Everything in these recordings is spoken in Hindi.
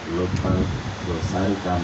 लोकपाल तो सारे काम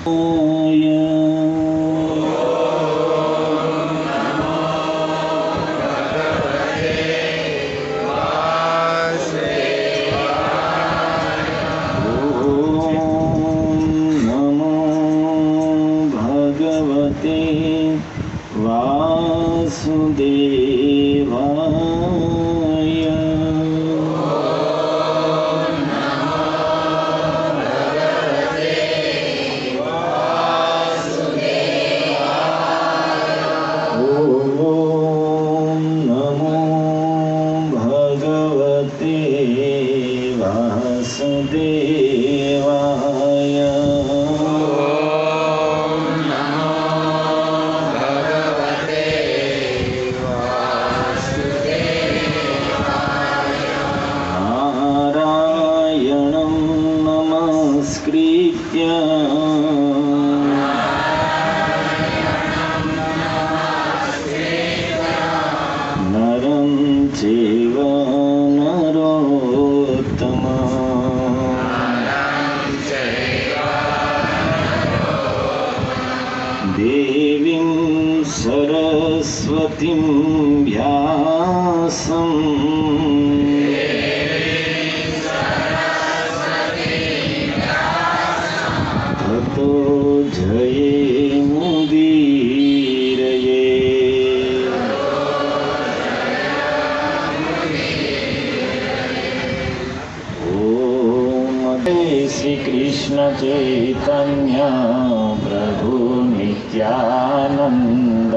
देवीं सरस्वतीं व्यासं ततो जयेमुदीरये। ॐ श्री कृष्ण चैतन्य प्रभु नित्यानंद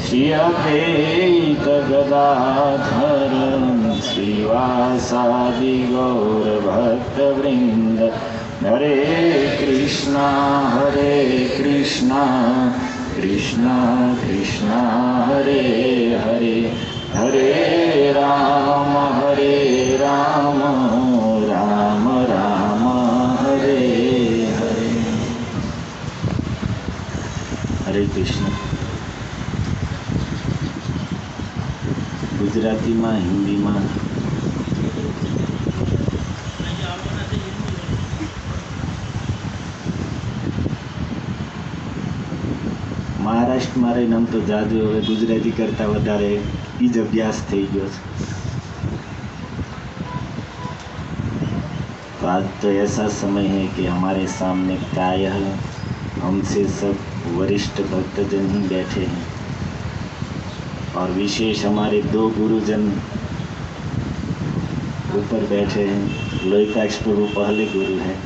श्री अद्वैत गदाधर श्रीवासादि गौर भक्त वृंद। हरे कृष्णा कृष्णा कृष्णा हरे हरे, हरे राम राम राम हरे हरे। हरे कृष्ण। गुजराती में, हिंदी में महाराष्ट्र में रहीने आम तो जादू हवे गुजराती करता वधारे ई ज अभ्यास थई गयो छे। तो आज तो ऐसा समय है कि हमारे सामने प्रायः हमसे सब वरिष्ठ भक्तजन ही बैठे हैं और विशेष हमारे दो गुरुजन ऊपर बैठे हैं। लोहिताक्ष प्रभु पहले गुरु हैं।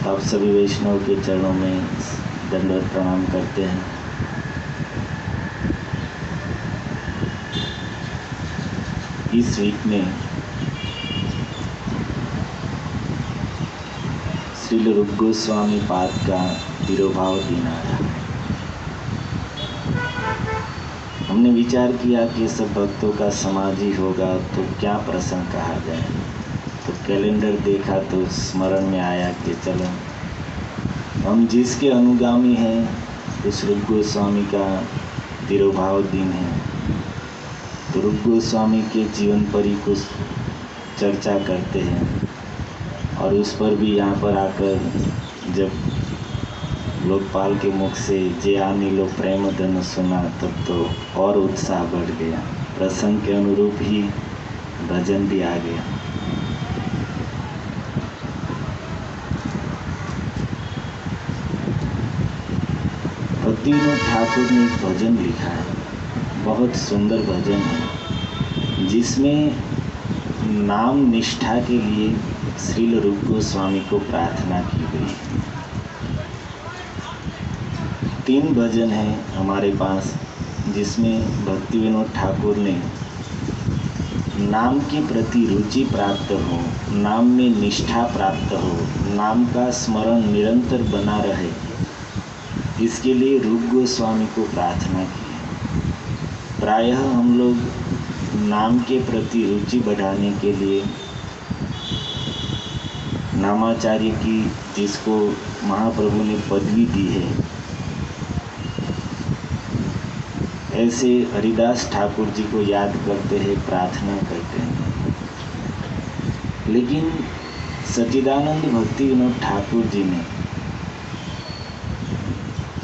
आप सभी वैष्णव के चरणों में दंडवत प्रणाम करते हैं। इस वीक में श्रील रूप गोस्वामी पाद का तिरुभाव दिन आया। हमने विचार किया कि सब भक्तों का समाज ही होगा तो क्या प्रसंग कहा जाए। तो कैलेंडर देखा तो स्मरण में आया कि चलो हम जिसके अनुगामी हैं उस रूप गोस्वामी का तिरुभाव दिन है तो रूप गोस्वामी के जीवन पर ही कुछ चर्चा करते हैं। और उस पर भी यहाँ पर आकर जब लोकपाल के मुख से जे आनीलो प्रेम धन सुना तब तो और उत्साह बढ़ गया। प्रसंग के अनुरूप ही भजन भी आ गया। भक्तिविनोद ठाकुर ने एक भजन लिखा है, बहुत सुंदर भजन है, जिसमें नाम निष्ठा के लिए श्रील रूप गोस्वामी को प्रार्थना की गई। 3 भजन हैं हमारे पास जिसमें भक्तिविनोद ठाकुर ने नाम के प्रति रुचि प्राप्त हो, नाम में निष्ठा प्राप्त हो, नाम का स्मरण निरंतर बना रहे, इसके लिए रूप गोस्वामी को प्रार्थना की है। प्रायः हम लोग नाम के प्रति रुचि बढ़ाने के लिए नामाचार्य की जिसको महाप्रभु ने पदवी दी है, ऐसे हरिदास ठाकुर जी को याद करते हैं, प्रार्थना करते हैं। लेकिन सच्चिदानंद भक्ति विनोद ठाकुर जी ने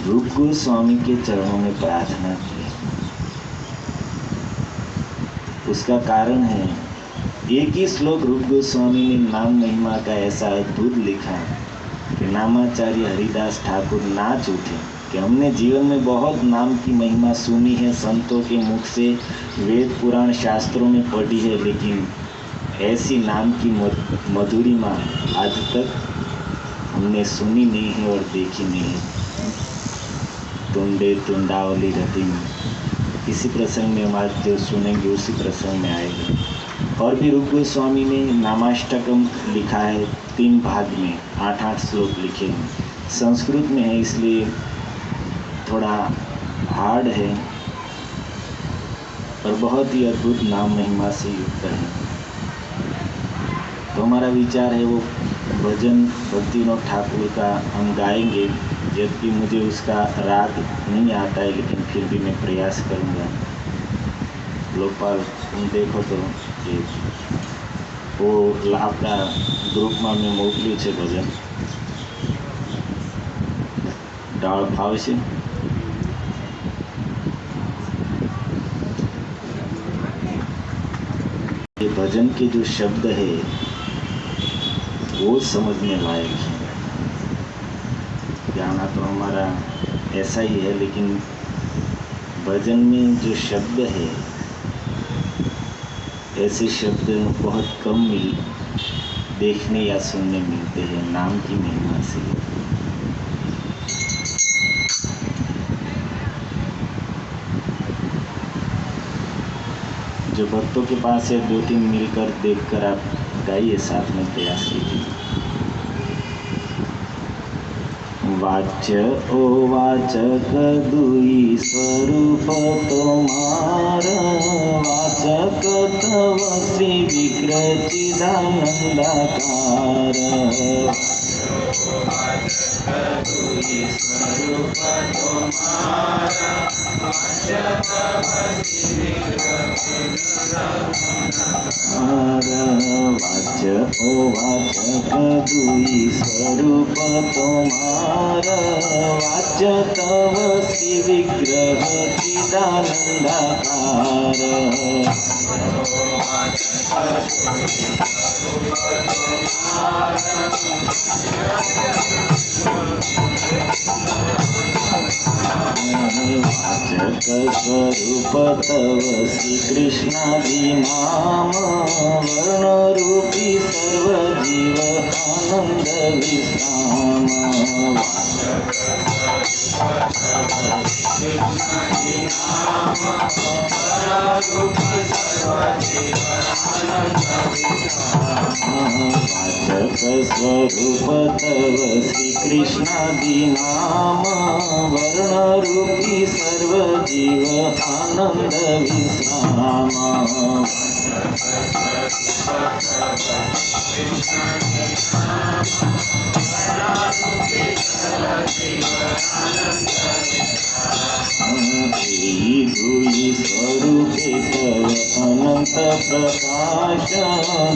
रूप गोस्वामी के चरणों में प्रार्थना की। उसका कारण है, एक ही श्लोक रूप गोस्वामी ने नाम महिमा का ऐसा अद्भुत लिखा कि नामाचार्य हरिदास ठाकुर नाच उठे कि हमने जीवन में बहुत नाम की महिमा सुनी है, संतों के मुख से, वेद पुराण शास्त्रों में पढ़ी है, लेकिन ऐसी नाम की मधुरिमा आज तक हमने सुनी नहीं है और देखी नहीं है। तुंडे तुंडावली रति में, इसी प्रसंग में हम आज जो सुनेंगे उसी प्रसंग में आएगा। और भी रूप गोस्वामी ने नामाष्टकम लिखा है 3 भाग में, 8-8 श्लोक लिखे हैं। संस्कृत में है इसलिए थोड़ा हार्ड है, और बहुत ही अद्भुत नाम महिमा से युक्त है। तो हमारा विचार है वो भजन भक्ति विनोद ठाकुर का हम गाएंगे, जबकि मुझे उसका राग नहीं आता है, लेकिन फिर भी मैं प्रयास करूँगा। लोकपाल तुम देखो तो ये वो आपका ग्रुप में मैं मोकल्યું છે ભજन डाल भाव से। ये भजन के जो शब्द है वो समझने लायक है। गाना तो हमारा ऐसा ही है, लेकिन भजन में जो शब्द है, ऐसे शब्द बहुत कम देखने या सुनने मिलते हैं नाम की महिमा से। जो भक्तों के पास है 2-3 मिलकर देखकर आप गाइए, साथ में प्रयास कीजिए। वाच्य ओ वाचक दुई स्वरूप तुम्हारा, वाचक तव श्री विग्रह चिदानंदाकार। वाच्य ओ वाचक दुई स्वरूप तुम्हारा, वाच्य तव श्री विग्रह चिदानंदाकार। वाचक स्वरूप तव श्री कृष्णादि नाम, वर्ण रूपी सर्व जीव आनंद विश्राम। वाचक स्वरूप तव श्री कृष्णादि नाम, वर्ण रूपी सर्व जीव आनंद विश्राम। दुई स्वरूपे तव अनंत प्रकाश,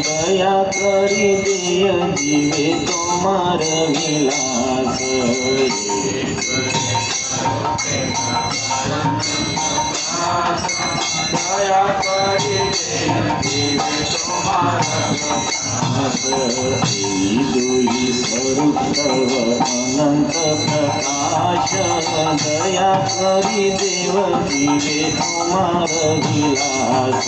दया करी देय जीवे तुम्हार विलास। दया करी दुई स्वरूप तव अनंत प्रकाश, दया करी देव जीवे तुम्हार विलास।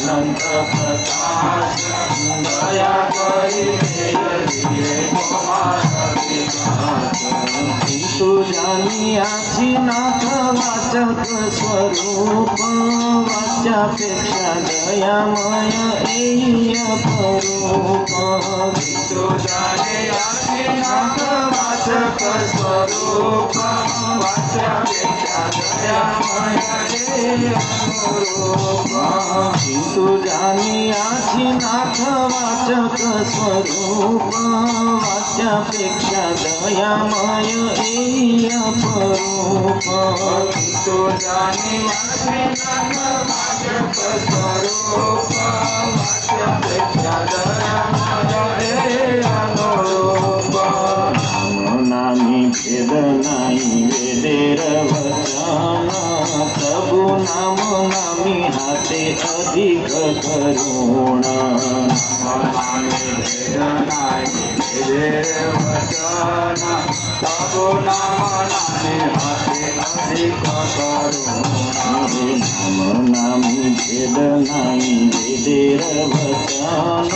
अनंत प्रकाश, दया करी देव जीवे तुम्हार विलास। किंतु जानियाछि नाथ वाचक स्वरूप, वाच्यापेक्षा दयामय एहि अपरूप। किंतु जानियाछि नाथ वाचक स्वरूप वाच्यापेक्षा दयामय रे अनुरूप किंतु जानियाछि नाथ वाचक स्वरूप वाच्यापेक्षा दयामय एई अपरूप किंतु जानियाछि नाथ वाचक स्वरूप वाच्यापेक्षा दयामय रे अनुरूप नाम नामी भेद नाही वेदेर वचन प्रभु नाम नामी हाते अधिक करुण नामे भेद नाही वेदेर वचन प्रभु नाम नामे हाते अधिक करुण नाम नामी भेद नाही वेदेर वचन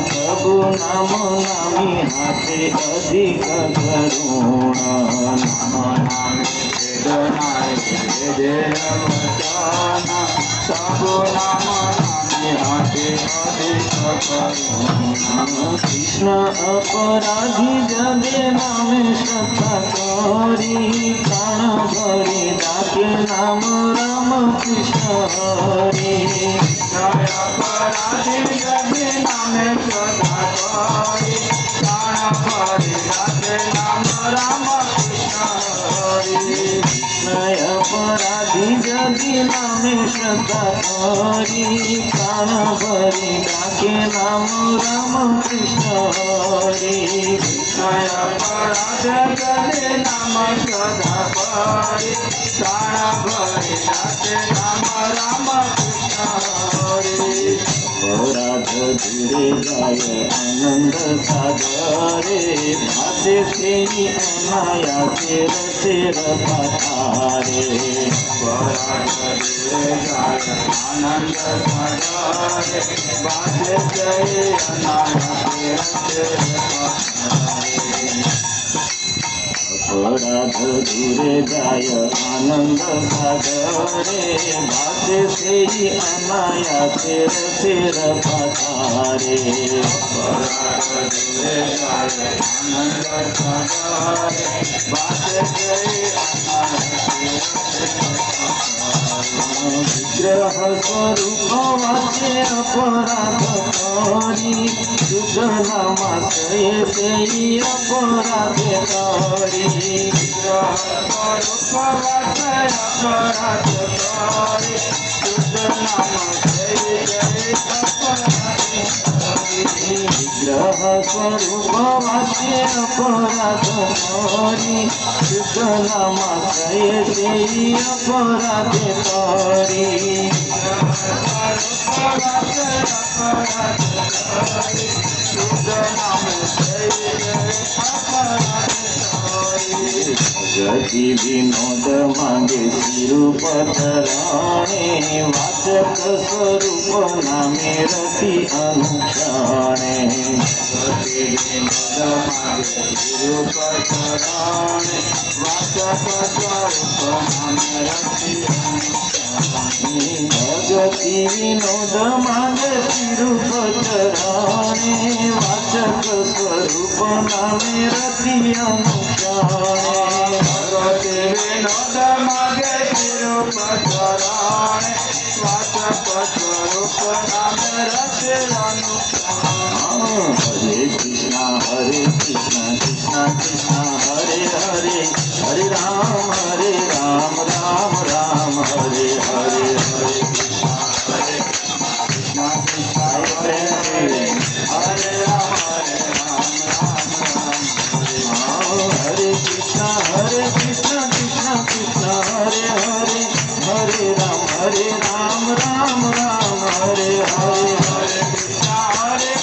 प्रभु नाम नामी हाते अधिक करुण नाम नामे भेद नाही वेदेर वचन प्रभु नाम नामे हाते अधिक करुण कृष्ण अपराधी जगे नामे श्रद्धा करी प्राण भरी डाके नाम राम कृष्ण हरि अपराधी जगे नामे श्रद्धा करी प्राण भरी डाके नाम राम कृष्ण हरि अपराधी जगी नामे श्रद्धा करी प्राण भरी डाके नाम राम कृष्ण हरि अपराध जगे नाम श्रद्धा करी प्राण भरी डाके नाम राम कृष्ण हरि अपराध धीरे जाय आनंद सागरे भासे से अनायासे रसेर पथारे अपराध धीरे जाय आनंद सागरे भासे से अनायासे रसेर पथारे अपराध दूरे जाय आनंद सागरे भासे से अनायासे रसेर पथारे अपराध धीरे जाय आनंद सागरे भासे से अनायासे रसेर पथारे विग्रह स्वरूप वाचे अपराध करी शुद्ध नामाश्रय से अपराध करी स्वरूप वाचे अपराध करी शुद्ध नामाश्रय से अपराध करी विग्रह स्वरूप वाचे अपराध करी शुद्ध नामाश्रय से अपराध करी जगति विनोद मांगे सिरुपतराणे वाचक स्वरूप नामे रति अनुक्षणे जगति विनोद मांगे सिरुपतराणे वाचक स्वरूप नामे रति अनुक्षणे जगति विनोद मांगे सिरुपतराणे वाचक स्वरूप नामे रति अनुक्षणे जगति विनोद मांगे सिरुपतराणे वाचक स्वरूप नामे रति अनुक्षणे हरे कृष्णा कृष्णा कृष्णा हरे हरे हरे राम राम राम हरे हरे हरे कृष्णा कृष्णा हरे हरे हरे राम राम हरे कृष्णा कृष्णा कृष्णा हरे हरे हरे राम राम राम हरे हरे हरे कृष्णा हरे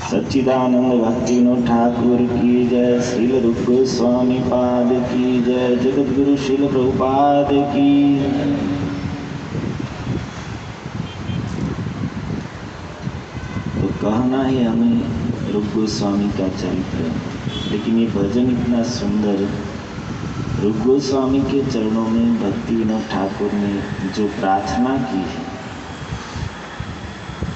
सच्चिदानंद भक्ति विनोद ठाकुर की जय। श्रील रूप गोस्वामी पाद की जय। जगत गुरु श्रील प्रभुपाद की। तो कहना है हमें रूप गोस्वामी का चरित्र, लेकिन ये भजन इतना सुंदर। रूप गोस्वामी के चरणों में भक्ति विनोद ठाकुर ने जो प्रार्थना की है,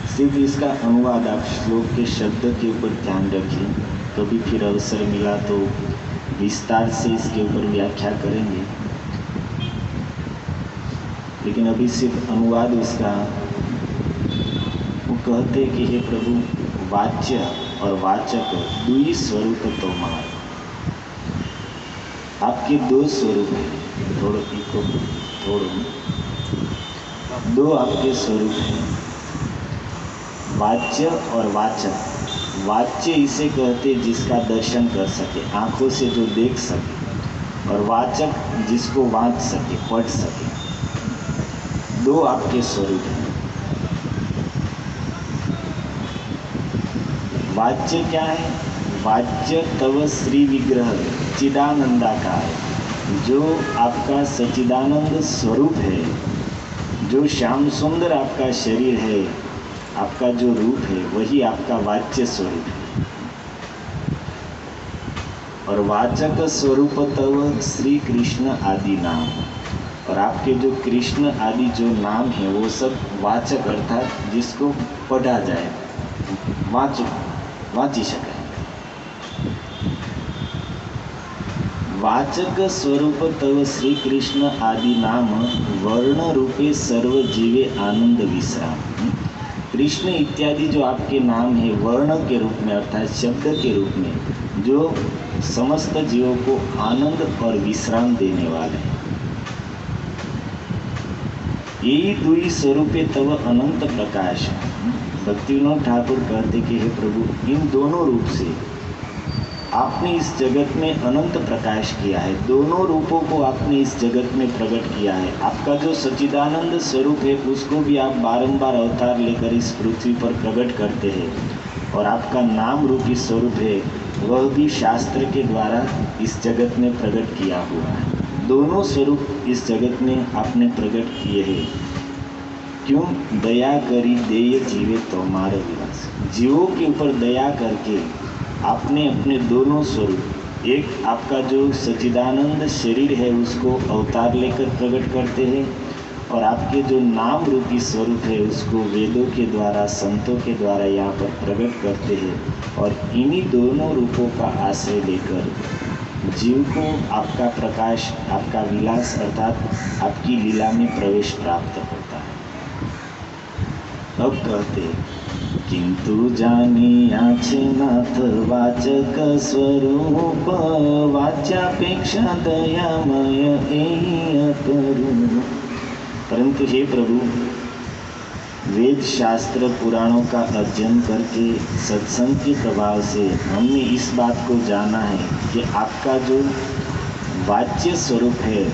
सिर्फ इसका अनुवाद आप श्लोक के शब्द के ऊपर ध्यान रखिए। कभी फिर अवसर मिला तो विस्तार से इसके ऊपर व्याख्या करेंगे, लेकिन अभी सिर्फ अनुवाद इसका। वो कहते कि हे प्रभु, वाच्य और वाचक दुई स्वरूप तोमार। आपके दो स्वरूप हैं। दो आपके स्वरूप हैं, वाच्य और वाचक। वाच्य इसे कहते जिसका दर्शन कर सके, आंखों से जो देख सके, और वाचक जिसको वाच सके, पढ़ सके। दो आपके स्वरूप हैं। वाच्य क्या है? वाच्य तव श्री विग्रह चिदानंदाकार, जो आपका सच्चिदानंद स्वरूप है, जो श्याम सुंदर आपका शरीर है, आपका जो रूप है, वही आपका वाच्य स्वरूप है। और वाचक स्वरूप तव श्री कृष्ण आदि नाम, और आपके जो कृष्ण आदि जो नाम है वो सब वाचक, अर्थात जिसको पढ़ा जाए, वाची शकाय। वाचक स्वरूप तव श्री कृष्ण आदि नाम, वर्ण रूपे सर्व जीवे आनंद विश्राम। कृष्ण इत्यादि जो आपके नाम है वर्ण के रूप में, अर्थात शब्द के रूप में, जो समस्त जीवों को आनंद और विश्राम देने वाले हैं। यही दुई स्वरूपे तव अनंत प्रकाश। भक्ति विनोद ठाकुर कहते कि हे प्रभु, इन दोनों रूप से आपने इस जगत में अनंत प्रकाश किया है। दोनों रूपों को आपने इस जगत में प्रकट किया है। आपका जो सच्चिदानंद स्वरूप है उसको भी आप बारंबार अवतार लेकर इस पृथ्वी पर प्रकट करते हैं, और आपका नाम रूपी स्वरूप है वह भी शास्त्र के द्वारा इस जगत में प्रकट किया हुआ है। दोनों स्वरूप इस जगत में आपने प्रकट किए हैं। क्यों? दया करी देय जीवे तोमार विलास। जीवों के ऊपर दया करके आपने अपने दोनों स्वरूप, एक आपका जो सच्चिदानंद शरीर है उसको अवतार लेकर प्रकट करते हैं, और आपके जो नाम रूपी स्वरूप है उसको वेदों के द्वारा, संतों के द्वारा यहाँ पर प्रकट करते हैं। और इन्हीं दोनों रूपों का आश्रय लेकर जीव को आपका प्रकाश, आपका विलास अर्थात आपकी लीला में प्रवेश प्राप्त होता है। अब कहते किंतु जानियाछे नाथ वाचक स्वरूप, वाच्यापेक्षा दयामय एहि अपरूप। परंतु हे प्रभु, वेद शास्त्र पुराणों का अध्ययन करके सत्संग के प्रभाव से हमने इस बात को जाना है कि आपका जो वाच्य स्वरूप है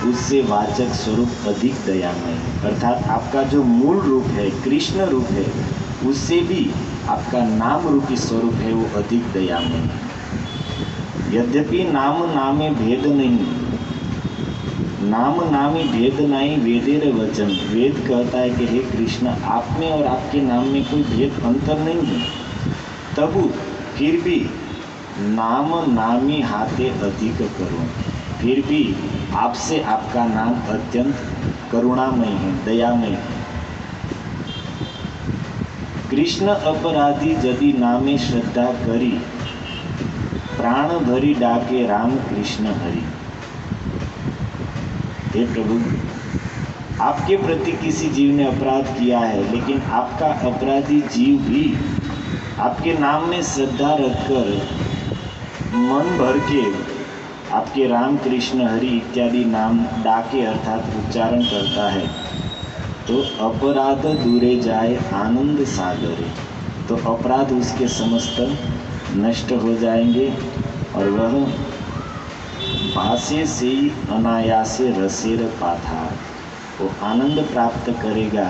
उससे वाचक स्वरूप अधिक दयामय, अर्थात आपका जो मूल रूप है, कृष्ण रूप है, उससे भी आपका नाम रूपी स्वरूप है वो अधिक दयामय है। यद्यपि नाम नामे भेद नहीं, नाम नामे भेद नहीं वेदेर वचन। वेद कहता है कि हे कृष्ण, आप में और आपके नाम में कोई भेद अंतर नहीं है, तब फिर भी नाम नामी हाथे अधिक करूं। फिर भी आपसे आपका नाम अत्यंत करुणामय है, दयामय है। कृष्ण अपराधी यदि नामे श्रद्धा करी, प्राण भरी डाके राम कृष्ण हरि। हे प्रभु, आपके प्रति किसी जीव ने अपराध किया है, लेकिन आपका अपराधी जीव भी आपके नाम में श्रद्धा रखकर मन भर के आपके राम कृष्ण हरि इत्यादि नाम डाके अर्थात उच्चारण करता है, तो अपराध दूरे जाए आनंद सागरे। तो अपराध उसके समस्त नष्ट हो जाएंगे और वह भाष्य से अनायासे रसेर पाथार, वो आनंद प्राप्त करेगा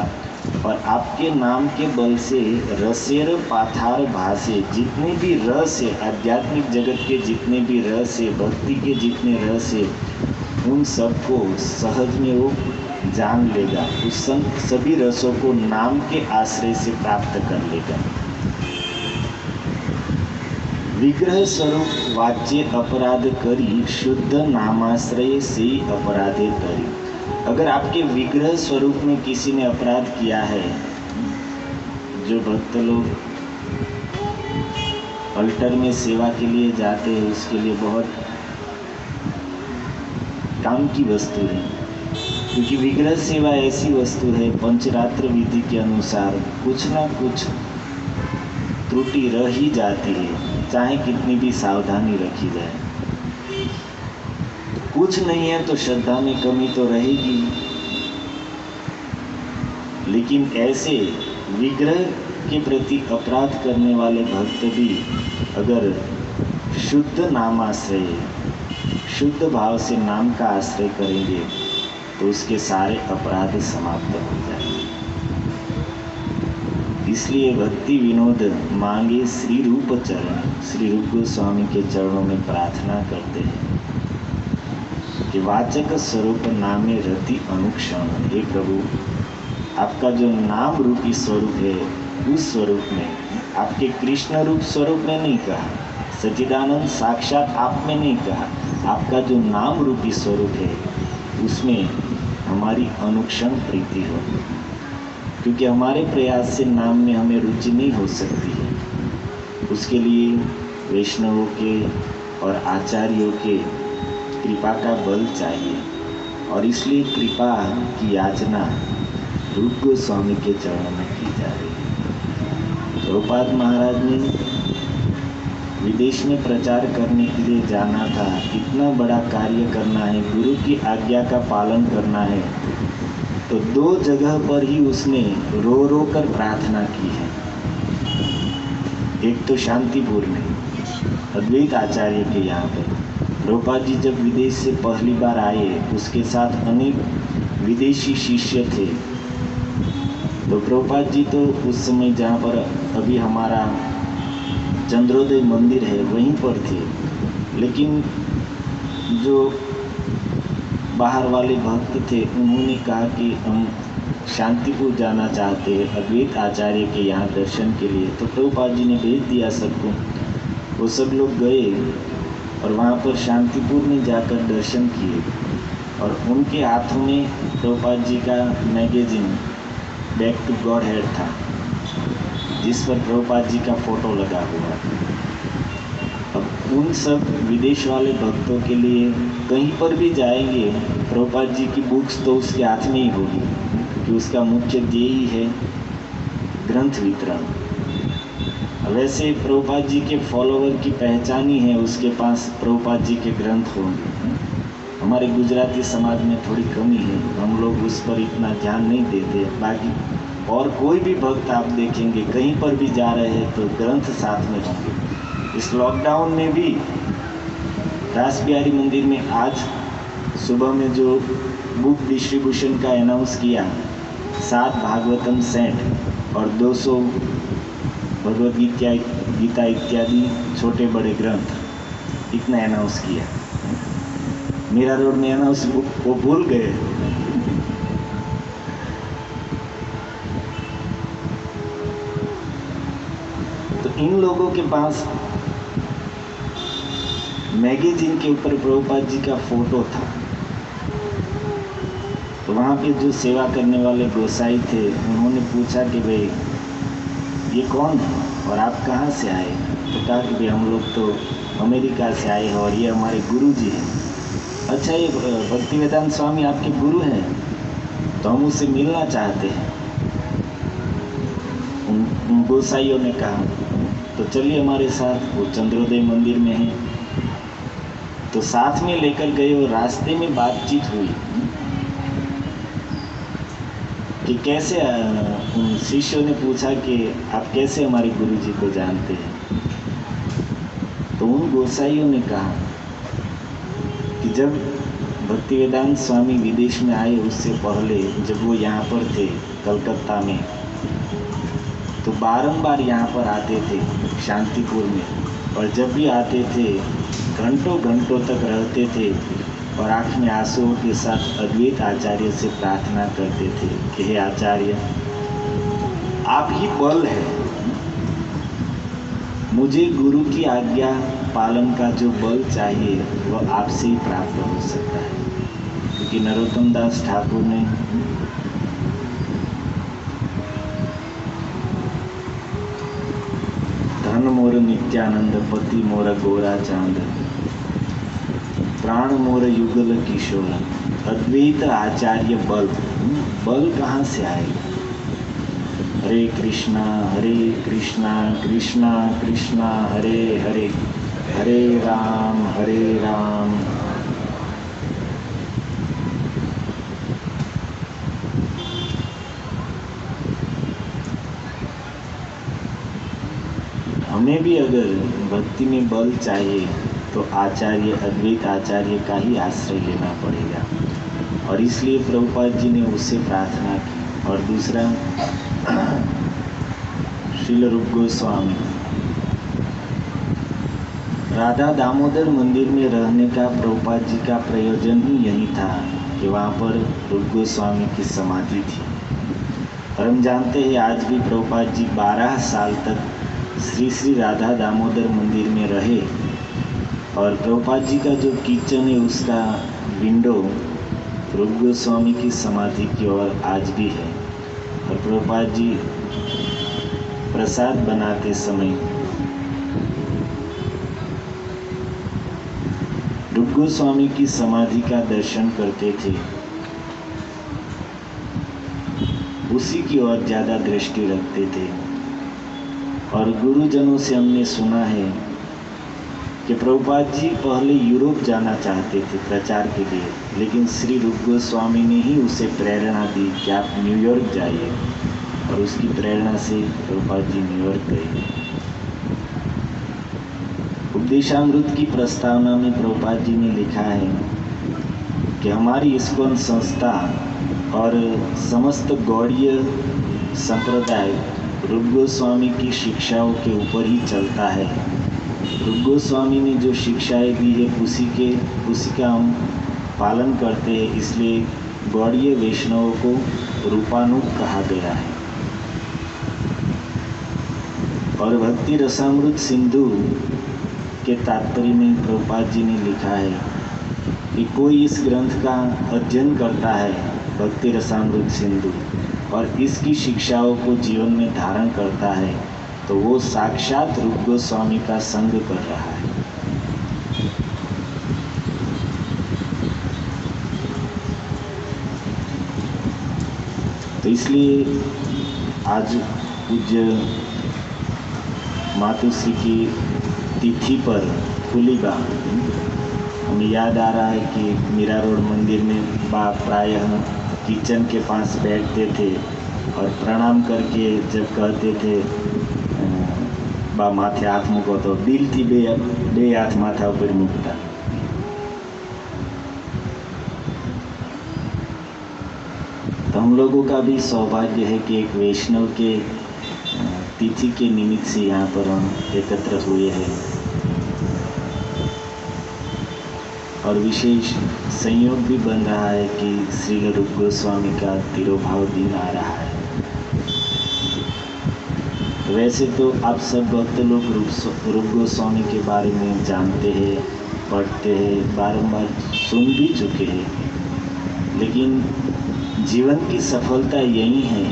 और आपके नाम के बल से रसेर पाथार भाषे, जितने भी रस है, आध्यात्मिक जगत के जितने भी रस है, भक्ति के जितने रस है, उन सबको सहज में वो जान लेगा, उस सभी रसों को नाम के आश्रय से प्राप्त कर लेगा। विग्रह स्वरूप वाच्य अपराध करी, शुद्ध नामाश्रय से अपराधे तरी। अगर आपके विग्रह स्वरूप में किसी ने अपराध किया है, जो भक्त लोग अल्टर में सेवा के लिए जाते हैं, उसके लिए बहुत काम की वस्तु है, क्योंकि विग्रह सेवा ऐसी वस्तु है, पंचरात्र विधि के अनुसार कुछ ना कुछ त्रुटि रह ही जाती है, चाहे कितनी भी सावधानी रखी जाए। कुछ नहीं है तो श्रद्धा में कमी तो रहेगी, लेकिन ऐसे विग्रह के प्रति अपराध करने वाले भक्त भी अगर शुद्ध नामाश्रय, शुद्ध भाव से नाम का आश्रय करेंगे तो उसके सारे अपराध समाप्त हो जाएंगे। इसलिए भक्ति विनोद मांगे श्री रूप चरण, श्री रूप गोस्वामी के चरणों में प्रार्थना करते हैं कि वाचक स्वरूप नामे रति अनुक्षण। हे प्रभु, आपका जो नाम रूपी स्वरूप है, उस स्वरूप में, आपके कृष्ण रूप स्वरूप में नहीं कहा, सच्चिदानंद साक्षात आप में नहीं कहा, आपका जो नाम रूपी स्वरूप है उसमें हमारी अनुक्षण प्रीति हो, क्योंकि हमारे प्रयास से नाम में हमें रुचि नहीं हो सकती है। उसके लिए वैष्णवों के और आचार्यों के कृपा का बल चाहिए, और इसलिए कृपा की याचना रूप गोस्वामी के चरणों में की जा रही है। प्रभुपाद महाराज ने विदेश में प्रचार करने के लिए जाना था, इतना बड़ा कार्य करना है, गुरु की आज्ञा का पालन करना है, तो 2 जगह पर ही उसने रो रो कर प्रार्थना की है। एक तो शांतिपुर में अद्वैत आचार्य के यहाँ पर प्रभुपाद जी जब विदेश से पहली बार आए, उसके साथ अनेक विदेशी शिष्य थे, तो प्रभुपाद जी तो उस समय जहाँ पर अभी हमारा चंद्रोदय मंदिर है वहीं पर थे, लेकिन जो बाहर वाले भक्त थे उन्होंने कहा कि हम शांतिपुर जाना चाहते हैं अद्वैत आचार्य के यहाँ दर्शन के लिए, तो प्रभुपाद जी ने भेज दिया सबको। वो सब लोग गए और वहाँ पर शांतिपुर में जाकर दर्शन किए, और उनके हाथों में प्रभुपाद जी का magazine back to godhead था, जिस पर प्रभुपाद जी का फोटो लगा हुआ। अब उन सब विदेश वाले भक्तों के लिए कहीं पर भी जाएंगे, प्रभुपाद जी की बुक्स तो उसके हाथ में ही होगी, कि उसका मुख्य ध्येय ही है ग्रंथ वितरण। वैसे प्रभुपाद जी के फॉलोवर की पहचान ही है उसके पास प्रभुपाद जी के ग्रंथ होंगे। हमारे गुजराती समाज में थोड़ी कमी है, हम लोग उस पर इतना ध्यान नहीं देते। बाकी और कोई भी भक्त आप देखेंगे कहीं पर भी जा रहे हैं तो ग्रंथ साथ में होंगे। इस लॉकडाउन में भी रास बिहारी मंदिर में आज सुबह में जो बुक डिस्ट्रीब्यूशन का अनाउंस किया, 7 भागवतम सेट और 200 भगवद गीता इत्यादि छोटे बड़े ग्रंथ, इतना अनाउंस किया। मीरा रोड में अनाउंस बुक वो भूल गए। तो इन लोगों के पास मैगजीन के ऊपर प्रभुपाद जी का फोटो था, तो वहाँ पे जो सेवा करने वाले गोसाई थे उन्होंने पूछा कि भाई ये कौन है और आप कहाँ से आए? तो कहा कि भाई हम लोग तो अमेरिका से आए हैं और ये हमारे गुरु जी हैं। अच्छा, ये भक्ति वेदांत स्वामी आपके गुरु हैं? तो हम उससे मिलना चाहते हैं। उन गोसाइयों ने कहा तो चलिए हमारे साथ, वो चंद्रोदय मंदिर में है। तो साथ में लेकर गए और रास्ते में बातचीत हुई कि कैसे, उन शिष्यों ने पूछा कि आप कैसे हमारे गुरु जी को जानते हैं? तो उन गोसाइयों ने कहा कि जब भक्तिवेदांत स्वामी विदेश में आए उससे पहले जब वो यहाँ पर थे कलकत्ता में, तो बारंबार यहाँ पर आते थे शांतिपुर में, और जब भी आते थे घंटों घंटों तक रहते थे और आँख में आंसुओं के साथ अद्वैत आचार्य से प्रार्थना करते थे कि हे आचार्य, आप ही बल है, मुझे गुरु की आज्ञा पालन का जो बल चाहिए वह आपसे ही प्राप्त हो सकता है। क्योंकि नरोत्तम दास ठाकुर ने धन मोर नित्यानंद, पति मोर गोरा चांद, प्राण मोर युगल किशोर, अद्वैत आचार्य बल, बल कहाँ से आएगा? हरे कृष्णा कृष्णा कृष्णा हरे हरे, हरे राम हमें भी अगर भक्ति में बल चाहिए तो आचार्य, अद्वैत आचार्य का ही आश्रय लेना पड़ेगा। और इसलिए प्रभुपाद जी ने उससे प्रार्थना की। और दूसरा, श्रील रूप गोस्वामी, राधा दामोदर मंदिर में रहने का प्रभुपाद जी का प्रयोजन ही यही था कि वहाँ पर रूप गोस्वामी की समाधि थी। और हम जानते हैं आज भी प्रभुपाद जी 12 साल तक श्री श्री राधा दामोदर मंदिर में रहे, और प्रभुपाद जी का जो किचन है उसका विंडो रूप गोस्वामी की समाधि की ओर आज भी है। और प्रभुपाद जी प्रसाद बनाते समय रूप गोस्वामी की समाधि का दर्शन करते थे, उसी की ओर ज़्यादा दृष्टि रखते थे। और गुरुजनों से हमने सुना है कि प्रभुपाद जी पहले यूरोप जाना चाहते थे प्रचार के लिए, लेकिन श्री रूप गोस्वामी ने ही उसे प्रेरणा दी कि आप न्यूयॉर्क जाइए, और उसकी प्रेरणा से प्रभुपाद जी न्यूयॉर्क गए। उपदेशामृत की प्रस्तावना में प्रभुपाद जी ने लिखा है कि हमारी इस्कॉन संस्था और समस्त गौड़ीय संप्रदाय रूप गोस्वामी की शिक्षाओं के ऊपर ही चलता है। रूप गोस्वामी ने जो शिक्षाएं दी है उसी का हम पालन करते हैं, इसलिए गौड़ीय वैष्णवों को रूपानुग कहा गया है। और भक्ति रसामृत सिंधु के तात्पर्य में प्रभुपाद जी ने लिखा है कि कोई इस ग्रंथ का अध्ययन करता है, भक्ति रसामृत सिंधु, और इसकी शिक्षाओं को जीवन में धारण करता है, तो वो साक्षात रूप गोस्वामी का संग कर रहा है। तो इसलिए आज पूज्य मातुश्री की तिथि पर कुलीबा हमें याद आ रहा है कि मीरा रोड मंदिर में बा प्रायः किचन के पास बैठते थे और प्रणाम करके जब कहते थे बा माथे हाथ मूको तो दिल थी बे हाथ माथा ऊपर मूकता। तो हम लोगों का भी सौभाग्य है कि एक वैष्णव के तिथि के निमित्त से यहाँ पर हम एकत्र हुए हैं, और विशेष संयोग भी बन रहा है कि श्री रूप गोस्वामी का तिरोभाव दिन आ रहा है। वैसे तो आप सब भक्त लोग रूप गोस्वामी के बारे में जानते हैं, पढ़ते हैं, बारंबार सुन भी चुके हैं, लेकिन जीवन की सफलता यही है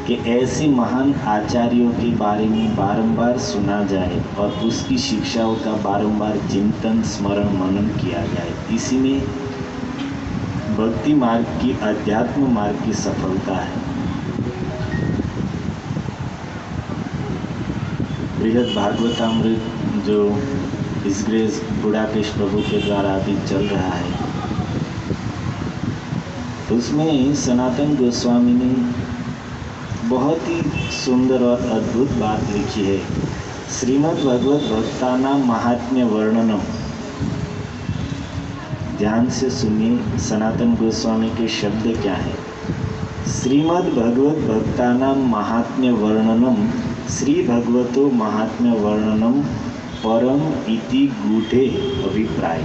कि ऐसे महान आचार्यों के बारे में बारंबार सुना जाए और उसकी शिक्षाओं का बारंबार चिंतन, स्मरण, मनन किया जाए। इसी में भक्ति मार्ग की, अध्यात्म मार्ग की सफलता है। बृहद भागवतामृत जो इस ग्रेस बुडापेश प्रभु के द्वारा अभी चल रहा है, उसमें सनातन गोस्वामी ने बहुत ही सुंदर और अद्भुत बात लिखी है। श्रीमद् भगवत भक्तानां महात्म्य वर्णनम। ध्यान से सुनिए सनातन गोस्वामी के शब्द क्या है। श्रीमद् भगवत भक्तानां महात्म्य वर्णनम, श्री भगवतो महात्म्य वर्णनम परम इति गूढ़े अभिप्राय।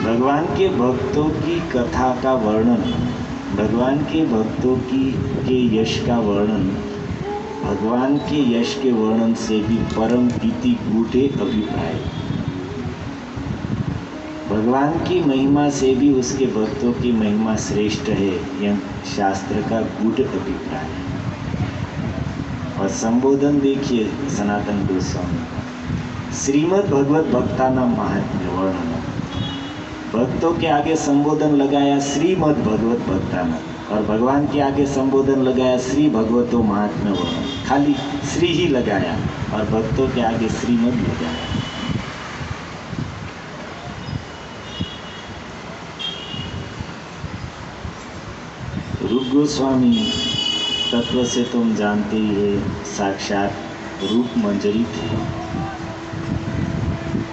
भगवान के भक्तों की कथा का वर्णन, भगवान के भक्तों के यश का वर्णन, भगवान के यश के वर्णन से भी परम इति गूढ़े अभिप्राय। भगवान की महिमा से भी उसके भक्तों की महिमा श्रेष्ठ है, यह शास्त्र का गूढ़ अभिप्राय है। और संबोधन देखिए सनातन गोस्वामी, श्रीमद् भगवत भक्तानां महात्म्य वर्णन। भक्तों के आगे संबोधन लगाया श्रीमद् भगवत भक्तानां, और भगवान के आगे संबोधन लगाया श्री भगवतो महात्म्य वर्णन। खाली श्री ही लगाया और भक्तों के आगे श्रीमद् लगाया। रूप गोस्वामी तत्व से तुम जानते ही है, साक्षात रूप मंजरी थे।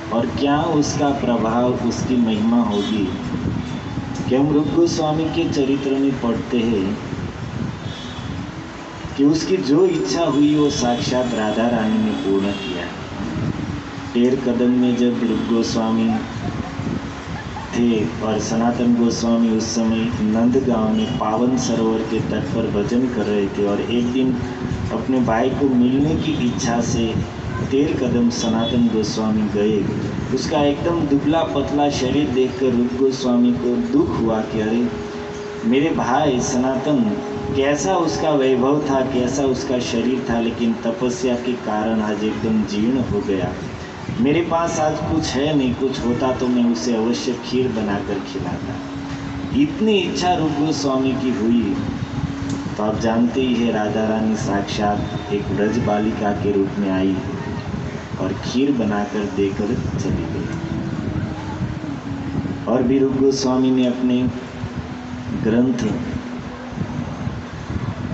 और क्या उसका प्रभाव, उसकी महिमा होगी कि हम रूप गोस्वामी के चरित्र में पढ़ते हैं कि उसकी जो इच्छा हुई वो साक्षात राधा रानी ने पूर्ण किया। टेर कदम में जब रूप गोस्वामी थे और सनातन गोस्वामी उस समय नंदगांव में पावन सरोवर के तट पर भजन कर रहे थे, और एक दिन अपने भाई को मिलने की इच्छा से टेर कदम सनातन गोस्वामी गए। उसका एकदम दुबला पतला शरीर देखकर रूप गोस्वामी को दुख हुआ कि अरे मेरे भाई सनातन, कैसा उसका वैभव था, कैसा उसका शरीर था, लेकिन तपस्या के कारण आज एकदम जीर्ण हो गया। मेरे पास आज कुछ है नहीं, कुछ होता तो मैं उसे अवश्य खीर बनाकर खिलाता। इतनी इच्छा रूप गोस्वामी की हुई। तो आप जानते ही है, राधा रानी साक्षात एक ब्रज बालिका के रूप में आई और खीर बनाकर देकर चली गई। और भी रूप गोस्वामी ने अपने ग्रंथ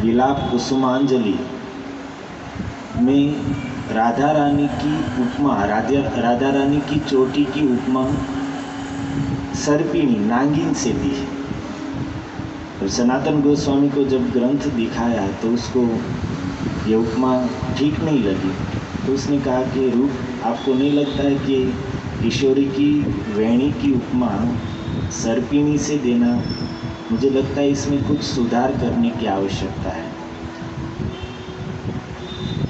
विलाप कुसुमांजलि में राधा रानी की उपमा, राधा रानी की चोटी की उपमा सर्पिणी नागिन से दी है। और सनातन गोस्वामी को जब ग्रंथ दिखाया तो उसको ये उपमा ठीक नहीं लगी। तो उसने कहा कि रूप, आपको नहीं लगता है कि किशोरी की वेणी की उपमा सर्पिणी से देना, मुझे लगता है इसमें कुछ सुधार करने की आवश्यकता है।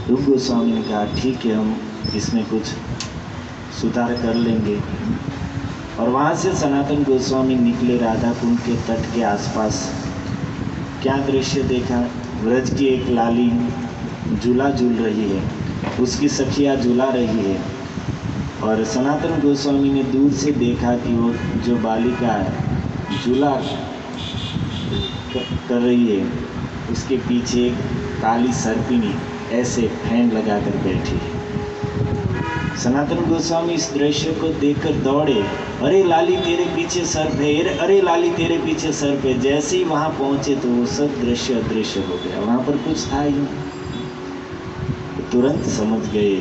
रूप गोस्वामी ने कहा ठीक है, हम इसमें कुछ सुधार कर लेंगे। और वहाँ से सनातन गोस्वामी निकले राधा कुंड के तट के आसपास। क्या दृश्य देखा, व्रज की एक लाली झूला झूल रही है, उसकी सखियाँ झूला रही है। और सनातन गोस्वामी ने दूर से देखा कि वो जो बालिका झूला कर रही है उसके पीछे एक काली सर्पिणी ऐसे फैन लगाकर बैठी है। सनातन गोस्वामी इस दृश्य को देखकर दौड़े, अरे लाली तेरे पीछे सर्प है, अरे लाली तेरे पीछे सर्प है। जैसे ही वहाँ पहुँचे तो वो सब दृश्य अदृश्य हो गया, वहाँ पर कुछ था ही नहीं। तुरंत समझ गए।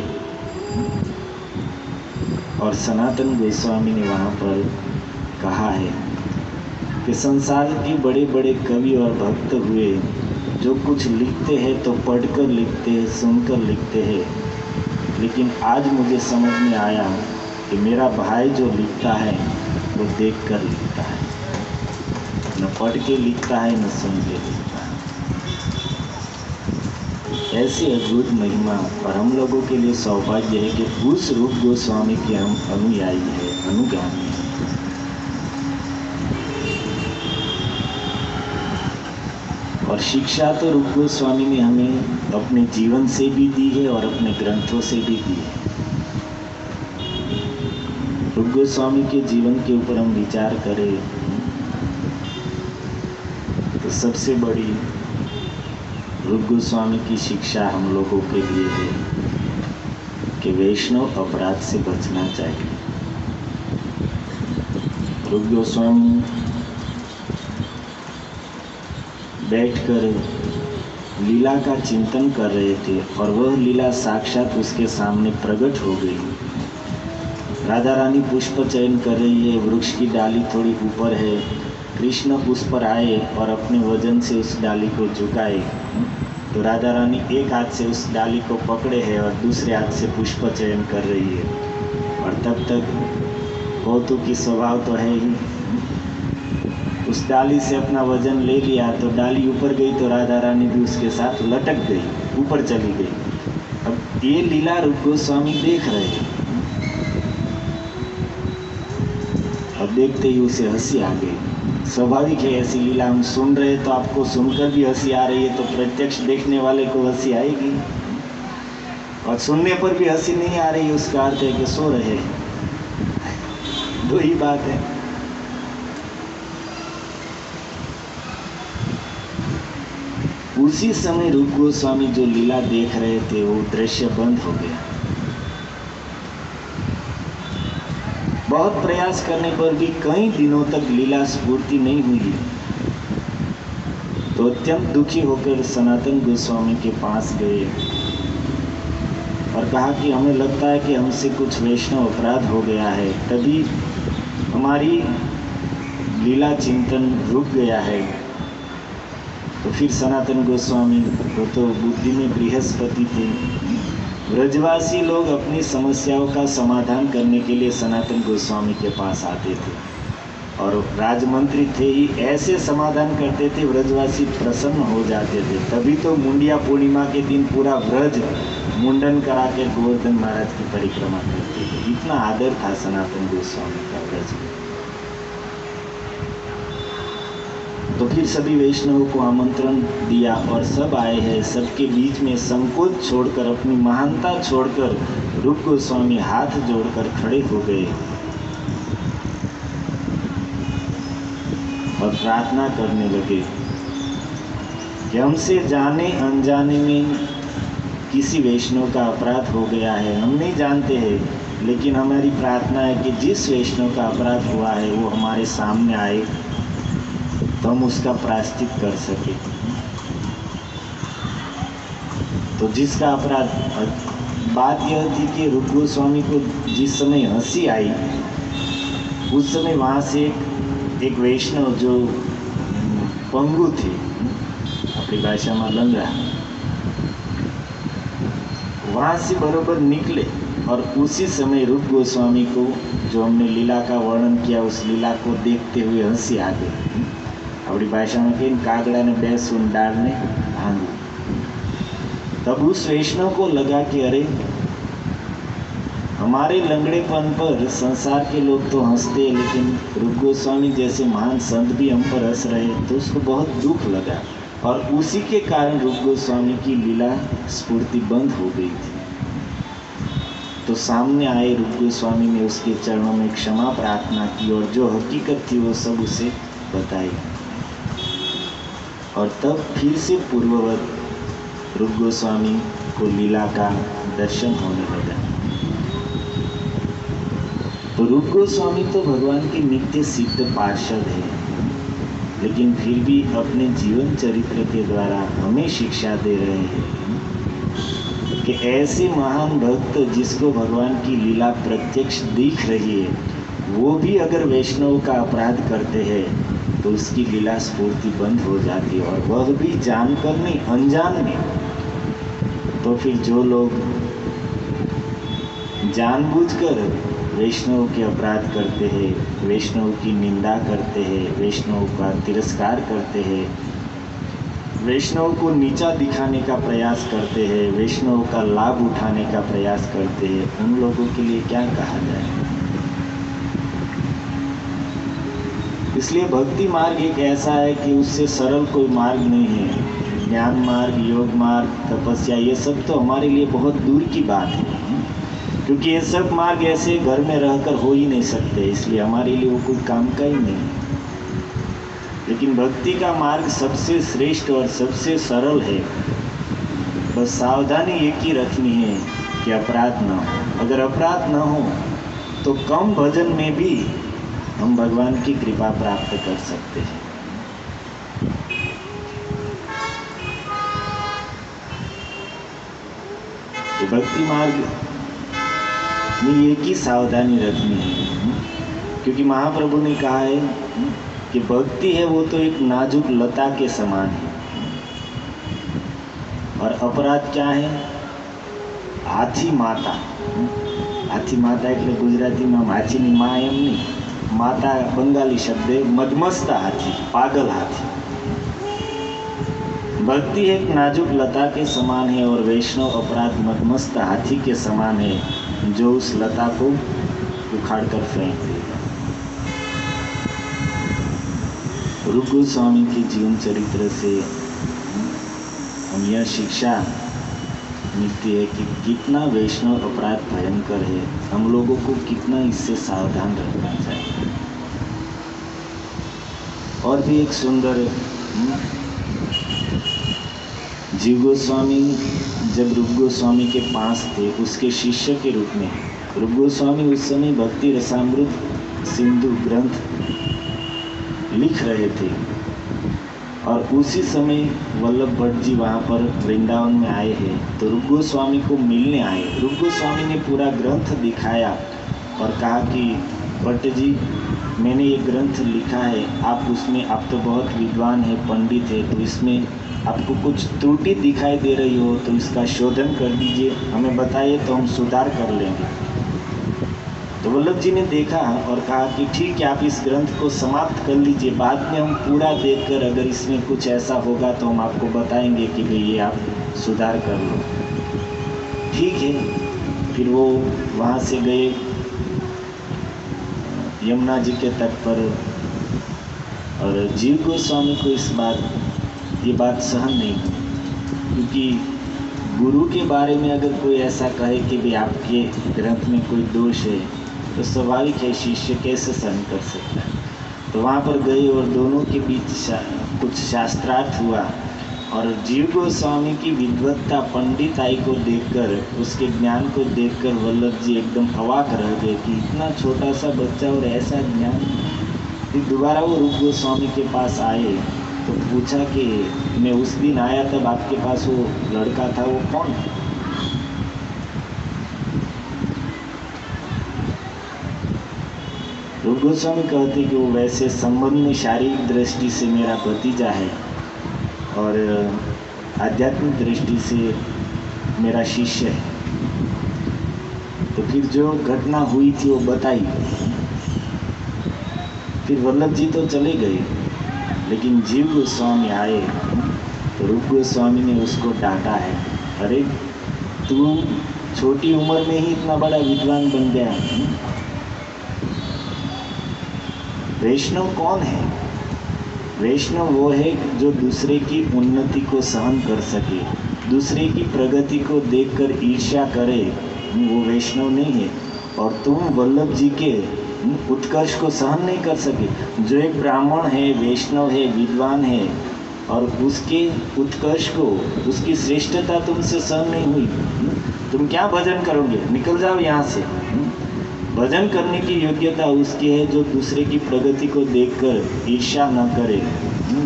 और सनातन गोस्वामी ने वहाँ पर कहा है कि संसार के बड़े बड़े कवि और भक्त हुए, जो कुछ लिखते हैं तो पढ़कर लिखते हैं, सुनकर लिखते हैं, लेकिन आज मुझे समझ में आया कि मेरा भाई जो लिखता है वो देख कर लिखता है, न पढ़ के लिखता है न सुन के लिखता है। ऐसी अद्भुत महिमा। और हम लोगों के लिए सौभाग्य है कि उस रूप गोस्वामी के हम अनुयायी हैं, अनुगामी हैं। और शिक्षा तो रूप गोस्वामी ने हमें अपने जीवन से भी दी है और अपने ग्रंथों से भी दी है। रूप गोस्वामी के जीवन के ऊपर हम विचार करें तो सबसे बड़ी रूप गोस्वामी की शिक्षा हम लोगों के लिए है कि वैष्णव अपराध से बचना चाहिए। रूप गोस्वामी बैठकर लीला का चिंतन कर रहे थे और वह लीला साक्षात उसके सामने प्रकट हो गई। राधा रानी पुष्प चयन कर रही है, वृक्ष की डाली थोड़ी ऊपर है, कृष्ण उस पर आए और अपने वजन से उस डाली को झुकाए। तो राधा रानी एक हाथ से उस डाली को पकड़े है और दूसरे हाथ से पुष्प चयन कर रही है। और तब तक कौतुक की स्वभाव तो है ही, उस डाली से अपना वजन ले लिया तो डाली ऊपर गई तो राधा रानी भी उसके साथ लटक गई, ऊपर चली गई। अब ये लीला रूप गोस्वामी देख रहे हैं। अब देखते ही उसे हंसी आ गई। स्वाभाविक है, ऐसी लीला हम सुन रहे तो आपको सुनकर भी हंसी आ रही है, तो प्रत्यक्ष देखने वाले को हंसी आएगी। और सुनने पर भी हंसी नहीं आ रही, उसका अर्थ है कि सो रहे हैं। दो ही बात है। उसी समय रूप गोस्वामी जो लीला देख रहे थे वो दृश्य बंद हो गया। बहुत प्रयास करने पर भी कई दिनों तक लीला स्फूर्ति नहीं हुई। तो अत्यंत दुखी होकर सनातन गोस्वामी के पास गए और कहा कि हमें लगता है कि हमसे कुछ वैष्णव अपराध हो गया है, तभी हमारी लीला चिंतन रुक गया है। तो फिर सनातन गोस्वामी तो बुद्धि में बृहस्पति थे, ब्रजवासी लोग अपनी समस्याओं का समाधान करने के लिए सनातन गोस्वामी के पास आते थे और राजमंत्री थे ही, ऐसे समाधान करते थे ब्रजवासी प्रसन्न हो जाते थे। तभी तो मुंडिया पूर्णिमा के दिन पूरा ब्रज मुंडन करा के गोवर्धन महाराज की परिक्रमा करते थे। इतना आदर था सनातन गोस्वामी का ब्रज में। तो फिर सभी वैष्णवों को आमंत्रण दिया और सब आए हैं। सबके बीच में संकोच छोड़कर, अपनी महानता छोड़कर रूप गोस्वामी हाथ जोड़कर खड़े हो गए और प्रार्थना करने लगे कि हमसे जाने अनजाने में किसी वैष्णव का अपराध हो गया है, हम नहीं जानते हैं, लेकिन हमारी प्रार्थना है कि जिस वैष्णव का अपराध हुआ है वो हमारे सामने आए तो हम उसका प्रायश्चित कर सके। तो जिसका अपराध, बात यह थी कि रूप गोस्वामी को जिस समय हंसी आई उस समय वहाँ से एक वैष्णव जो पंगु थे, अपनी भाषा में लंगड़ा, वहाँ से बरोबर निकले और उसी समय रूप गोस्वामी को, जो हमने लीला का वर्णन किया, उस लीला को देखते हुए हंसी आ गई। अपनी भाषा में कहीं कागड़ा ने बैसून डालने भांगी। तब उस वैष्णव को लगा कि अरे, हमारे लंगड़ेपन पर संसार के लोग तो हंसते, लेकिन रूप गोस्वामी जैसे महान संत भी हम पर हंस रहे, तो उसको बहुत दुख लगा और उसी के कारण रूप गोस्वामी की लीला स्फूर्ति बंद हो गई थी। तो सामने आए रूप गोस्वामी ने उसके चरणों में क्षमा प्रार्थना की और जो हकीकत थी वो सब उसे बताई। और तब फिर से पूर्ववत रूप गोस्वामी को लीला का दर्शन होने लगा। तो रूप गोस्वामी तो भगवान के नित्य सिद्ध पार्षद है, लेकिन फिर भी अपने जीवन चरित्र के द्वारा हमें शिक्षा दे रहे हैं कि ऐसे महान भक्त जिसको भगवान की लीला प्रत्यक्ष दिख रही है, वो भी अगर वैष्णव का अपराध करते हैं तो उसकी लीला स्फूर्ति बंद हो जाती है, और वह भी जानकर नहीं, अनजान में। तो फिर जो लोग जानबूझकर वैष्णव के अपराध करते हैं, वैष्णव की निंदा करते हैं, वैष्णव का तिरस्कार करते हैं, वैष्णव को नीचा दिखाने का प्रयास करते हैं, वैष्णव का लाभ उठाने का प्रयास करते हैं, उन लोगों के लिए क्या कहा जाए। इसलिए भक्ति मार्ग एक ऐसा है कि उससे सरल कोई मार्ग नहीं है। ज्ञान मार्ग, योग मार्ग, तपस्या, ये सब तो हमारे लिए बहुत दूर की बात है, क्योंकि ये सब मार्ग ऐसे घर में रहकर हो ही नहीं सकते, इसलिए हमारे लिए वो कोई काम का ही नहीं। लेकिन भक्ति का मार्ग सबसे श्रेष्ठ और सबसे सरल है। बस सावधानी एक ही रखनी है कि अपराध न हो। अगर अपराध न हो तो कम भजन में भी हम भगवान की कृपा प्राप्त कर सकते हैं। तो भक्ति मार्ग में एक ही सावधानी रखनी है, क्योंकि महाप्रभु ने कहा है कि भक्ति है वो तो एक नाजुक लता के समान है, और अपराध क्या है? हाथी माता। हाथी माता એટલે ગુજરાતીમાં હાથીની માં એમ નહીં, માતા બંગાળી શબ્દ મદમસ્ત હાથી, પાગલ हाथी। भक्ति एक नाजुक लता के समान है और वैष्णव अपराध मदमस्त हाथी के समान है, जो उस लता को उखाड़ कर फेंक देगा। रूप गोस्वामी के जीवन चरित्र से हम यह शिक्षा मिलती है कि कितना वैष्णव अपराध भयंकर है, हम लोगों को कितना इससे सावधान रहना चाहिए। और भी एक सुंदर, जीव गोस्वामी जब रूप गोस्वामी के पास थे, उसके शिष्य के रूप में, रूप गोस्वामी उस समय भक्ति रसामृत सिंधु ग्रंथ लिख रहे थे, और उसी समय वल्लभ भट्ट जी वहाँ पर वृंदावन में आए हैं, तो रूप गोस्वामी को मिलने आए। रूप गोस्वामी ने पूरा ग्रंथ दिखाया और कहा कि भट्ट जी, मैंने ये ग्रंथ लिखा है, आप तो बहुत विद्वान हैं, पंडित हैं, तो इसमें आपको कुछ त्रुटि दिखाई दे रही हो तो इसका शोधन कर दीजिए, हमें बताइए तो हम सुधार कर लेंगे। तो वल्लभ जी ने देखा और कहा कि ठीक है, आप इस ग्रंथ को समाप्त कर लीजिए, बाद में हम पूरा देखकर अगर इसमें कुछ ऐसा होगा तो हम आपको बताएंगे कि भाई ये आप सुधार कर लो। ठीक है। फिर वो वहाँ से गए यमुना जी के तट पर, और जीव गोस्वामी को ये बात सहन नहीं हुई, क्योंकि गुरु के बारे में अगर कोई ऐसा कहे कि भाई आपके ग्रंथ में कोई दोष है, तो स्वाभाविक है शिष्य कैसे सहन कर सकता है। तो वहाँ पर गए और दोनों के बीच कुछ शास्त्रार्थ हुआ, और जीव गोस्वामी की विद्वत्ता, पंडिताई को देखकर, उसके ज्ञान को देखकर वल्लभ जी एकदम अवाक रह गए कि इतना छोटा सा बच्चा और ऐसा ज्ञान। फिर दोबारा वो रूप गोस्वामी के पास आए तो पूछा कि मैं उस दिन आया तब आपके पास वो लड़का था, वो कौन है? रूप गोस्वामी कहते कि वो वैसे संबंध में शारीरिक दृष्टि से मेरा भतीजा है और आध्यात्मिक दृष्टि से मेरा शिष्य है। तो फिर जो घटना हुई थी वो बताई। फिर वल्लभ जी तो चले गए, लेकिन जीव गोस्वामी आए तो रूप गोस्वामी ने उसको डांटा है, अरे तू छोटी उम्र में ही इतना बड़ा विद्वान बन गया। वैष्णव कौन है? वैष्णव वो है जो दूसरे की उन्नति को सहन कर सके, दूसरे की प्रगति को देखकर ईर्ष्या करे, वो वैष्णव नहीं है। और तुम वल्लभ जी के उत्कर्ष को सहन नहीं कर सके। जो एक ब्राह्मण है, वैष्णव है, विद्वान है, और उसके उत्कर्ष को, उसकी श्रेष्ठता तुमसे सहन नहीं हुई, तुम क्या भजन करोगे? निकल जाओ यहाँ से। भजन करने की योग्यता उसकी है जो दूसरे की प्रगति को देखकर ईर्ष्या न करे,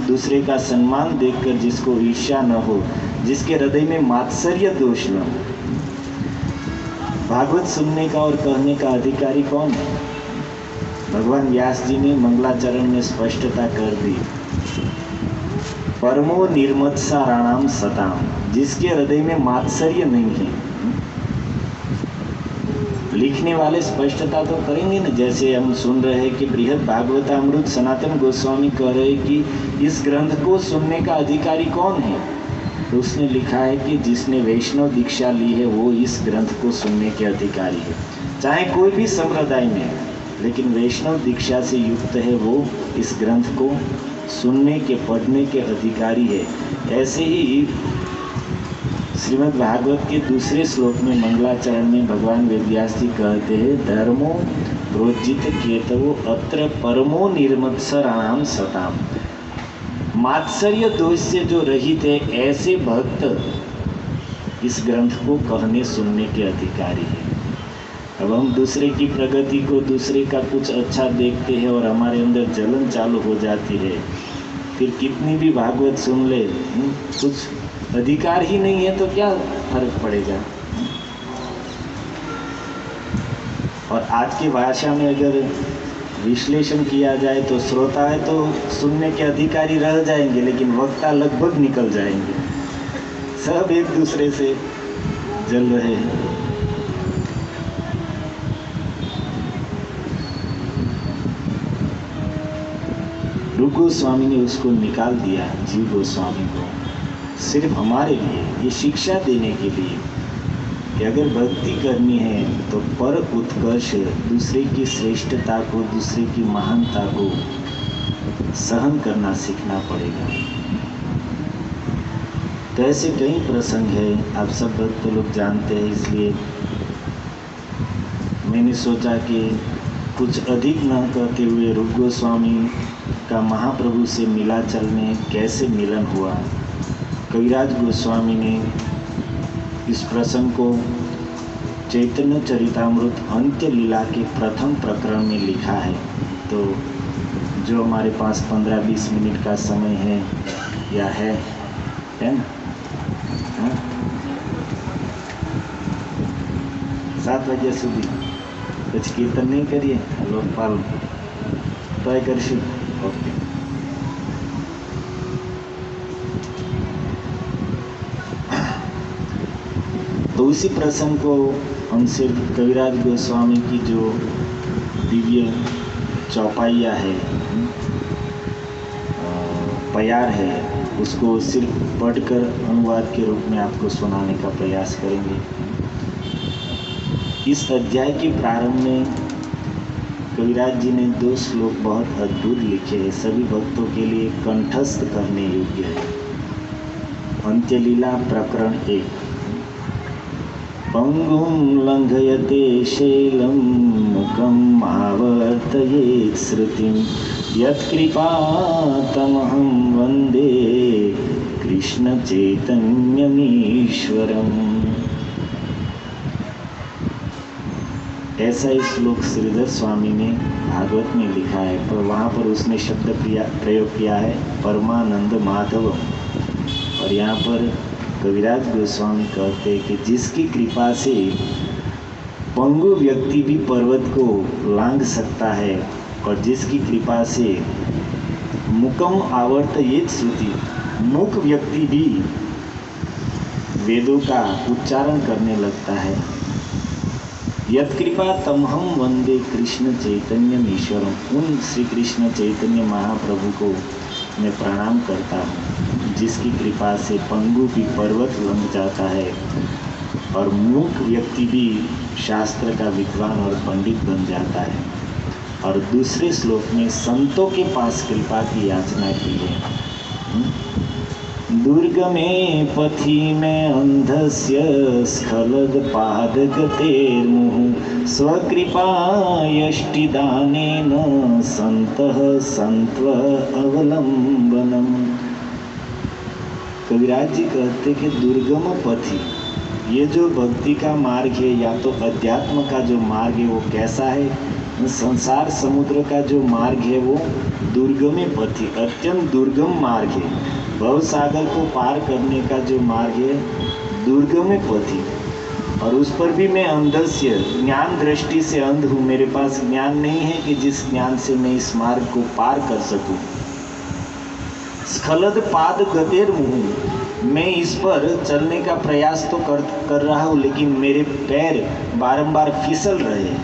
दूसरे का सम्मान देखकर जिसको ईर्ष्या न हो, जिसके हृदय में मात्सर्य दोष न हो। भागवत सुनने का और कहने का अधिकारी कौन है? भगवान व्यास जी ने मंगलाचरण में स्पष्टता कर दी, परमो निर्मत्साराणाम सताम, जिसके हृदय में मात्सर्य नहीं है। लिखने वाले स्पष्टता तो करेंगे ना, जैसे हम सुन रहे हैं कि बृहद भागवतामृत सनातन गोस्वामी कह रहे हैं कि इस ग्रंथ को सुनने का अधिकारी कौन है, तो उसने लिखा है कि जिसने वैष्णव दीक्षा ली है वो इस ग्रंथ को सुनने के अधिकारी है। चाहे कोई भी संप्रदाय में है, लेकिन वैष्णव दीक्षा से युक्त है वो इस ग्रंथ को सुनने के, पढ़ने के अधिकारी है। ऐसे ही श्रीमद् भागवत के दूसरे श्लोक में मंगलाचरण में भगवान वेदव्यास जी कहते हैं, धर्मो प्रोज्जित केतवो अत्र परमो निर्मत्सराणाम सताम। मात्सर्य दोष से जो रहित है, ऐसे भक्त इस ग्रंथ को कहने सुनने के अधिकारी है। अब हम दूसरे की प्रगति को, दूसरे का कुछ अच्छा देखते हैं और हमारे अंदर जलन चालू हो जाती है, फिर कितनी भी भागवत सुन ले, कुछ अधिकार ही नहीं है तो क्या फर्क पड़ेगा। और आज की भाषा में अगर विश्लेषण किया जाए तो श्रोता है तो सुनने के अधिकारी रह जाएंगे, लेकिन वक्ता लगभग निकल जाएंगे। सब एक दूसरे से जल रहे हैं। रूप गोस्वामी ने उसको निकाल दिया, जीव गोस्वामी को, सिर्फ हमारे लिए, ये शिक्षा देने के लिए कि अगर भक्ति करनी है तो पर उत्कर्ष, दूसरे की श्रेष्ठता को, दूसरे की महानता को सहन करना सीखना पड़ेगा। तो ऐसे कई प्रसंग हैं, आप सब भक्त लोग जानते हैं, इसलिए मैंने सोचा कि कुछ अधिक न कहते हुए रूप गोस्वामी का महाप्रभु से मिला चलने कैसे मिलन हुआ, कविराज गोस्वामी ने इस प्रसंग को चैतन्य चरितामृत अंत्य लीला के प्रथम प्रकरण में लिखा है। तो जो हमारे पास 15-20 मिनट का समय है या है ना, 7 વાગ્યા સુધી પછી કીર્તન નહીં કરીએ, લોકપાલ ટ્રાય કરીશું। ઓકે, तो उसी प्रसंग को हमसे कविराज गोस्वामी की जो दिव्य चौपाइया है, प्यार है, उसको सिर्फ पढ़कर अनुवाद के रूप में आपको सुनाने का प्रयास करेंगे। इस अध्याय के प्रारंभ में कविराज जी ने 2 श्लोक बहुत अद्भुत लिखे हैं, सभी भक्तों के लिए कंठस्थ करने योग्य है। अंत्यलीला प्रकरण 1। पंगुं लंघयते शैलं मुखम् आवर्तयेत् श्रुतिं यत्कृपातमहं वन्दे कृष्ण चैतन्यमीश्वरम्। ऐसा ही श्लोक श्रीधर स्वामी ने भागवत में लिखा है, पर वहाँ पर उसने शब्द प्रयोग किया है परमानंद माधवम, और यहाँ पर कविराज गोस्वामी कहते हैं कि जिसकी कृपा से पंगु व्यक्ति भी पर्वत को लांघ सकता है, और जिसकी कृपा से मुकम आवर्तयेत् श्रुति, मूक व्यक्ति भी वेदों का उच्चारण करने लगता है। यत्कृपा तमहम वंदे कृष्ण चैतन्य ईश्वरम, उन श्री कृष्ण चैतन्य महाप्रभु को मैं प्रणाम करता हूँ जिसकी कृपा से पंगु भी पर्वत लंघ जाता है और मूक व्यक्ति भी शास्त्र का विद्वान और पंडित बन जाता है। और दूसरे श्लोक में संतों के पास कृपा की याचना की है। दुर्गमे पथि में अंधस्य स्खलद पादगतेर्मुहुः स्वकृपा यष्टिदानेन संतः संत्व अवलंबनम। कविराज जी कहते कि दुर्गम पथि, ये जो भक्ति का मार्ग है या तो अध्यात्म का जो मार्ग है वो कैसा है, संसार समुद्र का जो मार्ग है वो दुर्गम पथि, अत्यंत दुर्गम मार्ग है। भव सागर को पार करने का जो मार्ग है दुर्गम पथि, और उस पर भी मैं अंधस्य, ज्ञान दृष्टि से अंध हूँ, मेरे पास ज्ञान नहीं है कि जिस ज्ञान से मैं इस मार्ग को पार कर सकूं। स्खलद पाद गतेर मुहुः, मैं इस पर चलने का प्रयास तो कर रहा हूँ, लेकिन मेरे पैर बारंबार फिसल रहे हैं।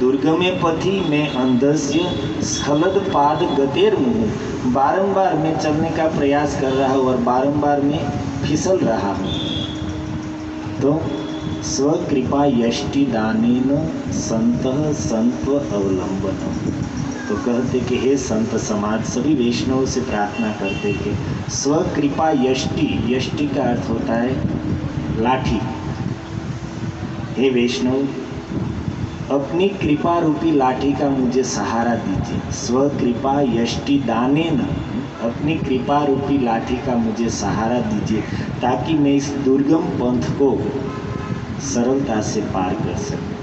दुर्गमे पथि में अंधस्य स्खलद पाद गतेर मुहुः, बारंबार मैं चलने का प्रयास कर रहा हूँ और बारंबार मैं फिसल रहा हूँ। तो स्वकृपा यष्टि दानेन संतः संत्व अवलंबनम। तो कहते कि हे संत समाज, सभी वैष्णवों से प्रार्थना करते कि स्वकृपा यष्टि, यष्टि का अर्थ होता है लाठी, हे वैष्णव अपनी कृपा रूपी लाठी का मुझे सहारा दीजिए। स्वकृपा यष्टि दानेन, अपनी कृपा रूपी लाठी का मुझे सहारा दीजिए ताकि मैं इस दुर्गम पंथ को सरलता से पार कर सकूं।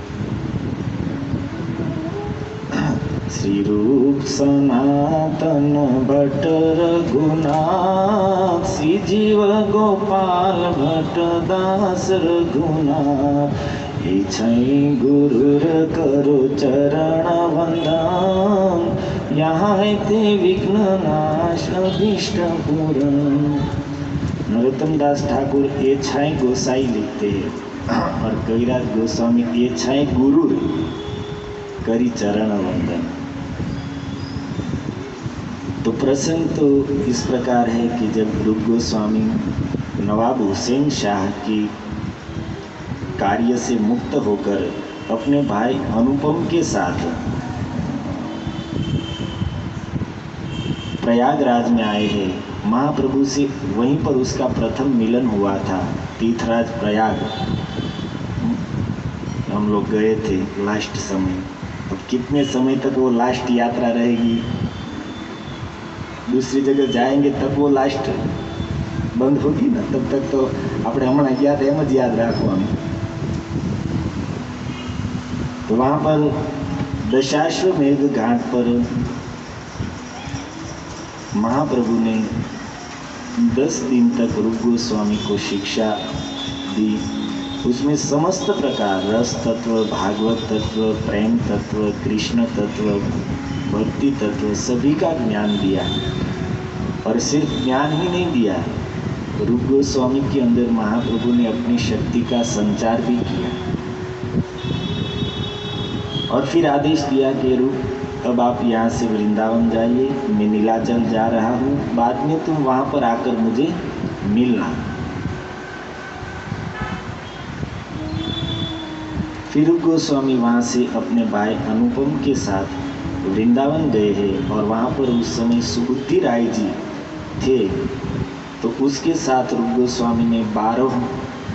श्री रूप सनातन भट्ट रघुनाथ, श्री जीव गोपाल भट्ट दास रघुनाथ, हे छै गुरुर करो चरण वंदन, यहाँ है ते विघ्न नाश अभीष्ट पूरण। नरोत्तम दास ठाकुर ए छाई गोसाई लिखते हैं और कविराज गोस्वामी ए छाई गुरुर करी चरण वंदन। तो प्रसंग तो इस प्रकार है कि जब रूप गोस्वामी नवाब हुसैन शाह की कार्य से मुक्त होकर अपने भाई अनुपम के साथ प्रयागराज में आए हैं, महाप्रभु से वहीं पर उसका प्रथम मिलन हुआ था। तीर्थराज प्रयाग हम लोग गए थे लास्ट समय। अब कितने समय तक वो लास्ट यात्रा रहेगी, दूसरी जगह जाएंगे तब वो लास्ट बंद होगी ना, तब तक तो अपने हमणा याद एम ज याद राखवानुं। तो वहाँ पर दशाश्वमेध घाट पर महाप्रभु ने 10 दिन तक रूप गोस्वामी को शिक्षा दी। उसमें समस्त प्रकार रस तत्व, भागवत तत्व, प्रेम तत्व, कृष्ण तत्व, भक्ति तत्व सभी का ज्ञान दिया। और सिर्फ ज्ञान ही नहीं दिया, रूप गोस्वामी के अंदर महाप्रभु ने अपनी शक्ति का संचार भी किया। और फिर आदेश दिया कि रूप अब आप यहाँ से वृंदावन जाइए, मैं नीलाचल जा रहा हूँ, बाद में तुम वहाँ पर आकर मुझे मिलना। फिर रूप गोस्वामी वहाँ से अपने भाई अनुपम के साथ वृंदावन गए हैं और वहाँ पर उस समय सुबुद्धि राय जी थे। तो उसके साथ रूप गोस्वामी ने 12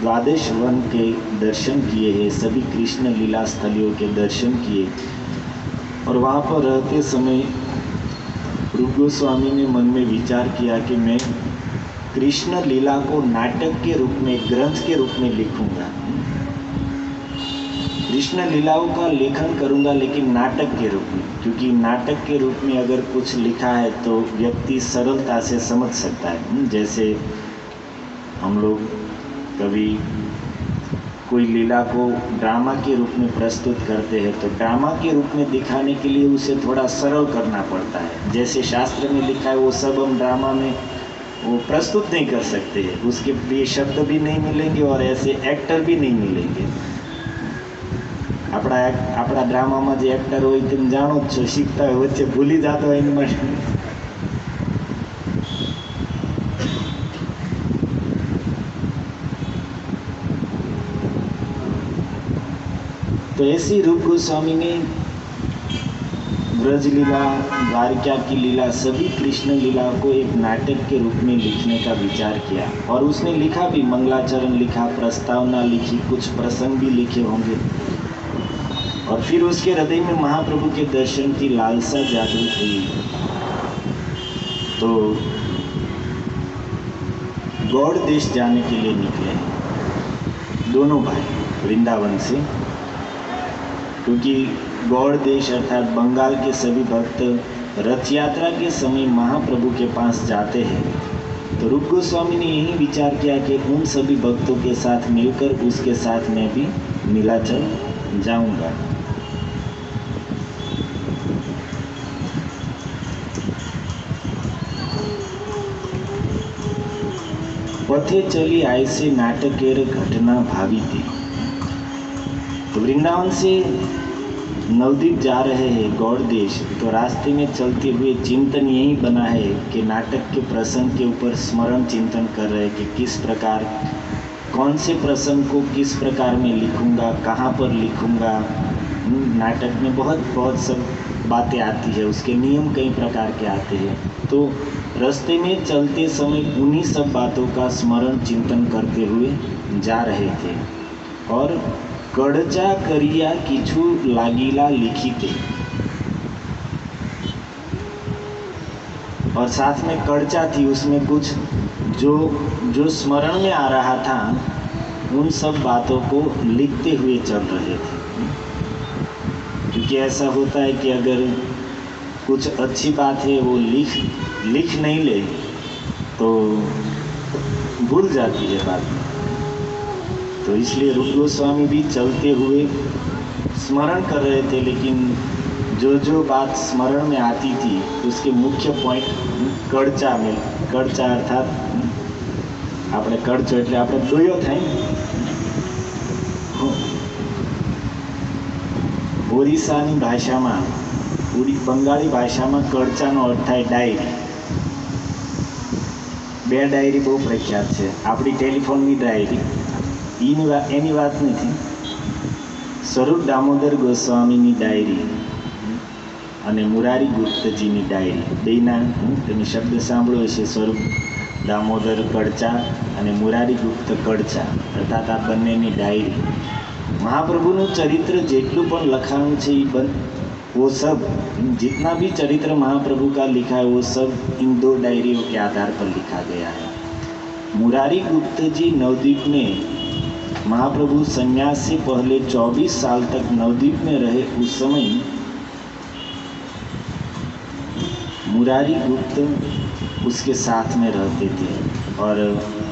वन के दर्शन किए हैं, सभी कृष्ण लीला स्थलियों के दर्शन किए। और वहाँ पर रहते समय रूप गोस्वामी ने मन में विचार किया कि मैं कृष्ण लीला को नाटक के रूप में, ग्रंथ के रूप में लिखूंगा। कृष्ण लीलाओं का लेखन करूंगा लेकिन नाटक के रूप में, क्योंकि नाटक के रूप में अगर कुछ लिखा है तो व्यक्ति सरलता से समझ सकता है। जैसे हम लोग कभी कोई लीला को ड्रामा के रूप में प्रस्तुत करते हैं तो ड्रामा के रूप में दिखाने के लिए उसे थोड़ा सरल करना पड़ता है। जैसे शास्त्र में लिखा है वो सब हम ड्रामा में वो प्रस्तुत नहीं कर सकते, उसके लिए शब्द भी नहीं मिलेंगे और ऐसे एक्टर भी नहीं मिलेंगे। આપણા ડ્રામામાં જે એક્ટર હોય તેમ જાણો જ છો, શીખતા હોય વચ્ચે ભૂલી જતો હોય એની માટે तो ऐसी रूप गोस्वामी ने ब्रज लीला, द्वारिका की लीला, सभी कृष्ण लीला को एक नाटक के रूप में लिखने का विचार किया। और उसने लिखा भी, मंगलाचरण लिखा, प्रस्तावना लिखी, कुछ प्रसंग भी लिखे होंगे। और फिर उसके हृदय में महाप्रभु के दर्शन की लालसा जागृत हुई। तो गौड़ देश जाने के लिए निकले दोनों भाई वृंदावन से, क्योंकि गौड़ देश अर्थात बंगाल के सभी भक्त रथ यात्रा के समय महाप्रभु के पास जाते हैं। तो रूप गोस्वामी ने यही विचार किया कि उन सभी भक्तों के साथ मिलकर उसके साथ मैं भी नीलाचल जाऊंगा। पथे चली ऐसे नाटकेर घटना भावी थी। तो वृंदावन से नवद्वीप जा रहे हैं गौड़ देश, तो रास्ते में चलते हुए चिंतन यही बना है कि नाटक के प्रसंग के ऊपर स्मरण चिंतन कर रहे हैं कि किस प्रकार, कौन से प्रसंग को किस प्रकार में लिखूंगा, कहाँ पर लिखूंगा। नाटक में बहुत सब बातें आती है, उसके नियम कई प्रकार के आते हैं। तो रास्ते में चलते समय उन्हीं सब बातों का स्मरण चिंतन करते हुए जा रहे थे। और कड़चा करिया किछु लागिला लिखिते, और साथ में कड़चा थी, उसमें कुछ जो स्मरण में आ रहा था उन सब बातों को लिखते हुए चल रहे थे। क्योंकि ऐसा होता है कि अगर कुछ अच्छी बात है वो लिख नहीं ले तो भूल जाती है बात। तो तो इसलिए रूप गोस्वामी भी चलते हुए स्मरण कर रहे थे, लेकिन जो जो बात स्मरण में आती थी उसके मुख्य पॉइंट कड़चा में, कड़चा अर्थात આપણે કડચો એટલે આપણે દોયો થાય ને, ઓરિસ્સાની ભાષામાં, બંગાળી ભાષામાં કડચાનો અર્થ થાય ડાયરી. બે ડાયરી બહુ પ્રખ્યાત છે. આપણી ટેલિફોનની ડાયરી એની વાત નથી. સ્વરૂપ દામોદર ગોસ્વામીની ડાયરી અને મુરારી ગુપ્તજીની ડાયરી, બેના તમે શબ્દ સાંભળ્યો હશે, સ્વરૂપ દામોદર કડચા અને મુરારી ગુપ્ત કડચા, અર્થાત આ બંનેની ડાયરી. महाप्रभुનું चरित्र જેટલું પણ લખાણું છે वो सब, जितना भी चरित्र महाप्रभु का लिखा है वो सब इन दो डायरियों के आधार पर लिखा गया है. मुरारी गुप्त जी नवद्वीप में, महाप्रभु संन्यास से पहले 24 साल तक नवद्वीप में रहे. उस समय मुरारी गुप्त उसके साथ में रहते थे और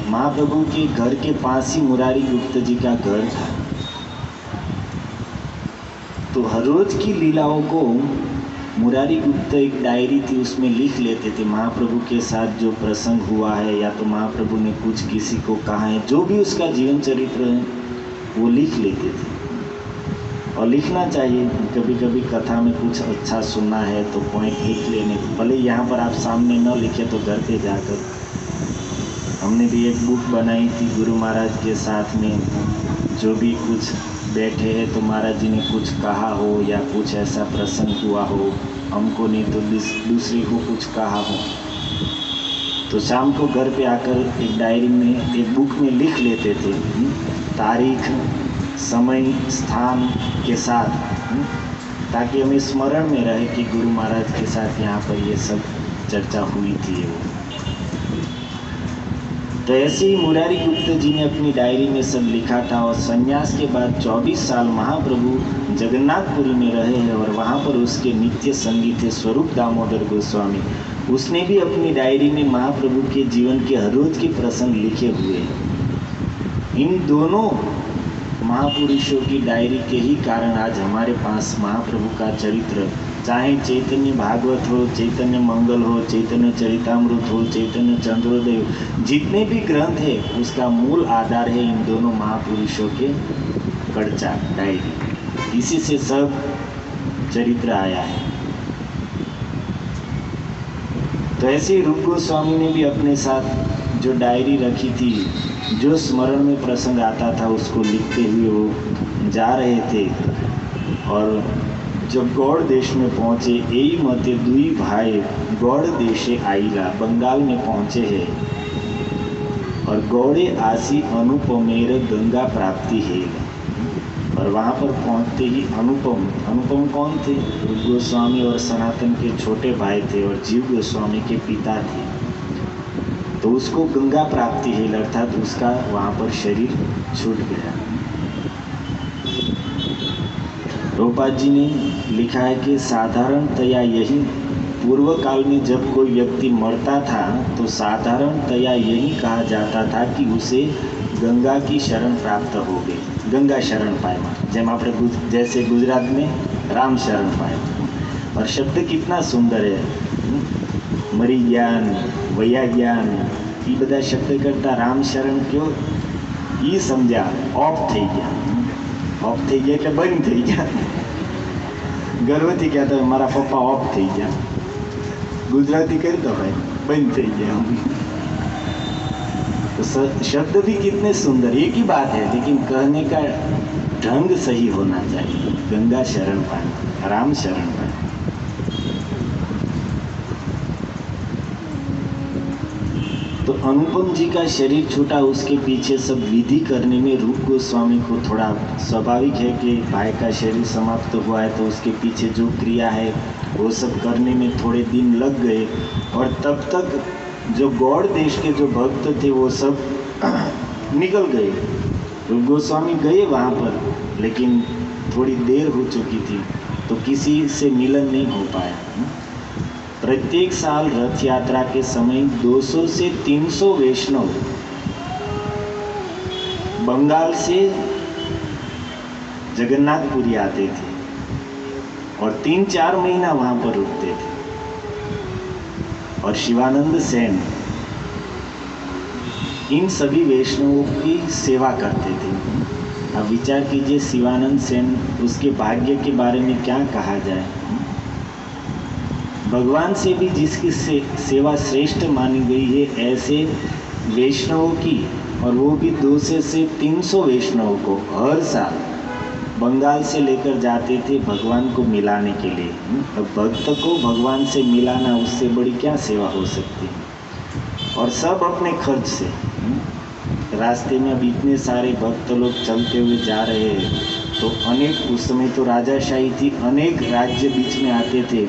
महाप्रभु के घर के पास ही मुरारी गुप्त जी का घर था. तो हर रोज की लीलाओं को मुरारी गुप्त एक डायरी थी उसमें लिख लेते थे. महाप्रभु के साथ जो प्रसंग हुआ है या तो महाप्रभु ने कुछ किसी को कहा है, जो भी उसका जीवन चरित्र है वो लिख लेते थे. और लिखना चाहिए. कभी कभी कथा में कुछ अच्छा सुनना है तो पॉइंट लिख लेने, भले यहाँ पर आप सामने न लिखे तो घर पे जाकर. हमने भी एक बुक बनाई थी गुरु महाराज के साथ में, जो भी कुछ बैठे हैं तो महाराज जी ने कुछ कहा हो या कुछ ऐसा प्रसंग हुआ हो, हमको नहीं तो दूसरे को कुछ कहा हो, तो शाम को घर पे आकर एक डायरी में, एक बुक में लिख लेते थे, तारीख, समय, स्थान के साथ, ताकि हमें स्मरण में रहे कि गुरु महाराज के साथ यहाँ पर ये सब चर्चा हुई थी. तो ऐसे ही मुरारी गुप्त जी ने अपनी डायरी में सब लिखा था. और संन्यास के बाद 24 साल महाप्रभु जगन्नाथपुरी में रहे हैं और वहाँ पर उसके नित्य संगी थे स्वरूप दामोदर गोस्वामी. उसने भी अपनी डायरी में महाप्रभु के जीवन के हर रोज के प्रसंग लिखे हुए हैं. इन दोनों महापुरुषों की डायरी के ही कारण आज हमारे पास महाप्रभु का चरित्र, चाहे चैतन्य भागवत हो, चैतन्य मंगल हो, चैतन्य चरितामृत हो, चैतन्य चंद्रोदय हो, जितने भी ग्रंथ है उसका मूल आधार है इन दोनों महापुरुषों के कड़चा डायरी. इसी से सब चरित्र आया है. तो ऐसे ही रूप गोस्वामी ने भी अपने साथ जो डायरी रखी थी, जो स्मरण में प्रसंग आता था उसको लिखते हुए वो जा रहे थे. और जब गौड़ देश में पहुँचे, यही मते दुई भाई गौड़ देशे आईला, बंगाल में पहुँचे हैं. और गौड़े आसी अनुपमेर गंगा प्राप्ति है. और वहाँ पर पहुँचते ही अनुपम कौन थे? गोस्वामी और सनातन के छोटे भाई थे और जीव गोस्वामी के पिता थे. तो उसको गंगा प्राप्ति है, अर्थात उसका वहाँ पर शरीर छूट गया. प्रभुपाद जी ने लिखा है कि साधारणतया यही पूर्व काल में जब कोई व्यक्ति मरता था तो साधारणतया यही कहा जाता था कि उसे गंगा की शरण प्राप्त हो गई, गंगा शरण पाया. જેમ આપણે जैसे गुजरात में राम शरण पाया. और शब्द कितना सुंदर है, मरी ज्ञान, वया ज्ञान, ये બધા શબ્દ કરતા રામ શરણ કયો એ સમજ્યા. ઓફ થઈ ગયા, ઓફ થઈ ગયા એટલે બંધ થઈ ગયા. ગર્વથી કહેતા મારા પપ્પા ઓફ થઈ ગયા. ગુજરાતી કરી દો ભાઈ, બંધ થઈ ગયા. तो शब्द भी कितने सुंदर, एक ही बात है, लेकिन कहने का ढंग सही होना चाहिए. गंगा शरण पाए, राम शरण पाए. तो अनुपम जी का शरीर छूटा, उसके पीछे सब विधि करने में रूप गोस्वामी को थोड़ा स्वाभाविक है कि भाई का शरीर समाप्त हुआ है तो उसके पीछे जो क्रिया है वो सब करने में थोड़े दिन लग गए. और तब तक जो गौड़ देश के जो भक्त थे वो सब निकल गए. रूप गोस्वामी गए वहाँ पर, लेकिन थोड़ी देर हो चुकी थी तो किसी से मिलन नहीं हो पाया. प्रत्येक साल रथ यात्रा के समय 200 से 300 वैष्णव बंगाल से जगन्नाथपुरी आते थे और 3-4 महीना वहां पर रुकते थे। और शिवानंद सेन इन सभी वैष्णवों की सेवा करते थे। अब विचार कीजिए, शिवानंद सेन, उसके भाग्य के बारे में क्या कहा जाए। भगवान से भी जिसकी सेवा श्रेष्ठ मानी गई है, ऐसे वैष्णवों की, और वो भी 200 से 300 वैष्णवों को हर साल बंगाल से लेकर जाते थे भगवान को मिलाने के लिए। अब भक्त को भगवान से मिलाना, उससे बड़ी क्या सेवा हो सकती है। और सब अपने खर्च से। रास्ते में अब इतने सारे भक्त लोग चलते हुए जा रहे हैं, तो अनेक, उस समय तो राजाशाही थी, अनेक राज्य बीच में आते थे,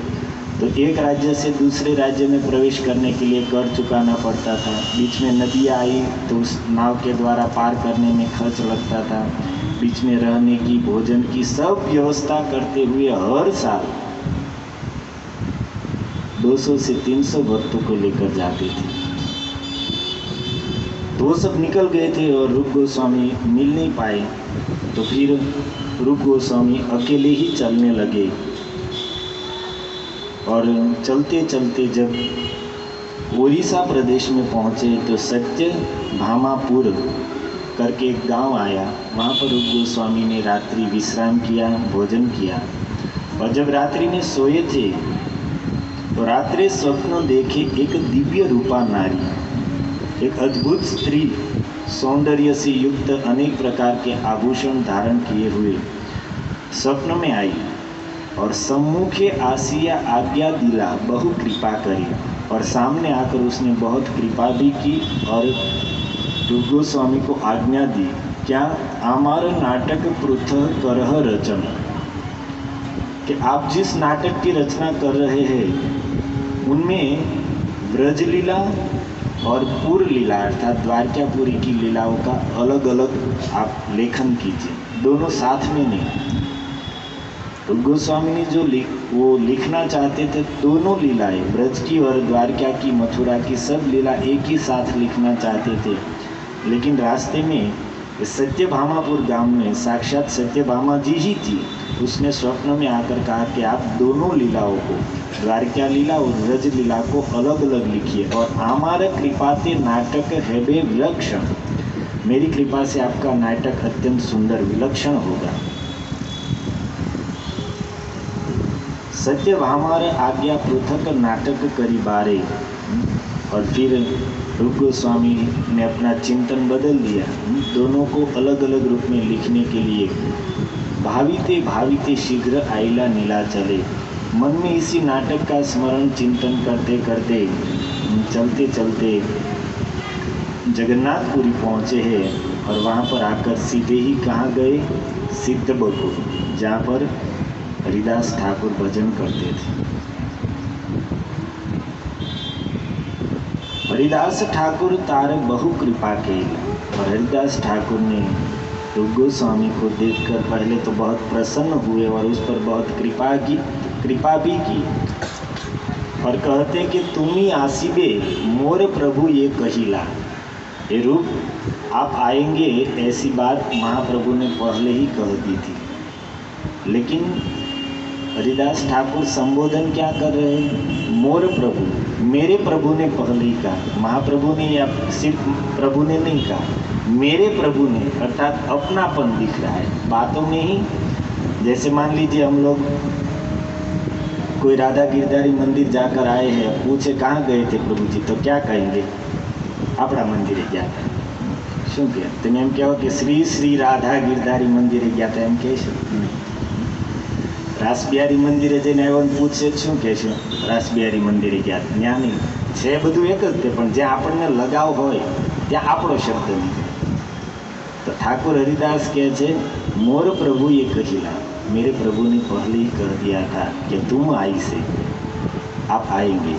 तो एक राज्य से दूसरे राज्य में प्रवेश करने के लिए कर चुकाना पड़ता था। बीच में नदियाँ आई तो उस नाव के द्वारा पार करने में खर्च लगता था। बीच में रहने की, भोजन की सब व्यवस्था करते हुए हर साल 200 से 300 भक्तों को लेकर जाते थे। तो वो सब निकल गए थे और रूप गोस्वामी मिल नहीं पाए, तो फिर रूप गोस्वामी अकेले ही चलने लगे। और चलते चलते जब उड़ीसा प्रदेश में पहुँचे तो सत्य भामापुर करके एक गांव आया। वहाँ पर रूप गोस्वामी ने रात्रि विश्राम किया, भोजन किया। और जब रात्रि में सोए थे तो रात्रि स्वप्न देखे एक दिव्य रूपा नारी, एक अद्भुत स्त्री, सौंदर्य से युक्त, अनेक प्रकार के आभूषण धारण किए हुए स्वप्न में आई और सम्मुखे आसिया आज्ञा दिला, बहु कृपा करी। और सामने आकर उसने बहुत कृपा भी की और रूप गोस्वामी को आज्ञा दी, क्या आमार नाटक पृथक करह रचन, कि आप जिस नाटक की रचना कर रहे हैं उनमें ब्रजलीला और पूर्व लीला अर्थात द्वारकापुरी की लीलाओं का अलग अलग आप लेखन कीजिए, दोनों साथ में नहीं। तो गोस्वामी ने जो वो लिखना चाहते थे, दोनों लीलाएं, ब्रज की और द्वारका की, मथुरा की, सब लीला एक ही साथ लिखना चाहते थे। लेकिन रास्ते में सत्यभामापुर गांव में साक्षात सत्यभामा जी ही थी। उसने स्वप्न में आकर कहा कि आप दोनों लीलाओं को, द्वारका लीला और ब्रज लीला को अलग अलग लिखिए, और आमार कृपाते नाटक हैबे विलक्षण, मेरी कृपा से आपका नाटक अत्यंत सुंदर विलक्षण होगा। सत्यभामार आज्ञा पृथक नाटक करी बारे। और फिर रूप गोस्वामी ने अपना चिंतन बदल दिया, दोनों को अलग अलग रूप में लिखने के लिए। भाविते भाविते शीघ्र आइला नीला चले, मन में इसी नाटक का स्मरण चिंतन करते करते चलते चलते जगन्नाथपुरी पहुँचे हैं। और वहाँ पर आकर सीधे ही कहाँ गए, सिद्धबकुर, जहाँ पर हरिदास ठाकुर भजन करते थे। हरिदास ठाकुर तार बहु कृपा के, और हरिदास ठाकुर ने रूप गोस्वामी को देखकर पहले तो बहुत प्रसन्न हुए और उस पर बहुत कृपा भी की। और कहते कि तुम्ही आसीबे मोर प्रभु ये कहिला, ये रूप आप आएंगे, ऐसी बात महाप्रभु ने पहले ही कह दी थी। लेकिन हरिदास ठाकुर संबोधन क्या कर रहे हैं, मोर प्रभु, मेरे प्रभु ने पहले ही कहा। महाप्रभु ने या सिर्फ प्रभु ने नहीं कहा, मेरे प्रभु ने, अर्थात अपनापन दिख रहा है बातों में ही। जैसे मान लीजिए हम लोग कोई राधा गिरधारी मंदिर जाकर आए हैं, पूछे कहाँ गए थे प्रभु जी, तो क्या कहेंगे, अपना मंदिर गया था। શું કહે તમે એમ કહો કે શ્રી શ્રી રાધા गिरधारी મંદિરે ગયા હતા એમ કહેશો? રાસબિહારી મંદિરે જઈને આવ્યો ને પૂછે શું કહેશો, રાસબિહારી મંદિરે ગયા હતા? ત્યાં નહીં, છે બધું એક જ તે, પણ જ્યાં આપણને લગાવ હોય ત્યાં આપણો શબ્દ નીકળે। તો ઠાकुर हरिदास કહે છે, मोर प्रभु ये कहिला, मेरे प्रभु ने पहले ही कह दिया था कि तुम आई से, आप आएंगे।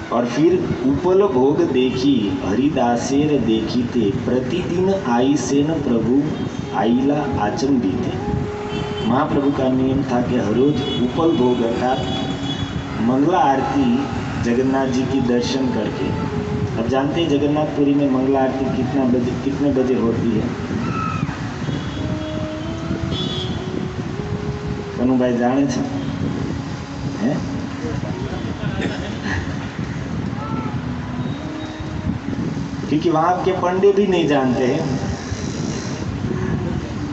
और फिर उपल भोग देखी हरिदासेर देखीते, प्रतिदिन आई से न प्रभु आईला आचंबिते। महाप्रभु का नियम था कि हर रोज उपल भोग अर्थात मंगला आरती जगन्नाथ जी की दर्शन करके अब जानते हैं जगन्नाथपुरी में मंगला आरती कितने बजे होती है? कनु भाई जाने छे? हैं? क्योंकि वहां के पंडे भी नहीं जानते हैं।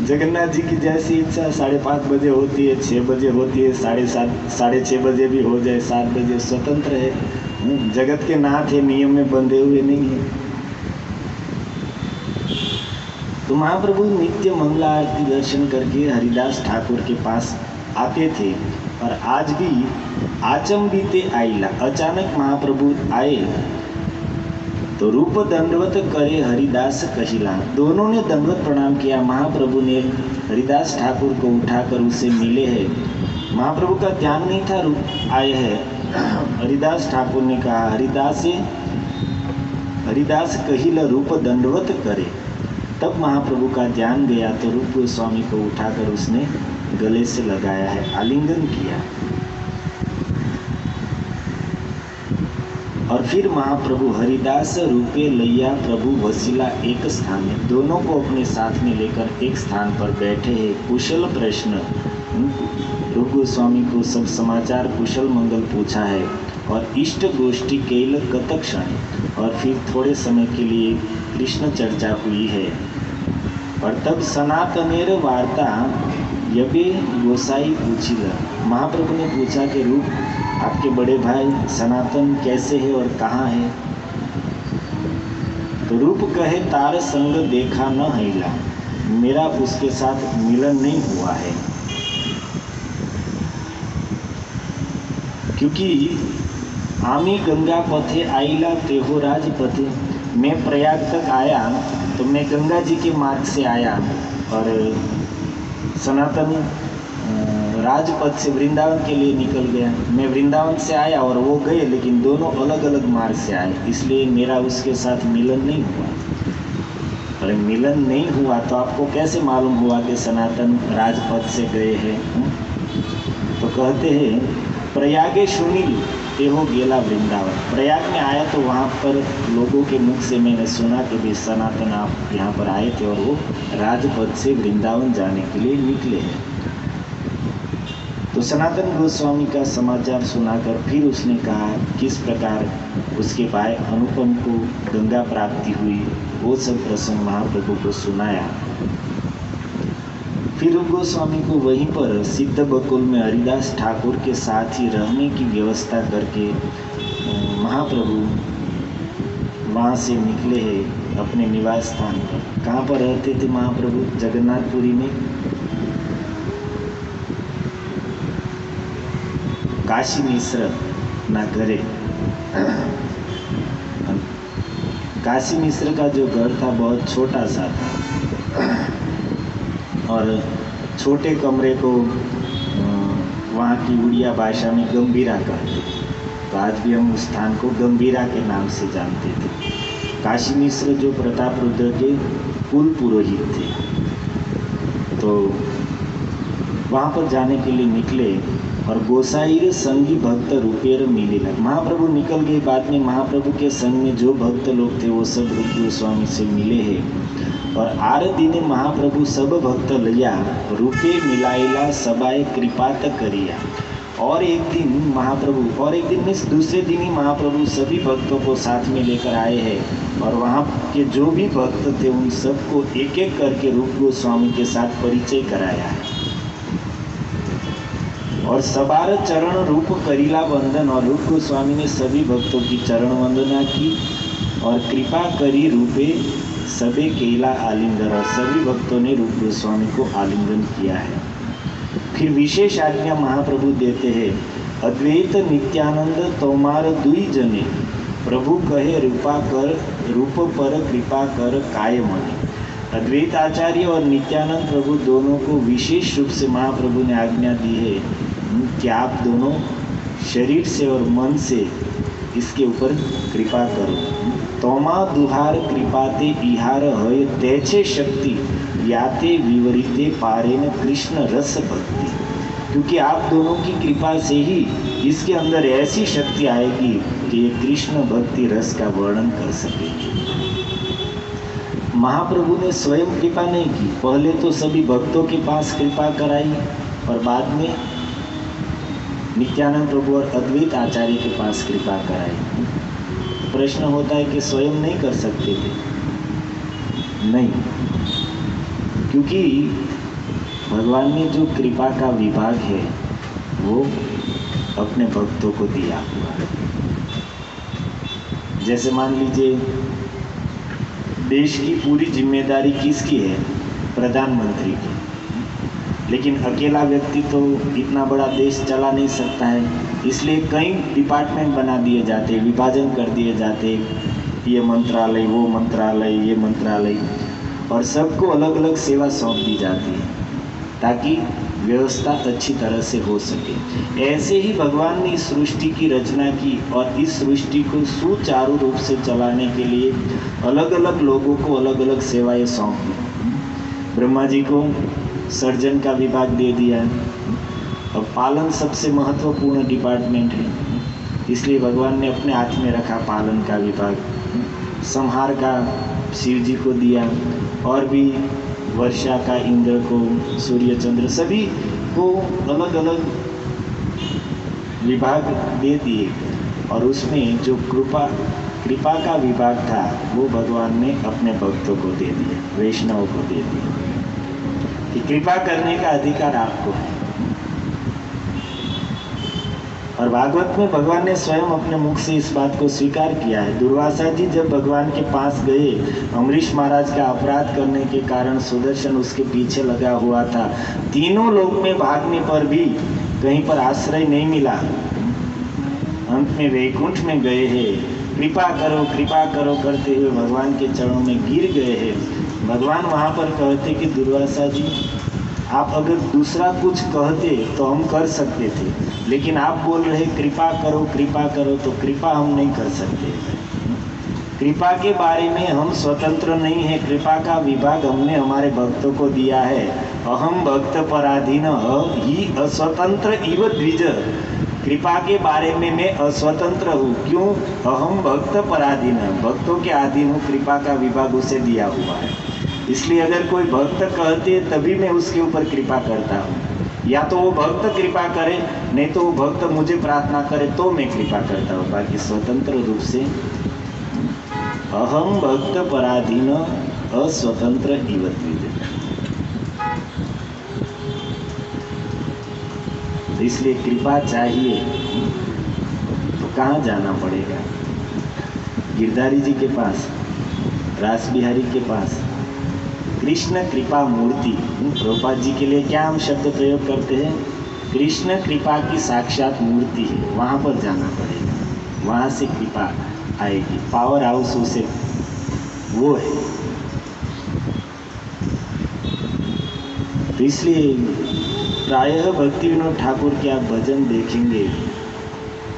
जगन्नाथ जी की जैसी इच्छा 5:30 बजे होती है, 6 बजे होती है, 7:30, 6:30 बजे भी हो जाए, 7 बजे, स्वतंत्र है। जगत के नाथ है, नियम में बंधे हुए नहीं है। तो महाप्रभु नित्य मंगला आरती दर्शन करके हरिदास ठाकुर के पास आते थे। और आज भी आचंबिते आइला, अचानक महाप्रभु आए तो रूप दंडवत करे हरिदास कहिला। दोनों ने दंडवत प्रणाम किया। महाप्रभु ने हरिदास ठाकुर को उठाकर उसे मिले हैं। महाप्रभु का ध्यान नहीं था रूप आए हैं। हरिदास ठाकुर ने कहा हरिदास कहिला रूप दंडवत करे। तब महाप्रभु का ध्यान गया तो रूप गोस्वामी को उठाकर उसने गले से लगाया है, आलिंगन किया। और फिर महाप्रभु हरिदास रूपे लैया प्रभु वसीला एक स्थान में, दोनों को अपने साथ में लेकर एक स्थान पर बैठे हैं। कुशल प्रश्न, रूप गोस्वामी को सब समाचार कुशल मंगल पूछा है और इष्ट गोष्ठी केल कतक्षण, और फिर थोड़े समय के लिए कृष्ण चर्चा हुई है। और तब सनातनेर वार्ता यबे गोसाई पूछिला। महाप्रभु ने पूछा कि रूप आपके बड़े भाई सनातन कैसे है और कहाँ है? तो रूप कहे तार संग देखा न हैला, मेरा उसके साथ मिलन नहीं हुआ है। क्योंकि आमी गंगा पथे आइला तेहो राज पथे, मैं प्रयाग तक आया तो मैं गंगा जी के मार्ग से आया और सनातन राजपथ से वृंदावन के लिए निकल गया। मैं वृंदावन से आया और वो गए, लेकिन दोनों अलग अलग मार्ग से आए, इसलिए मेरा उसके साथ मिलन नहीं हुआ। अरे मिलन नहीं हुआ तो आपको कैसे मालूम हुआ कि सनातन राजपथ से गए हैं? तो कहते हैं प्रयागे सुनील तेहो गेला वृंदावन। प्रयाग में आया तो वहाँ पर लोगों के मुख से मैंने सुना कि भी सनातन आप यहाँ पर आए थे और वो राजपथ से वृंदावन जाने के लिए निकले हैं। तो सनातन गोस्वामी का समाचार सुनाकर फिर उसने कहा किस प्रकार उसके भाई अनुपम को गंगा प्राप्ति हुई, वो सब प्रसंग महाप्रभु को सुनाया। फिर गोस्वामी को वहीं पर सिद्ध बकुल में हरिदास ठाकुर के साथ ही रहने की व्यवस्था करके महाप्रभु वहाँ से निकले हैं अपने निवास स्थान पर। कहाँ पर रहते थे महाप्रभु? जगन्नाथपुरी में काशी मिश्र ना घरे। काशी मिश्र का जो घर था बहुत छोटा सा था और छोटे कमरे को वहाँ की उड़िया भाषा में गंभीरा कहते। तो आज भी हम उस स्थान को गंभीरा के नाम से जानते थे। काशी मिश्र जो प्रताप रुद्र के कुल पुरोहित थे, तो वहाँ पर जाने के लिए निकले और गोसाई संगी भक्त रूपेर मिलेला। महाप्रभु निकल गए। बाद में महाप्रभु के संग में जो भक्त लोग थे वो सब रूप गोस्वामी से मिले हैं। और आर दिने महाप्रभु सब भक्त लिया रूपे मिलाइला सबाए कृपात करिया। और एक दिन में दूसरे दिन ही महाप्रभु सभी भक्तों को साथ में लेकर आए हैं और वहाँ के जो भी भक्त थे उन सबको एक एक करके रूप गोस्वामी के साथ परिचय कराया है। और सबार चरण रूप करीला वंदन, और रूप गोस्वामी ने सभी भक्तों की चरण वंदना की और कृपा करी रूपे सबे केला आलिंगन, और सभी भक्तों ने रूप गोस्वामी को आलिंगन किया है। फिर विशेष आज्ञा महाप्रभु देते हैं, अद्वैत नित्यानंद तोमार दुई जने प्रभु कहे रूप पर कृपा कर काय मने। अद्वैत आचार्य और नित्यानंद प्रभु दोनों को विशेष रूप से महाप्रभु ने आज्ञा दी है कि आप दोनों शरीर से और मन से इसके ऊपर कृपा करो। तोमा दुहार कृपाते इहार है तेचे शक्ति याते विवरिते पारेन कृष्ण रस भक्ति। क्योंकि आप दोनों की कृपा से ही इसके अंदर ऐसी शक्ति आएगी कि ये कृष्ण भक्ति रस का वर्णन कर सकेंगे। महाप्रभु ने स्वयं कृपा नहीं की, पहले तो सभी भक्तों के पास कृपा कराई और बाद में नित्यानंद प्रभु और अद्वैत आचार्य के पास कृपा कराई। प्रश्न होता है कि स्वयं नहीं कर सकते थे? नहीं, क्योंकि भगवान ने जो कृपा का विभाग है वो अपने भक्तों को दिया हुआ है। जैसे मान लीजिए देश की पूरी जिम्मेदारी किसकी है? प्रधानमंत्री की, लेकिन अकेला व्यक्ति तो इतना बड़ा देश चला नहीं सकता है, इसलिए कई डिपार्टमेंट बना दिए जाते, विभाजन कर दिए जाते, ये मंत्रालय, वो मंत्रालय, ये मंत्रालय, और सबको अलग अलग सेवा सौंप दी जाती है ताकि व्यवस्था अच्छी तरह से हो सके। ऐसे ही भगवान ने इस सृष्टि की रचना की और इस सृष्टि को सुचारू रूप से चलाने के लिए अलग अलग लोगों को अलग अलग सेवाएं सौंप दी। ब्रह्मा जी को सर्जन का विभाग दे दिया है। अब पालन सबसे महत्वपूर्ण डिपार्टमेंट है, इसलिए भगवान ने अपने हाथ में रखा पालन का विभाग। संहार का शिव जी को दिया, और भी वर्षा का इंद्र को, सूर्य चंद्र सभी को अलग अलग विभाग दे दिए, और उसमें जो कृपा का विभाग था वो भगवान ने अपने भक्तों को दे दिया, वैष्णव को दे दिया कि कृपा करने का अधिकार आपको है। और भागवत में भगवान ने स्वयं अपने मुख से इस बात को स्वीकार किया है। दुर्वासा जी जब भगवान के पास गए, अम्बरीश महाराज का अपराध करने के कारण सुदर्शन उसके पीछे लगा हुआ था, तीनों लोक में भागने पर भी कहीं पर आश्रय नहीं मिला, अंत में वैकुंठ में गए हैं, कृपा करो करते हुए भगवान के चरणों में गिर गए हैं। भगवान वहाँ पर कहते कि दुर्वासा जी, आप अगर दूसरा कुछ कहते तो हम कर सकते थे, लेकिन आप बोल रहे कृपा करो, तो कृपा हम नहीं कर सकते। कृपा के बारे में हम स्वतंत्र नहीं है, कृपा का विभाग हमने हमारे भक्तों को दिया है। अहम भक्त पराधीन ही अस्वतंत्र इव द्विज। कृपा के बारे में मैं अस्वतंत्र हूँ। क्यों? अहम भक्त पराधीन, भक्तों के अधीन हूँ, कृपा का विभाग उसे दिया हुआ है। इसलिए अगर कोई भक्त कहते तभी मैं उसके ऊपर कृपा करता हूँ, या तो वो भक्त कृपा करे, नहीं तो वो भक्त मुझे प्रार्थना करे तो मैं कृपा करता हूँ। बाकी स्वतंत्र रूप से अहम भक्त पराधीन अस्वतंत्र इव द्विज। इसलिए कृपा चाहिए तो कहाँ जाना पड़ेगा? गिरधारी जी के पास, रास बिहारी के पास। कृष्ण कृपा मूर्ति, प्रभुपाद जी के लिए क्या हम शब्द प्रयोग करते हैं? कृष्ण कृपा की साक्षात मूर्ति है, वहाँ पर जाना पड़ेगा, वहाँ से कृपा आएगी। पावर हाउस उसे वो है। तो इसलिए प्रायः भक्ति विनोद ठाकुर के आप भजन देखेंगे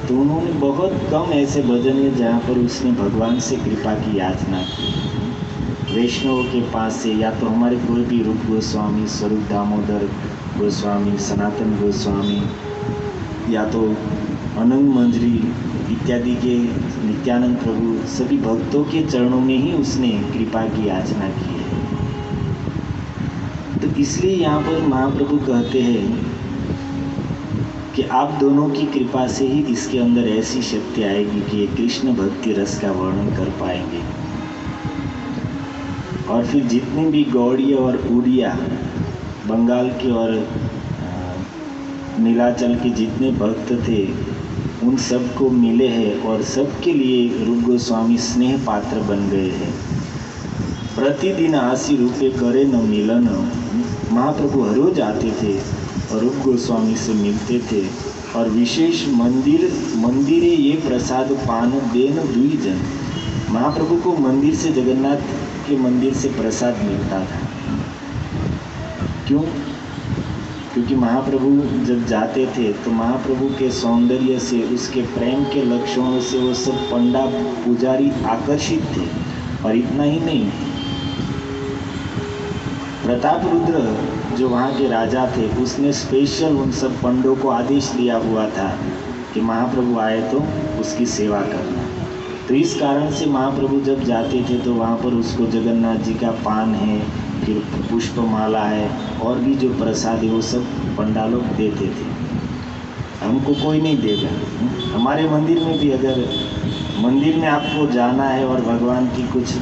तो उन्होंने बहुत कम ऐसे भजन है जहाँ पर उसने भगवान से कृपा की याचना की। वैष्णव के पास से, या तो हमारे कोई भी रूप गोस्वामी, स्वरूप दामोदर गोस्वामी, सनातन गोस्वामी, या तो अनंग मंजरी इत्यादि के नित्यानंद प्रभु, सभी भक्तों के चरणों में ही उसने कृपा की याचना की है। तो इसलिए यहाँ पर महाप्रभु कहते हैं कि आप दोनों की कृपा से ही इसके अंदर ऐसी शक्ति आएगी कि ये कृष्ण भक्ति रस का वर्णन कर पाएंगे। और फिर जितने भी गौड़िया और उड़िया, बंगाल के और नीलाचल के जितने भक्त थे, उन सबको मिले हैं और सबके लिए रूप गोस्वामी स्नेह पात्र बन गए हैं। प्रतिदिन 80 रुपये करे न मिलन, महाप्रभु हर रोज आते थे और रूप गोस्वामी से मिलते थे। और विशेष मंदिरे ये प्रसाद पान देन दुई जन, महाप्रभु को मंदिर से, जगन्नाथ के मंदिर से प्रसाद मिलता था। क्यों? क्योंकि महाप्रभु जब जाते थे तो महाप्रभु के सौंदर्य से, उसके प्रेम के लक्षणों से वो सब पंडा पुजारी आकर्षित थे। और इतना ही नहीं, प्रताप रुद्र जो वहाँ के राजा थे, उसने स्पेशल उन सब पंडों को आदेश दिया हुआ था कि महाप्रभु आए तो उसकी सेवा करना। तो इस कारण से महाप्रभु जब जाते थे तो वहाँ पर उसको जगन्नाथ जी का पान है, फिर पुष्पमाला है, और भी जो प्रसाद है वो सब पंडालों देते थे। हमको कोई नहीं देगा। हमारे मंदिर में भी अगर मंदिर में आपको जाना है और भगवान की कुछ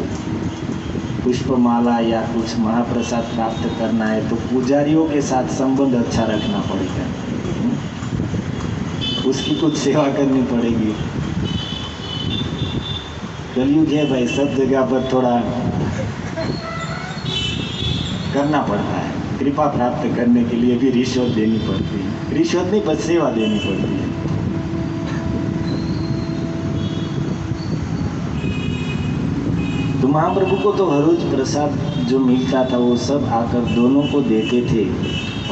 पुष्पमाला या कुछ महाप्रसाद प्राप्त करना है तो पुजारियों के साथ संबंध अच्छा रखना पड़ेगा, उसकी कुछ सेवा करनी पड़ेगी। कलयुग है भाई, सब जगह पर थोड़ा करना पड़ता है। कृपा प्राप्त करने के लिए भी रिश्वत देनी पड़ती है, रिश्वत नहीं बस सेवा देनी पड़ती है। तो महाप्रभु को तो हर रोज प्रसाद जो मिलता था वो सब आकर दोनों को देते थे,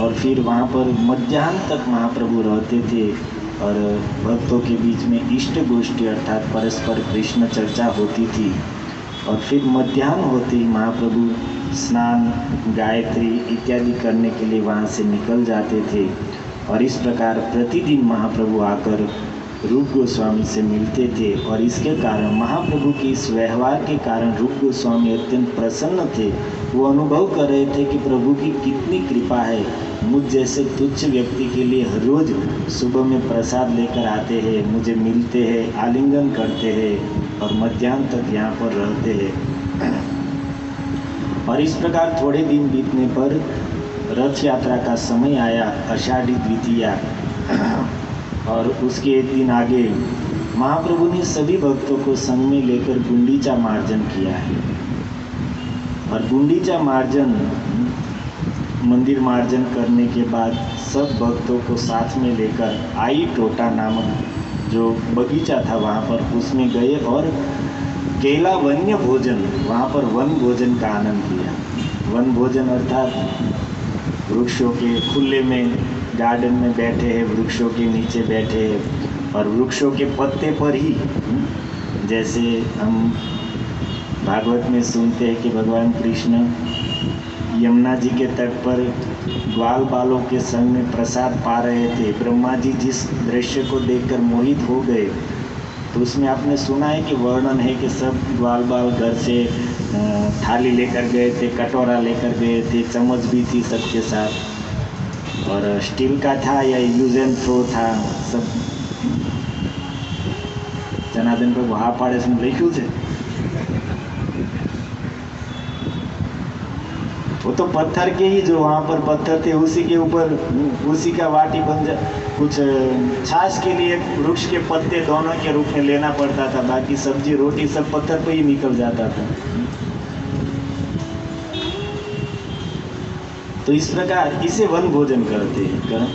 और फिर वहाँ पर मध्याह्न तक महाप्रभु रहते थे, और भक्तों के बीच में इष्ट गोष्ठी अर्थात परस्पर कृष्ण चर्चा होती थी। और फिर मध्याह्न होते ही महाप्रभु स्नान, गायत्री इत्यादि करने के लिए वहाँ से निकल जाते थे। और इस प्रकार प्रतिदिन महाप्रभु आकर रूप गोस्वामी से मिलते थे, और इसके कारण महाप्रभु के इस व्यवहार के कारण रूप गोस्वामी अत्यंत प्रसन्न थे। वो अनुभव कर रहे थे कि प्रभु की कितनी कृपा है, मुझ जैसे तुच्छ व्यक्ति के लिए हर रोज सुबह में प्रसाद लेकर आते हैं, मुझे मिलते हैं, आलिंगन करते हैं और मध्याह्न तक यहाँ पर रहते हैं। और इस प्रकार थोड़े दिन बीतने पर रथ यात्रा का समय आया, आषाढ़ी द्वितीया, और उसके एक दिन आगे महाप्रभु ने सभी भक्तों को संग में लेकर गुंडीचा मार्जन किया है। और गुंडीचा मार्जन, मंदिर मार्जन करने के बाद सब भक्तों को साथ में लेकर आई टोटा नामक जो बगीचा था वहाँ पर उसमें गए, और केला वन्य भोजन, वहाँ पर वन भोजन का आनंद लिया। वन भोजन अर्थात वृक्षों के खुले में गार्डन में बैठे हैं, वृक्षों के नीचे बैठे हैं, और वृक्षों के पत्ते पर ही, जैसे हम भागवत में सुनते हैं कि भगवान कृष्ण यमुना जी के तट पर ग्वाल बालों के संग में प्रसाद पा रहे थे। ब्रह्मा जी जिस दृश्य को देखकर मोहित हो गए, तो उसमें आपने सुना है कि वर्णन है कि सब ग्वाल बाल घर से थाली लेकर गए थे, कटोरा लेकर गए थे, चम्मच भी थी सबके साथ, और स्टील का था या यूज एंड थ्रो था सब। जनार्दन पर वहाँ पाड़े से लिखूँ थे, वो तो पत्थर के ही, जो वहाँ पर पत्थर थे उसी के ऊपर उसी का वाटी बन जा, कुछ छाछ के लिए वृक्ष के पत्ते दोनों के रूप में लेना पड़ता था, बाकी सब्जी रोटी सब पत्थर पे ही निकल जाता था। तो इस प्रकार इसे वन भोजन करते हैं।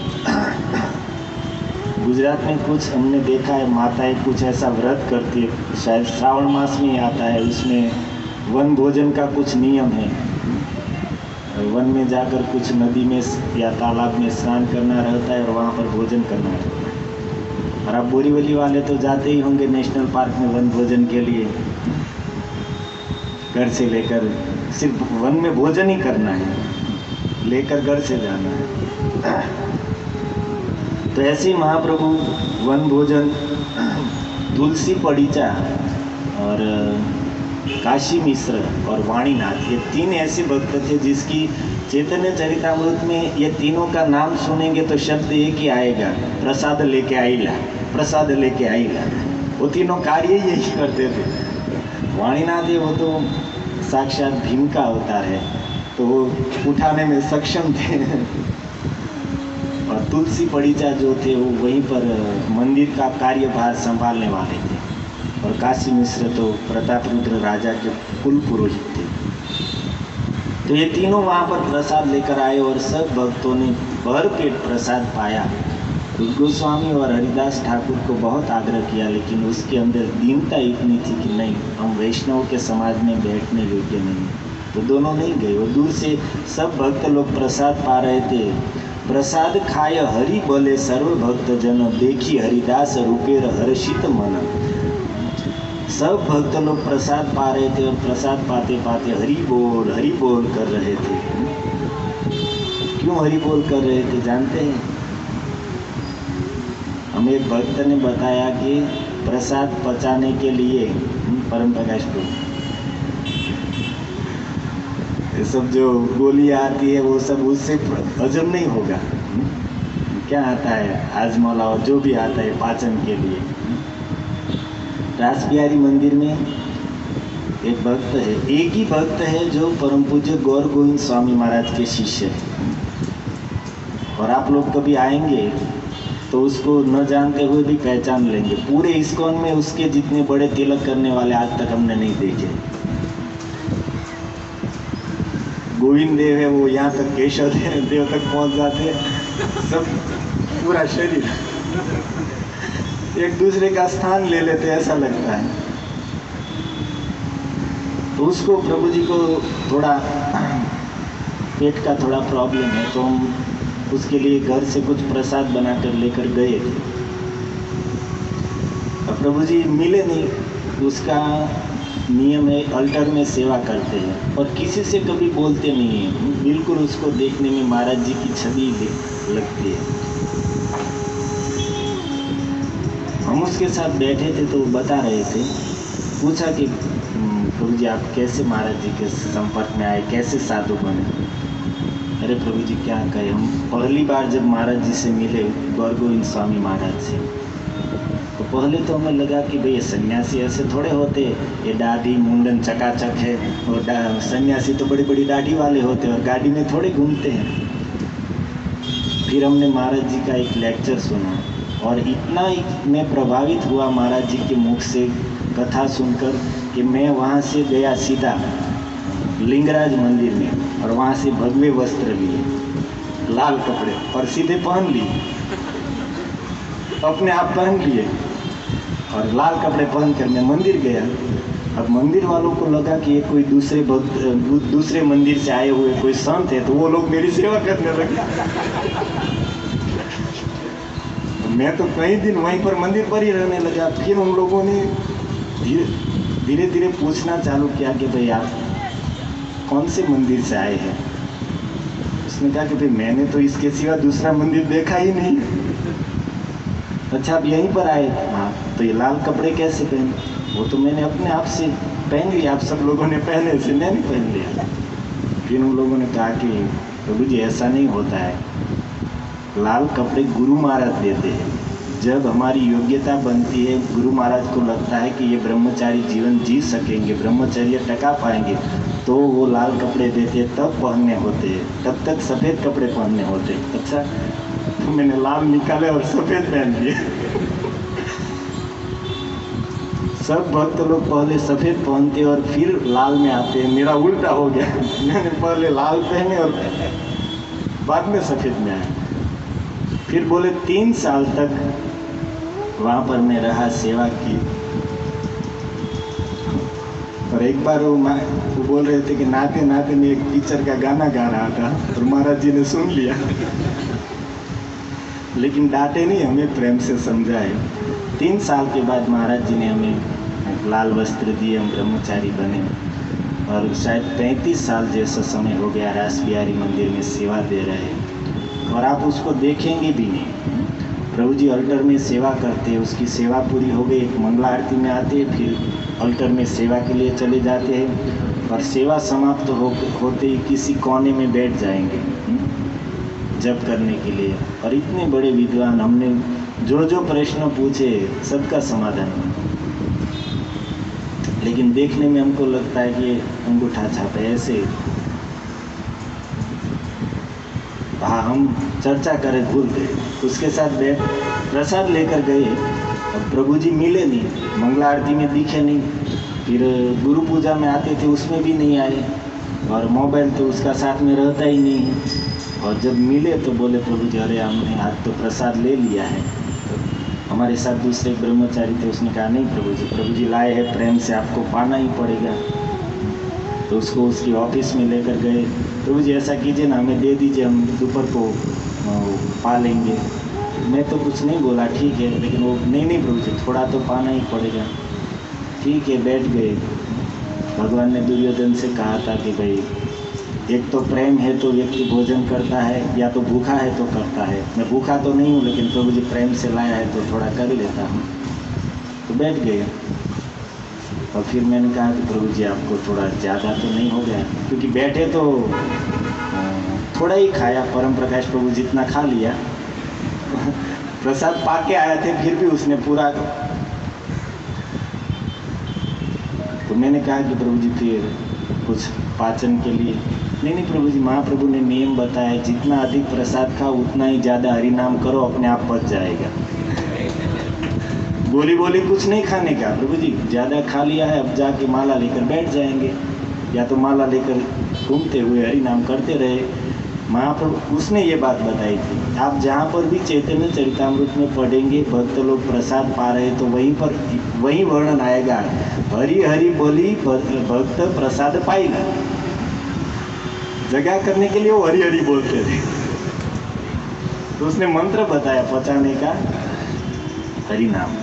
गुजरात में कुछ हमने देखा है, माताएं कुछ ऐसा व्रत करती है, शायद श्रावण मास में ही आता है, उसमें वन भोजन का कुछ नियम है। वन में जाकर कुछ नदी में या तालाब में स्नान करना रहता है और वहाँ पर भोजन करना रहता है। और आप बोरीवली वाले तो जाते ही होंगे नेशनल पार्क में वन भोजन के लिए, घर से लेकर सिर्फ वन में भोजन ही करना है, लेकर घर से जाना है। तो ऐसे ही महाप्रभु वन भोजन, तुलसी पड़ीचा और काशी मिश्र और वाणीनाथ, ये तीन ऐसे भक्त थे जिसकी चैतन्य चरितामृत में ये तीनों का नाम सुनेंगे तो शब्द एक ही आएगा, प्रसाद लेके आईला, प्रसाद लेके आईला। वो तीनों कार्य यही करते थे। वाणीनाथ है वो तो साक्षात भीम का अवतार है, तो वो उठाने में सक्षम थे। और तुलसी पड़ीचा जो थे वो वहीं पर मंदिर का कार्यभार संभालने वाले थे। और काशी मिश्र तो प्रतापरुद्र राजा के कुल पुरोहित थे। तो ये तीनों वहाँ पर प्रसाद लेकर आए और सब भक्तों ने भर पेट प्रसाद पाया। गोस्वामी और हरिदास ठाकुर को बहुत आग्रह किया, लेकिन उसके अंदर दीनता इतनी थी कि नहीं, हम वैष्णव के समाज में बैठने योग्य नहीं। तो दोनों नहीं गए। वो दूर से सब भक्त लोग प्रसाद पा रहे थे। प्रसाद खाय हरि बोले सर्व भक्त जन, देखी हरिदास रूपेर हर्षित मन। सब भक्त लोग प्रसाद पा रहे थे और प्रसाद पाते पाते हरि बोल कर रहे थे। क्यों हरि बोल कर रहे थे जानते हैं? हमें एक भक्त ने बताया कि प्रसाद पचाने के लिए परम प्रकाश प्रभु ये सब जो गोलियां आती है वो सब उससे हजम नहीं होगा। क्या आता है हाजमोला और जो भी आता है पाचन के लिए। रास बिहारी मंदिर में एक भक्त है, एक ही भक्त है जो परम पूज्य गौर गोविंद स्वामी महाराज के शिष्य है। और आप लोग कभी आएंगे तो उसको न जानते हुए भी पहचान लेंगे। पूरे इस्कॉन में उसके जितने बड़े तिलक करने वाले आज तक हमने नहीं देखे। गोविंद देव है वो यहाँ तक केशव देव तक पहुँच जाते हैं, सब पूरा शरीर एक दूसरे का स्थान ले लेते, ऐसा लगता है। तो उसको प्रभु जी को थोड़ा पेट का थोड़ा प्रॉब्लम है, तो हम उसके लिए घर से कुछ प्रसाद बनाकर लेकर गए थे। और प्रभु जी मिले नहीं। उसका नियम है अल्टर में सेवा करते हैं और किसी से कभी बोलते नहीं हैं। बिल्कुल उसको देखने में महाराज जी की छवि लगती है। हम उसके साथ बैठे थे तो वो बता रहे थे, पूछा कि प्रभु जी आप कैसे महाराज जी के संपर्क में आए, कैसे साधु बने। अरे प्रभु जी क्या कहे, हम पहली बार जब महाराज जी से मिले गौर गोविंद स्वामी महाराज से, तो पहले तो हमें लगा कि भाई ये सन्यासी ऐसे थोड़े होते, ये दाढ़ी मुंडन चकाचक है और सन्यासी तो बड़ी बड़ी दाढ़ी वाले होते और गाड़ी में थोड़े घूमते हैं। फिर हमने महाराज जी का एक लेक्चर सुना और इतना मैं प्रभावित हुआ महाराज जी के मुख से कथा सुनकर कि मैं वहाँ से गया सीधा लिंगराज मंदिर में और वहाँ से भगवे वस्त्र लिए, लाल कपड़े और सीधे पहन लिए, अपने आप पहन लिए और लाल कपड़े पहनकर मैं मंदिर गया। अब मंदिर वालों को लगा कि ये कोई दूसरे मंदिर से आए हुए कोई संत है, तो वो लोग मेरी सेवा करने लगे। तो मैं तो कई दिन वहीं पर मंदिर पर ही रहने लगा। फिर उन लोगों ने धीरे धीरे पूछना चालू किया कि भाई आप कौन से मंदिर से आए हैं। उसने कहा कि भाई मैंने तो इसके सिवा दूसरा मंदिर देखा ही नहीं। अच्छा आप यहीं पर आए? हाँ। तो ये लाल कपड़े कैसे पहने? वो तो मैंने अपने आप से पहन लिया, आप सब लोगों ने पहने से मैंने पहन लिया। फिर उन लोगों ने कहा कि प्रभु जी ऐसा नहीं होता है, लाल कपड़े गुरु महाराज देते हैं। जब हमारी योग्यता बनती है, गुरु महाराज को लगता है कि ये ब्रह्मचारी जीवन जी सकेंगे, ब्रह्मचर्य टका पाएंगे, तो वो लाल कपड़े देते हैं, तब पहनने होते हैं। तब तक सफ़ेद कपड़े पहनने होते हैं। अच्छा तो मैंने लाल निकाले और सफ़ेद पहन लिए। सब भक्त लोग पहले सफ़ेद पहनते और फिर लाल में आते हैं। मेरा उल्टा हो गया, मैंने पहले लाल पहने और बाद में सफ़ेद में आए। फिर बोले 3 साल तक वहाँ पर मैं रहा, सेवा की। और एक बार वो बोल रहे थे कि नाते नाते में एक टीचर का गाना गा रहा था और महाराज जी ने सुन लिया, लेकिन डांटे नहीं, हमें प्रेम से समझाए। 3 साल के बाद महाराज जी ने हमें लाल वस्त्र दिए, हम ब्रह्मचारी बने और शायद 35 साल जैसा समय हो गया रास बिहारी मंदिर में सेवा दे रहे हैं। और आप उसको देखेंगे भी नहीं। प्रभु जी अल्टर में सेवा करते हैं, उसकी सेवा पूरी हो गई, एक मंगला आरती में आते हैं, फिर अल्टर में सेवा के लिए चले जाते हैं और सेवा समाप्त होते ही किसी कोने में बैठ जाएंगे जप करने के लिए। और इतने बड़े विद्वान, हमने जो जो प्रश्न पूछे सबका समाधान, लेकिन देखने में हमको लगता है कि अंगूठा छाप है ऐसे। हाँ हम चर्चा करें भूल गए, उसके साथ बैठ प्रसाद लेकर गए और प्रभु जी मिले नहीं, मंगला आरती में दिखे नहीं, फिर गुरु पूजा में आते थे उसमें भी नहीं आए और मोबाइल तो उसका साथ में रहता ही नहीं। और जब मिले तो बोले प्रभु जी अरे हमने आज तो प्रसाद ले लिया है। तो हमारे साथ दूसरे ब्रह्मचारी थे, उसने कहा नहीं प्रभु जी लाए हैं, प्रेम से आपको पाना ही पड़ेगा। तो उसको उसकी ऑफिस में लेकर गए, प्रभु जी ऐसा कीजिए ना, हमें दे दीजिए, हम दोपहर को पा लेंगे। मैं तो कुछ नहीं बोला, ठीक है, लेकिन वो नहीं प्रभु जी थोड़ा तो पाना ही पड़ेगा। ठीक है बैठ गए। भगवान ने दुर्योधन से कहा था कि भाई एक तो प्रेम है तो व्यक्ति भोजन करता है, या तो भूखा है तो करता है। मैं भूखा तो नहीं हूँ, लेकिन प्रभु जी प्रेम से लाया है तो थोड़ा कर लेता हूँ। तो बैठ गए और फिर मैंने कहा कि प्रभु जी आपको थोड़ा ज़्यादा तो नहीं हो गया, क्योंकि बैठे तो थोड़ा ही खाया। परम प्रकाश प्रभु जितना खा लिया, प्रसाद पाके आए थे, फिर भी उसने पूरा। तो मैंने कहा कि प्रभु जी फिर कुछ पाचन के लिए। नहीं प्रभु जी, महाप्रभु ने नियम बताया, जितना अधिक प्रसाद खाओ उतना ही ज़्यादा हरि नाम करो, अपने आप पच जाएगा। बोली बोली कुछ नहीं खाने का, प्रभु जी ज़्यादा खा लिया है, अब जाके माला लेकर बैठ जाएंगे, या तो माला लेकर घूमते हुए हरि नाम करते रहे। महाप्रभु उसने ये बात बताई थी। आप जहाँ पर भी चैतन्य चरितामृत में पढ़ेंगे भक्त लोग प्रसाद पा रहे, तो वहीं पर वही वर्णन आएगा, हरि हरि बोली भक्त प्रसाद पाएगा। जगह करने के लिए वो हरि हरि बोलते थे। तो उसने मंत्र बताया पचाने का, हरि नाम।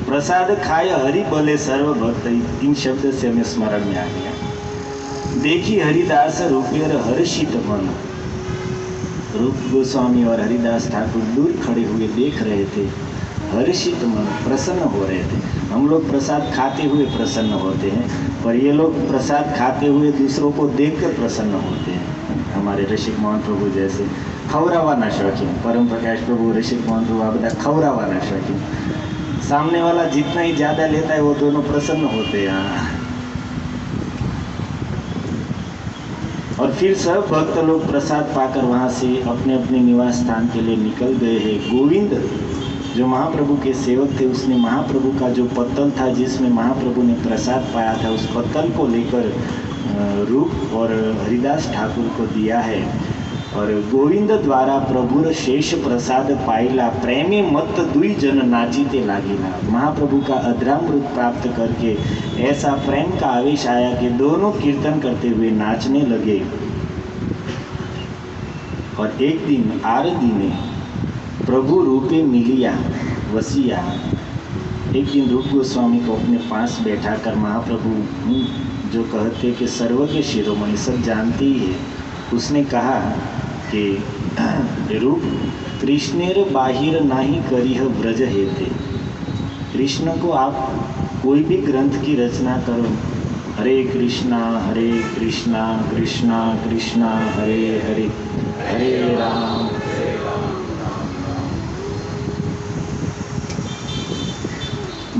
प्रसाद खाए हरि बोले सर्व भक्त, इन शब्द से हमें स्मरण में आ गया। देखी हरिदास रूपेर हर्षित मन। रूप गोस्वामी और हरिदास ठाकुर दूर खड़े हुए देख रहे थे, हर्षित मन, प्रसन्न हो रहे थे। हम लोग प्रसाद खाते हुए प्रसन्न होते हैं, पर ये लोग प्रसाद खाते हुए दूसरों को देखकर प्रसन्न होते हैं। हमारे ऋषिक मोहन प्रभु जैसे खवरावाना शौकीन, परम प्रकाश प्रभु, ऋषिक मोहन प्रभु, आप बता खवरावाना शौकीन। सामने वाला जितना ही ज़्यादा लेता है वो दोनों प्रसन्न होते हैं। और फिर सब भक्त लोग प्रसाद पाकर वहाँ से अपने अपने निवास स्थान के लिए निकल गए हैं। गोविंद जो महाप्रभु के सेवक थे, उसने महाप्रभु का जो पत्तल था जिसमें महाप्रभु ने प्रसाद पाया था, उस पत्तल को लेकर रूप और हरिदास ठाकुर को दिया है। और गोविंद द्वारा प्रभुर शेष प्रसाद पाइला, प्रेमे मत दुई जन नाचीते लागिला। महाप्रभु का अधरामृत प्राप्त करके ऐसा प्रेम का आवेश आया कि दोनों कीर्तन करते हुए नाचने लगे। और एक दिन आरती में प्रभु रूपे मिलिया वसिया। एक दिन रूप गोस्वामी को अपने पास बैठाकर महाप्रभु जो कहते कि सर्वज्ञ शिरोमणि, सब जानते ही है, उसने कहा कि रूप कृष्णेर बाहिर नाही करिह व्रज हेते। कृष्ण को आप कोई भी ग्रंथ की रचना करो, हरे कृष्णा कृष्णा कृष्णा हरे हरे, हरे राम।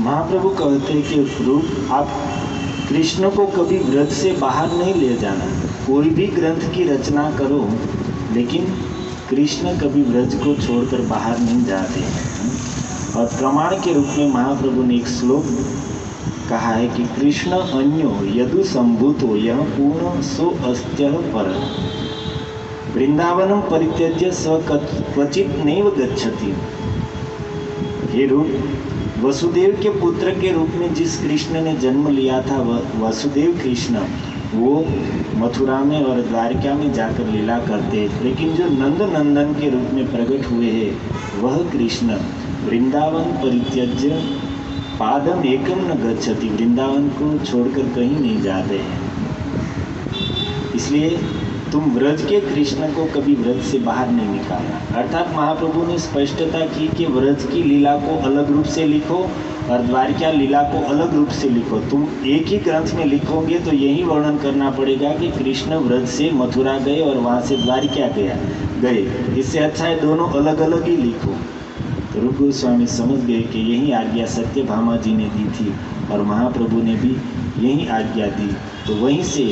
महाप्रभु कहते हैं कि रूप आप कृष्ण को कभी व्रज से बाहर नहीं ले जाना। कोई भी ग्रंथ की रचना करो, लेकिन कृष्ण कभी व्रज को छोड़कर बाहर नहीं जाते। और प्रमाण के रूप में महाप्रभु ने एक श्लोक कहा है कि कृष्ण अन्यो यदु संभूतो यह पूर्ण सो अस्त्य पर। वृंदावनम परित्यज्य स्व क्वचित नैव गच्छति। हे रूप, वसुदेव के पुत्र के रूप में जिस कृष्ण ने जन्म लिया था, वह वसुदेव कृष्ण, वो मथुरा में और द्वारका में जाकर लीला करते। लेकिन जो नंद नंदन के रूप में प्रकट हुए हैं, वह कृष्ण वृंदावन परित्यज्य पादम एकम न गच्छति। वृंदावन को छोड़कर कहीं नहीं जाते हैं। इसलिए तुम व्रज के कृष्ण को कभी व्रज से बाहर नहीं निकालना। अर्थात महाप्रभु ने स्पष्टता की कि व्रज की लीला को अलग रूप से लिखो और द्वारिका लीला को अलग रूप से लिखो। तुम एक ही ग्रंथ में लिखोगे तो यही वर्णन करना पड़ेगा कि कृष्ण व्रज से मथुरा गए और वहाँ से द्वारिका गए। इससे अच्छा है दोनों अलग अलग ही लिखो। तो रूप गोस्वामी समझ गए कि यही आज्ञा सत्यभामा जी ने दी थी और महाप्रभु ने भी यही आज्ञा दी। तो वहीं से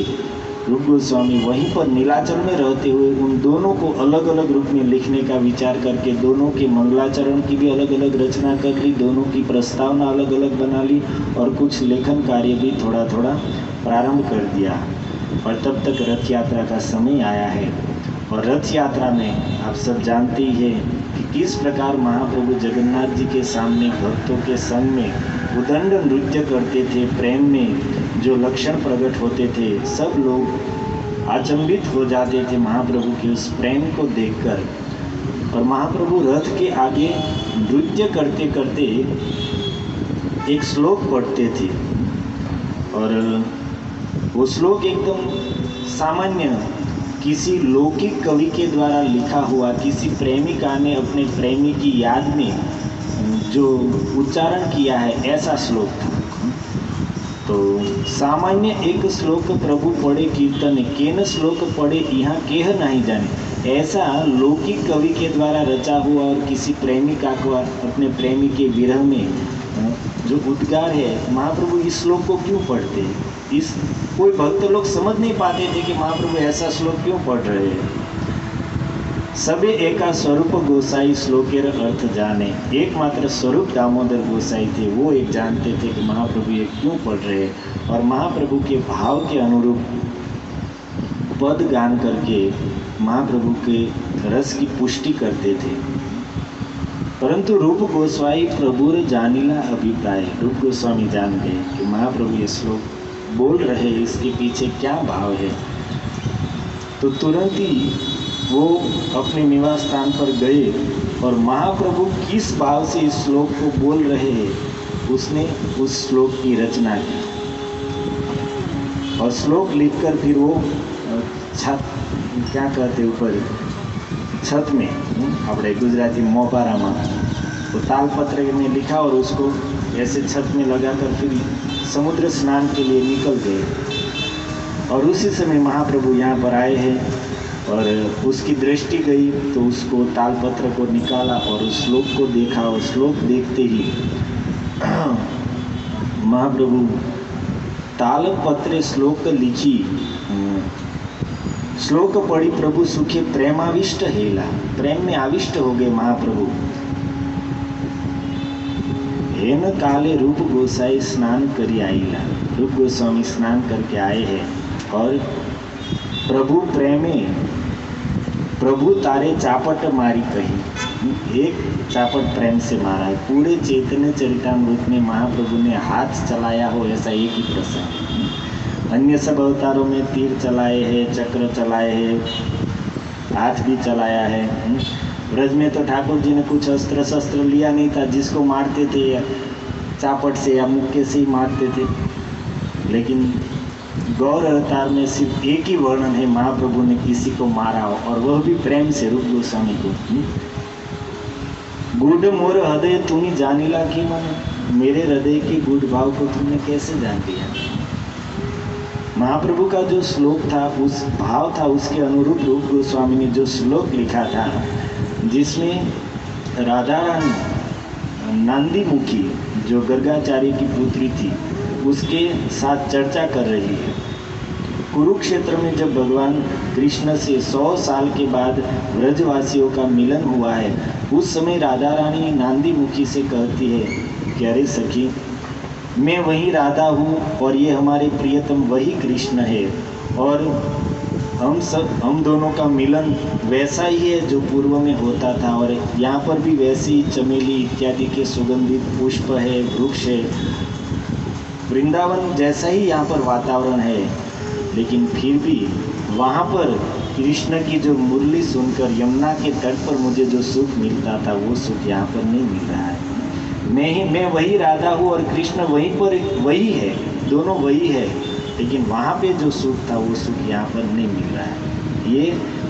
रूप गोस्वामी वहीं पर नीलाचल में रहते हुए उन दोनों को अलग अलग रूप में लिखने का विचार करके दोनों के मंगलाचरण की भी अलग अलग रचना कर ली, दोनों की प्रस्तावना अलग अलग बना ली और कुछ लेखन कार्य भी थोड़ा थोड़ा प्रारंभ कर दिया। और तब तक रथ यात्रा का समय आया है। और रथ यात्रा में आप सब जानते ही हैं कि किस प्रकार महाप्रभु जगन्नाथ जी के सामने भक्तों के संग में उदंड नृत्य करते थे। प्रेम में जो लक्षण प्रकट होते थे, सब लोग अचंभित हो जाते थे महाप्रभु के उस प्रेम को देखकर। और महाप्रभु रथ के आगे नृत्य करते करते एक श्लोक पढ़ते थे और वो श्लोक एकदम सामान्य किसी लौकिक कवि के द्वारा लिखा हुआ, किसी प्रेमिका ने अपने प्रेमी की याद में जो उच्चारण किया है, ऐसा श्लोक था। तो सामान्य एक श्लोक प्रभु पढ़े कीर्तन केन श्लोक पढ़े यहाँ केह नहीं जाने, ऐसा लौकिक कवि के द्वारा रचा हुआ और किसी प्रेमिका को अपने प्रेमी के विरह में जो उद्गार है, महाप्रभु इस श्लोक को क्यों पढ़ते हैं? इस कोई भक्त लोग समझ नहीं पाते थे कि महाप्रभु ऐसा श्लोक क्यों पढ़ रहे हैं। सबे एका स्वरूप गोसाई श्लोकेर अर्थ जाने, एकमात्र स्वरूप दामोदर गोसाई थे, वो एक जानते थे कि महाप्रभु ये क्यों पढ़ रहे हैं, और महाप्रभु के भाव के अनुरूप पद गान करके महाप्रभु के रस की पुष्टि करते थे। परंतु रूप गोस्वामी प्रभुर जानिला अभिप्राय, रूप गोस्वामी जान गए कि महाप्रभु ये श्लोक बोल रहे, इसके पीछे क्या भाव है। तो तुरंत ही वो अपने निवास स्थान पर गए और महाप्रभु किस भाव से इस श्लोक को बोल रहे हैं, उसने उस श्लोक की रचना की और श्लोक लिखकर फिर वो छत, क्या कहते ऊपर छत में, अपने गुजराती मोपारामा, वो तालपत्र में लिखा और उसको ऐसे छत में लगाकर फिर समुद्र स्नान के लिए निकल गए। और उसी समय महाप्रभु यहाँ पर आए हैं और उसकी दृष्टि गई तो उसको तालपत्र को निकाला और उस श्लोक को देखा, और श्लोक देखते ही महाप्रभु तालपत्रे श्लोक लिखी, श्लोक पढ़ी प्रभु सुखे प्रेमाविष्ट हेला, प्रेम में आविष्ट हो गए महाप्रभु। हेन काले रूप गोसाई स्नान करी आईला, रूप गोस्वामी स्नान करके आए हैं और प्रभु प्रेमे प्रभु तारे चापट मारी कही, एक चापट प्रेम से मारा है। पूरे चैतन्य चरितामृत में महाप्रभु ने हाथ चलाया हो ऐसा एक ही प्रसंग, अन्य सब अवतारों में तीर चलाए हैं, चक्र चलाए हैं, हाथ भी चलाया है। ब्रज में तो ठाकुर जी ने कुछ अस्त्र शस्त्र लिया नहीं था, जिसको मारते थे या चापट से या मुक्के से ही मारते थे, लेकिन गौर अवतार में सिर्फ एक ही वर्णन है, महाप्रभु ने किसी को मारा हो और वह भी प्रेम से, रूप गोस्वामी को। गुड मोर हृदय तुम्हें जानिला की मन, मेरे हृदय के गुड भाव को तुमने कैसे जान लिया। महाप्रभु का जो श्लोक था, उस भाव था, उसके अनुरूप रूप गोस्वामी ने जो श्लोक लिखा था, जिसमें राधा रानी नांदी मुखी जो गर्गाचार्य की पुत्री थी उसके साथ चर्चा कर रही है। कुरुक्षेत्र में जब भगवान कृष्ण से 100 साल के बाद ब्रजवासियों का मिलन हुआ है, उस समय राधा रानी नांदी मुखी से कहती है कि अरे सखी, मैं वही राधा हूँ और ये हमारे प्रियतम वही कृष्ण है, और हम दोनों का मिलन वैसा ही है जो पूर्व में होता था, और यहाँ पर भी वैसी ही चमेली इत्यादि के सुगंधित पुष्प है, वृक्ष है, वृंदावन जैसा ही यहाँ पर वातावरण है। लेकिन फिर भी वहाँ पर कृष्ण की जो मुरली सुनकर यमुना के तट पर मुझे जो सुख मिलता था, वो सुख यहाँ पर नहीं मिल रहा है। मैं वही राधा हूँ और कृष्ण वहीं पर वही है, दोनों वही है, लेकिन वहाँ पे जो सुख था वो सुख यहाँ पर नहीं मिल रहा है।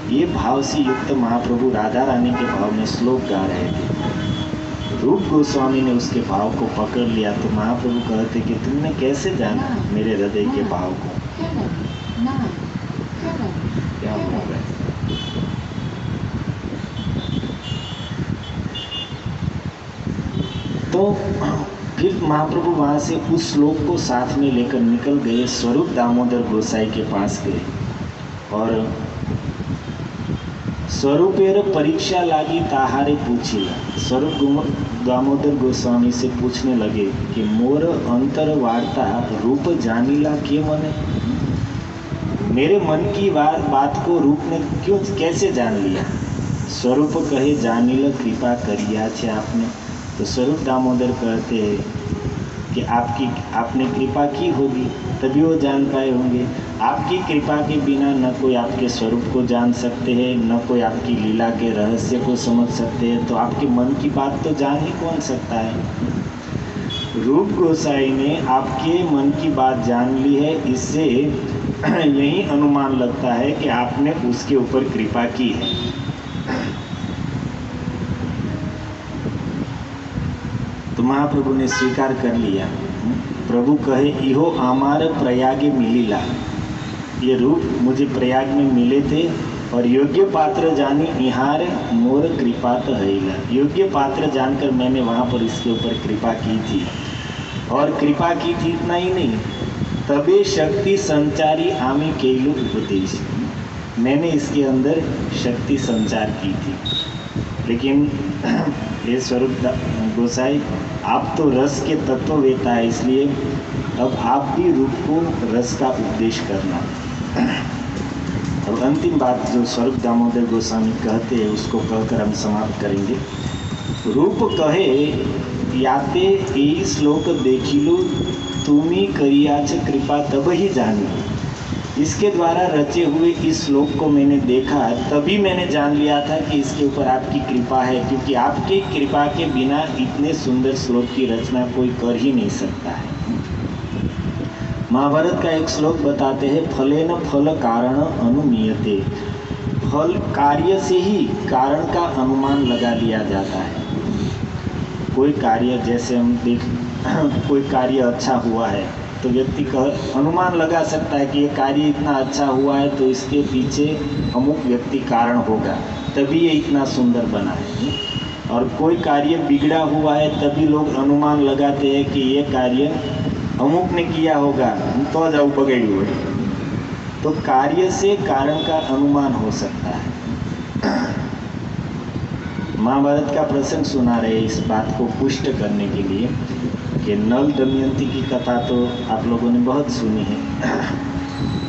ये भाव से युक्त महाप्रभु राधा रानी के भाव में श्लोक गा रहे थे। रूप गोस्वामी ने उसके भाव को पकड़ लिया तो महाप्रभु कहते कि तुमने कैसे जाना मेरे हृदय के भाव को। क्या हो गया? तो फिर महाप्रभु वहाँ से उस श्लोक को साथ में लेकर निकल गए, स्वरूप दामोदर गोसाई के पास गए और स्वरूपेर परीक्षा लागी ताहारे पूछिला। स्वरूप दामोदर गोस्वामी से पूछने लगे कि मोर अंतर वार्ता रूप जानिला के मने, मेरे मन की बात को रूप ने क्यों कैसे जान लिया। स्वरूप कहे जानिला कृपा करिया छे आपने। तो स्वरूप दामोदर कहते हैं कि आपने कृपा की होगी तभी वो जान पाए होंगे। आपकी कृपा के बिना न कोई आपके स्वरूप को जान सकते हैं, न कोई आपकी लीला के रहस्य को समझ सकते हैं, तो आपके मन की बात तो जान ही कौन सकता है। रूप गोसाई ने आपके मन की बात जान ली है, इससे यही अनुमान लगता है कि आपने उसके ऊपर कृपा की है। तो महाप्रभु ने स्वीकार कर लिया। प्रभु कहे इहो आमार प्रयागे मिलीला, ये रूप मुझे प्रयाग में मिले थे और योग्य पात्र जानी इहार मोर कृपा तो हैला। योग्य पात्र जानकर मैंने वहाँ पर इसके ऊपर कृपा की थी, और कृपा की थी इतना ही नहीं, तबे शक्ति संचारी आमी केलु उपदेश, मैंने इसके अंदर शक्ति संचार की थी। लेकिन ये स्वरूप गोसाई आप तो रस के तत्ववेता है, इसलिए अब आप भी रूप को रस का उपदेश करना। अब अंतिम बात जो स्वरूप दामोदर गोस्वामी कहते हैं उसको कहकर हम समाप्त करेंगे। रूप कहे याते यही श्लोक देखिलु तुमी करियाच कृपा तब ही जानी, इसके द्वारा रचे हुए इस श्लोक को मैंने देखा, तभी मैंने जान लिया था कि इसके ऊपर आपकी कृपा है, क्योंकि आपकी कृपा के बिना इतने सुंदर श्लोक की रचना कोई कर ही नहीं सकता है। महाभारत का एक श्लोक बताते हैं, फलेन फल कारण अनुमीयते, फल कार्य से ही कारण का अनुमान लगा दिया जाता है। कोई कार्य जैसे हम देख कोई कार्य अच्छा हुआ है तो व्यक्ति का अनुमान लगा सकता है कि ये कार्य इतना अच्छा हुआ है तो इसके पीछे अमुक व्यक्ति कारण होगा, तभी ये इतना सुंदर बना है। और कोई कार्य बिगड़ा हुआ है तभी लोग अनुमान लगाते हैं कि ये कार्य अमुक ने किया होगा तो जाऊ बगड़ी हुए। तो कार्य से कारण का अनुमान हो सकता है। महाभारत का प्रसंग सुना रहे इस बात को पुष्ट करने के लिए कि नल दमयंती की कथा तो आप लोगों ने बहुत सुनी है।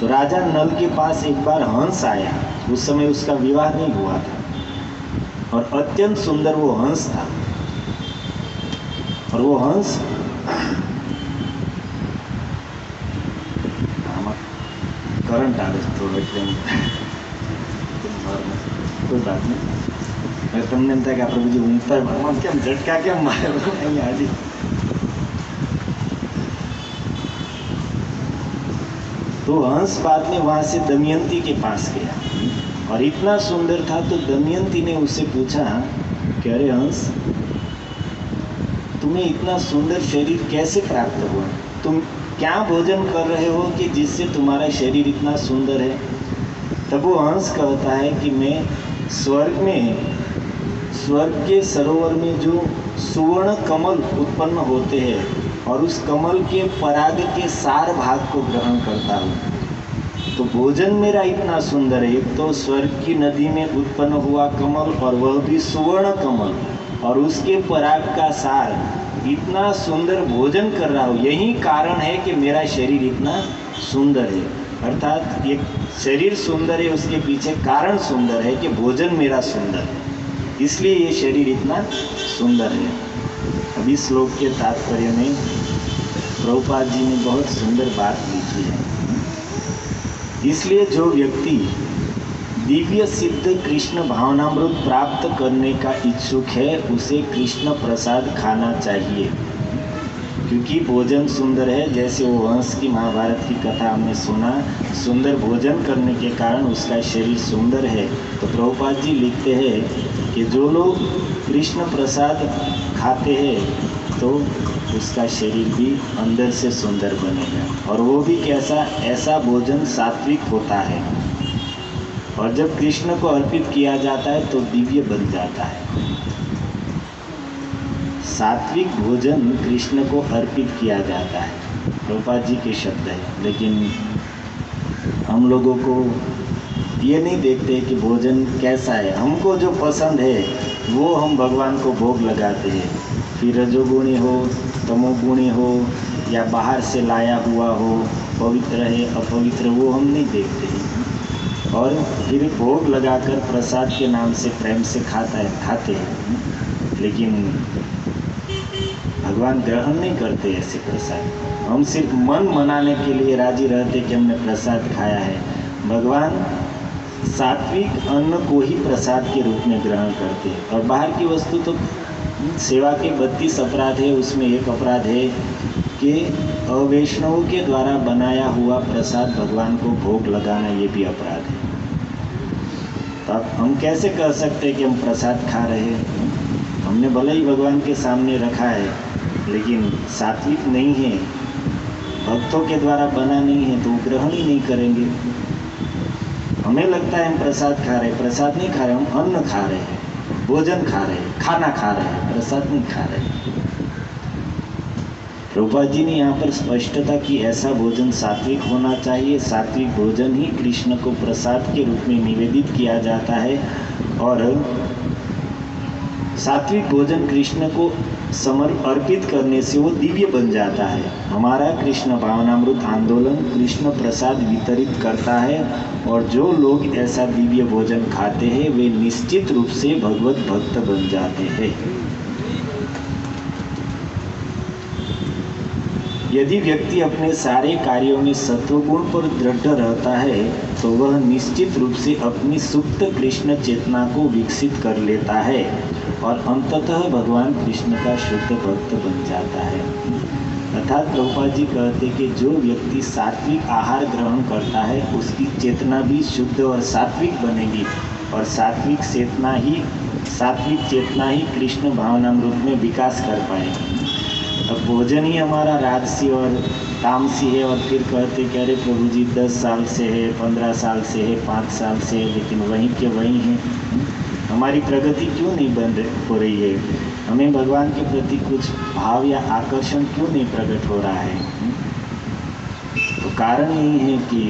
तो राजा नल के पास एक बार हंस आया, उस समय उसका विवाह नहीं हुआ था और अत्यंत सुंदर वो हंस था। और वो हंस करंट आ रहे थोड़ा कोई बात नहीं, તમને એમ થાય કે આપણે બીજું ઊંઘતા કેમ ઝટકા કેમ મારે અહીં આજે। तो हंस बाद में वहाँ से दमयंती के पास गया और इतना सुंदर था तो दमयंती ने उससे पूछा कि अरे हंस, तुम्हें इतना सुंदर शरीर कैसे प्राप्त हुआ, तुम क्या भोजन कर रहे हो कि जिससे तुम्हारा शरीर इतना सुंदर है। तब वो हंस कहता है कि मैं स्वर्ग के सरोवर में जो सुवर्ण कमल उत्पन्न होते हैं और उस कमल के पराग के सार भाग को ग्रहण करता हूँ। तो भोजन मेरा इतना सुंदर है, एक तो स्वर्ग की नदी में उत्पन्न हुआ कमल और वह भी सुवर्ण कमल, और उसके पराग का सार, इतना सुंदर भोजन कर रहा हूँ। यही कारण है कि मेरा शरीर इतना सुंदर है। अर्थात ये शरीर सुंदर है, उसके पीछे कारण सुंदर है कि भोजन मेरा सुंदर है, इसलिए ये शरीर इतना सुंदर है। अब इस श्लोक के तात्पर्य में प्रभुपाद जी ने बहुत सुंदर बात लिखी है। इसलिए जो व्यक्ति दिव्य सिद्ध कृष्ण भावनामृत प्राप्त करने का इच्छुक है उसे कृष्ण प्रसाद खाना चाहिए, क्योंकि भोजन सुंदर है। जैसे वो हंस की महाभारत की कथा हमने सुना, सुंदर भोजन करने के कारण उसका शरीर सुंदर है। तो प्रभुपाद जी लिखते हैं कि जो लोग कृष्ण प्रसाद खाते हैं तो उसका शरीर भी अंदर से सुंदर बनेगा, और वो भी कैसा, ऐसा भोजन सात्विक होता है, और जब कृष्ण को अर्पित किया जाता है तो दिव्य बन जाता है। सात्विक भोजन कृष्ण को अर्पित किया जाता है, प्रभुपाद जी के शब्द है। लेकिन हम लोगों को ये नहीं देखते कि भोजन कैसा है, हमको जो पसंद है वो हम भगवान को भोग लगाते हैं। फिर रजोगुणी हो, तमोगुणी हो, या बाहर से लाया हुआ हो, पवित्र है अपवित्र, वो हम नहीं देखते हैं। और फिर भोग लगाकर प्रसाद के नाम से प्रेम से खाते हैं, लेकिन भगवान ग्रहण नहीं करते ऐसे प्रसाद। हम सिर्फ मन मनाने के लिए राजी रहते कि हमने प्रसाद खाया है। भगवान सात्विक अन्न को ही प्रसाद के रूप में ग्रहण करते हैं, और बाहर की वस्तु तो सेवा के 32 अपराध है, उसमें एक अपराध है कि अवैष्णवों के द्वारा बनाया हुआ प्रसाद भगवान को भोग लगाना ये भी अपराध है। तो अब हम कैसे कह सकते हैं कि हम प्रसाद खा रहे हैं? हमने भले ही भगवान के सामने रखा है, लेकिन सात्विक नहीं है, भक्तों के द्वारा बना नहीं है, तो वो ग्रहण ही नहीं करेंगे। हमें लगता है हम प्रसाद खा रहे हैं, प्रसाद नहीं खा रहे, हम अन्न खा रहे हैं, भोजन खा रहे हैं, खाना खा रहे हैं, प्रसाद नहीं खा रहे हैं। प्रभुपाद जी ने यहाँ पर स्पष्टता की ऐसा भोजन सात्विक होना चाहिए। सात्विक भोजन ही कृष्ण को प्रसाद के रूप में निवेदित किया जाता है और सात्विक भोजन कृष्ण को अर्पित करने से वो दिव्य बन जाता है। हमारा कृष्ण भावनामृत आंदोलन कृष्ण प्रसाद वितरित करता है और जो लोग ऐसा दिव्य भोजन खाते हैं वे निश्चित रूप से भगवत भक्त बन जाते हैं। यदि व्यक्ति अपने सारे कार्यों में सत्वगुण पर दृढ़ रहता है तो वह निश्चित रूप से अपनी सुप्त कृष्ण चेतना को विकसित कर लेता है और अंततः भगवान कृष्ण का शुद्ध भक्त बन जाता है। अर्थात प्रभुपाद जी कहते कि जो व्यक्ति सात्विक आहार ग्रहण करता है उसकी चेतना भी शुद्ध और सात्विक बनेगी और सात्विक चेतना ही कृष्ण भावनामृत में विकास कर पाएगी। अब भोजन ही हमारा राजसी और तामसी है और फिर कहते कि अरे प्रभु जी 10 साल से है, 15 साल से है, 5 साल से है, लेकिन वहीं के वहीं हैं। हमारी प्रगति क्यों नहीं हो रही है? हमें भगवान के प्रति कुछ भाव या आकर्षण क्यों नहीं प्रकट हो रहा है? तो कारण यही है कि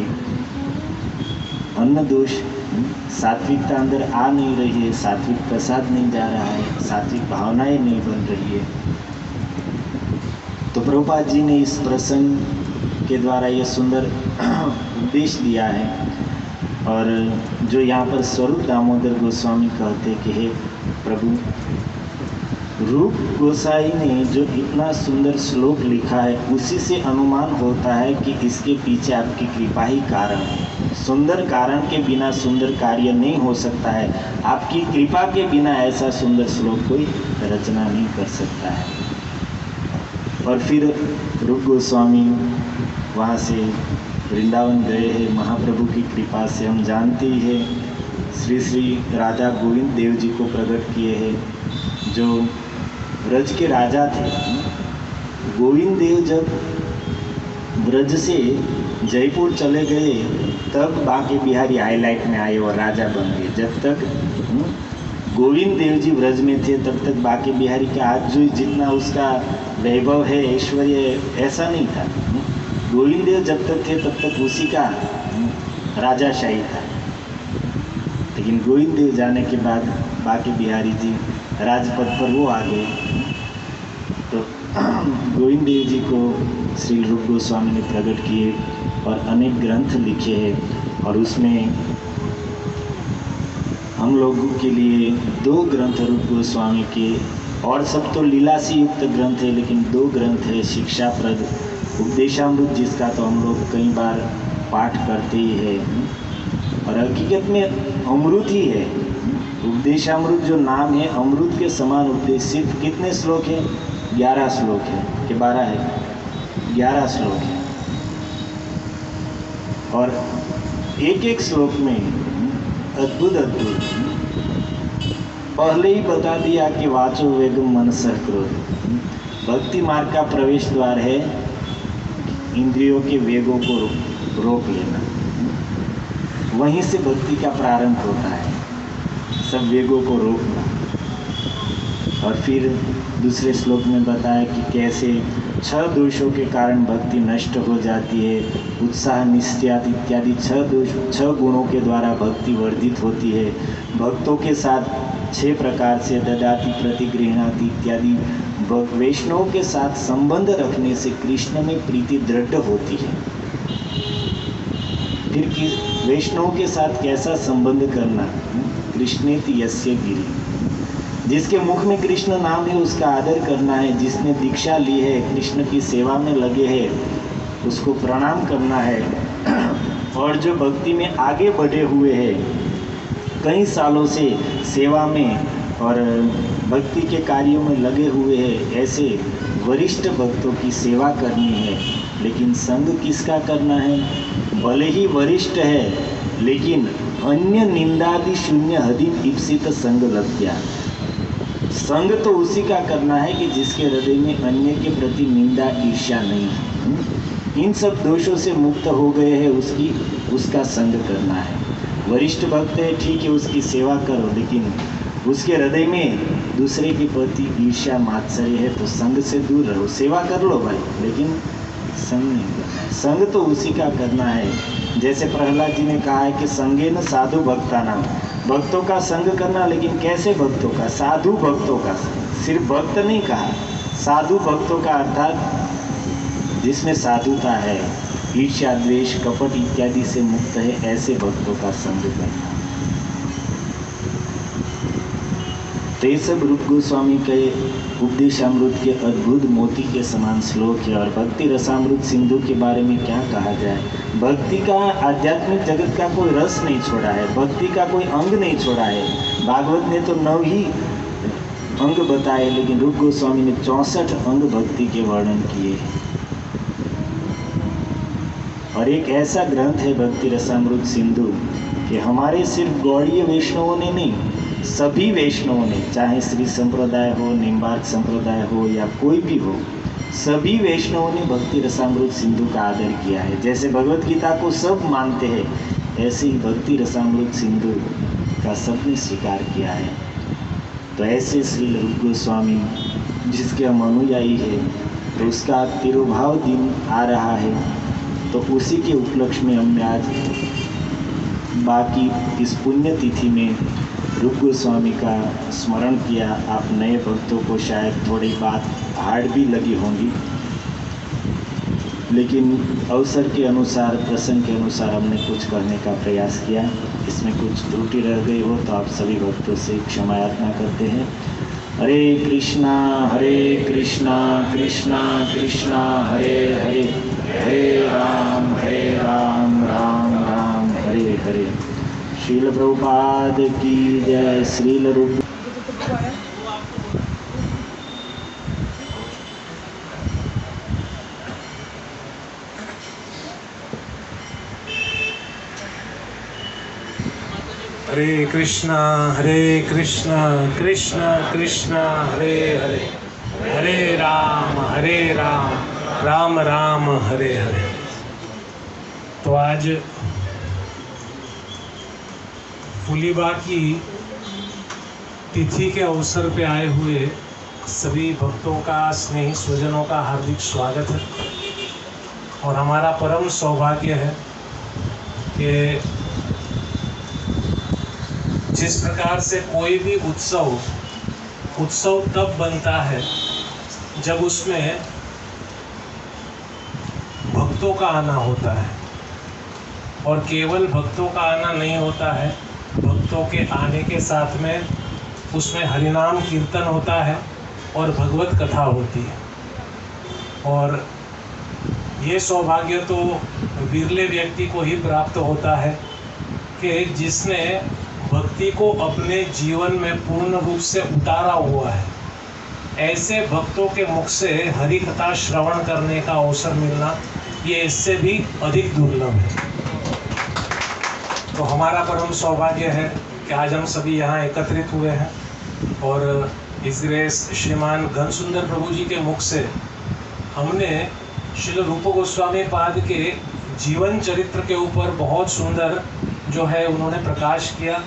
अन्न दोष, सात्विकता अंदर आ नहीं रही है, सात्विक प्रसाद नहीं जा रहा है, सात्विक भावनाएं नहीं बन रही है। तो प्रभुपाद जी ने इस प्रसंग के द्वारा ये सुंदर उपदेश दिया है और जो यहाँ पर स्वरूप दामोदर गोस्वामी कहते कि हे प्रभु, रूप गोसाई ने जो इतना सुंदर श्लोक लिखा है उसी से अनुमान होता है कि इसके पीछे आपकी कृपा ही कारण है। सुंदर कारण के बिना सुंदर कार्य नहीं हो सकता है। आपकी कृपा के बिना ऐसा सुंदर श्लोक कोई रचना नहीं कर सकता है। और फिर रूप गोस्वामी वहाँ से वृंदावन गए हैं। महाप्रभु की कृपा से हम जानते ही हैं श्री श्री राजा गोविंद देव जी को प्रकट किए हैं जो ब्रज के राजा थे। गोविंद देव जब ब्रज से जयपुर चले गए तब बांके बिहारी हाईलाइट में आए और राजा बन गए। जब तक गोविंद देव जी ब्रज में थे तब तक बांके बिहारी का आज जो जितना उसका वैभव है, ऐश्वर्य, ऐसा नहीं था। गोविंद देव जब तक थे तब तक उसी का राजाशाही था। लेकिन गोविंद देव जाने के बाद बांके बिहारी जी राजपद पर वो आ गए। तो गोविंद देव जी को श्री रूप गोस्वामी ने प्रकट किए और अनेक ग्रंथ लिखे हैं और उसमें हम लोगों के लिए 2 ग्रंथ रूप गोस्वामी के, और सब तो लीला से युक्त ग्रंथ है, लेकिन 2 ग्रंथ है। शिक्षाप्रद उपदेशामृत, जिसका तो हम लोग कई बार पाठ करते ही है और हकीकत में अमृत ही है। उपदेशामृत जो नाम है, अमृत के समान उपदेश। सिर्फ कितने श्लोक है? 11 श्लोक है कि 12 है? 11 श्लोक है और एक एक श्लोक में अद्भुत पहले ही बता दिया कि वाचो वेगम मनसः क्रोध। भक्ति मार्ग का प्रवेश द्वार है इंद्रियों के वेगों को रोक लेना। वहीं से भक्ति का प्रारंभ होता है, सब वेगों को रोकना। और फिर दूसरे श्लोक में बताया कि कैसे 6 दोषों के कारण भक्ति नष्ट हो जाती है। उत्साह, निश्चय इत्यादि 6 गुणों के द्वारा भक्ति वर्धित होती है। भक्तों के साथ 6 प्रकार से ददाति, प्रतिगृह्णाति इत्यादि वैष्णव के साथ संबंध रखने से कृष्ण में प्रीति दृढ़ होती है। फिर वैष्णव के साथ कैसा संबंध करना? कृष्णेति यस्य गिरि, जिसके मुख में कृष्ण नाम है उसका आदर करना है। जिसने दीक्षा ली है, कृष्ण की सेवा में लगे हैं, उसको प्रणाम करना है। और जो भक्ति में आगे बढ़े हुए हैं, कई सालों से सेवा में और भक्ति के कार्यों में लगे हुए हैं, ऐसे वरिष्ठ भक्तों की सेवा करनी है। लेकिन संग किसका करना है? भले ही वरिष्ठ है लेकिन अन्य निंदादि शून्य हदिम ईप्सित संग लग गया। संग तो उसी का करना है कि जिसके हृदय में अन्य के प्रति निंदा ईर्ष्या नहीं है। इन सब दोषों से मुक्त हो गए हैं, उसका संग करना है। वरिष्ठ भक्त है, ठीक है, उसकी सेवा करो, लेकिन उसके हृदय में दूसरे के प्रति ईर्ष्या मात्सर्य है तो संग से दूर रहो। सेवा कर लो भाई, लेकिन संग नहीं करना है। संग तो उसी का करना है। जैसे प्रहलाद जी ने कहा है कि संगे न साधु भक्ता नाम, भक्तों का संग करना। लेकिन कैसे भक्तों का? साधु भक्तों का। सिर्फ भक्त नहीं कहा, साधु भक्तों का, अर्थात जिसमें साधुता है, ईर्ष्या द्वेष कपट इत्यादि से मुक्त है, ऐसे भक्तों का संग करना। तो ये सब रूप गोस्वामी के उपदेशामृत के अद्भुत मोती के समान श्लोक है। और भक्ति रसामृत सिंधु के बारे में क्या कहा जाए? भक्ति का आध्यात्मिक जगत का कोई रस नहीं छोड़ा है, भक्ति का कोई अंग नहीं छोड़ा है। भागवत ने तो 9 ही अंग बताए, लेकिन रूप गोस्वामी ने 64 अंग भक्ति के वर्णन किए। और एक ऐसा ग्रंथ है भक्ति रसामृत सिंधु कि हमारे सिर्फ गौड़ीय वैष्णवों ने नहीं, सभी वैष्णवों ने, चाहे श्री संप्रदाय हो, निम्बार्क संप्रदाय हो या कोई भी हो, सभी वैष्णवों ने भक्ति रसामृत सिंधु का आदर किया है। जैसे भगवत गीता को सब मानते हैं, ऐसे ही भक्ति रसामृत सिंधु का सबने स्वीकार किया है। तो ऐसे श्री रूप गोस्वामी जिसके हम अनुयायी है, तो उसका तिरुभाव दिन आ रहा है, तो उसी के उपलक्ष्य में हमने आज बाकी इस पुण्य तिथि में रूप गोस्वामी का स्मरण किया। आप नए भक्तों को शायद थोड़ी बात हार्ड भी लगी होंगी, लेकिन अवसर के अनुसार, प्रसंग के अनुसार हमने कुछ करने का प्रयास किया। इसमें कुछ त्रुटि रह गई हो तो आप सभी भक्तों से क्षमा याचना करते हैं। हरे कृष्णा कृष्णा कृष्णा हरे हरे, हरे राम राम राम हरे हरे। श्रील प्रभुपाद की जय। श्रील रूप हरे कृष्णा कृष्णा कृष्णा हरे हरे, हरे राम राम राम हरे हरे। तो आज फुलीबा की तिथि के अवसर पे आए हुए सभी भक्तों का, स्नेही स्वजनों का हार्दिक स्वागत है। और हमारा परम सौभाग्य है कि जिस प्रकार से कोई भी उत्सव तब बनता है जब उसमें भक्तों का आना होता है, और केवल भक्तों का आना नहीं होता है, भक्तों के आने के साथ में उसमें हरिनाम कीर्तन होता है और भगवत कथा होती है। और ये सौभाग्य तो विरले व्यक्ति को ही प्राप्त होता है कि जिसने भक्ति को अपने जीवन में पूर्ण रूप से उतारा हुआ है। ऐसे भक्तों के मुख से हरि कथा श्रवण करने का अवसर मिलना, ये इससे भी अधिक दुर्लभ है। तो हमारा परम सौभाग्य है कि आज हम सभी यहाँ एकत्रित हुए हैं। और इसलिए श्रीमान घनसुंदर प्रभु जी के मुख से हमने श्रील रूप गोस्वामी पाद के जीवन चरित्र के ऊपर बहुत सुंदर जो है उन्होंने प्रकाश किया,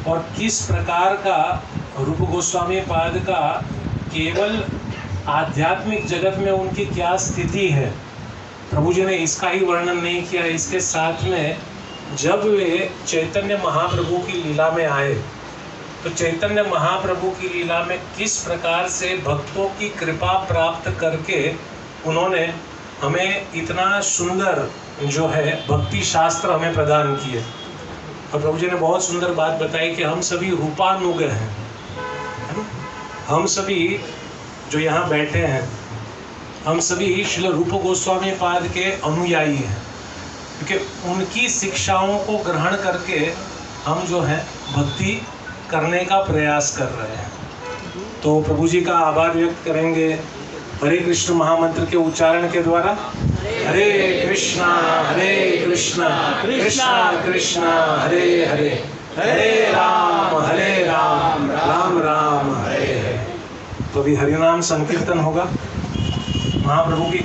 और किस प्रकार का रूप गोस्वामी पाद का केवल आध्यात्मिक जगत में उनकी क्या स्थिति है, प्रभु जी ने इसका ही वर्णन नहीं किया। इसके साथ में जब वे चैतन्य महाप्रभु की लीला में आए, तो चैतन्य महाप्रभु की लीला में किस प्रकार से भक्तों की कृपा प्राप्त करके उन्होंने हमें इतना सुंदर जो है भक्ति शास्त्र हमें प्रदान किए। और प्रभु जी ने बहुत सुंदर बात बताई कि हम सभी रूपानुग हैं, है ना? हम सभी जो यहाँ बैठे हैं, हम सभी श्रील रूप गोस्वामी पाद के अनुयायी हैं, क्योंकि उनकी शिक्षाओं को ग्रहण करके हम जो है भक्ति करने का प्रयास कर रहे हैं। तो प्रभु जी का आभार व्यक्त करेंगे हरे कृष्ण महामंत्र के उच्चारण के द्वारा। हरे कृष्णा कृष्णा कृष्णा हरे हरे, हरे राम राम राम हरे हरे। तो अभी हरिनाम संकीर्तन होगा। महाप्रभु की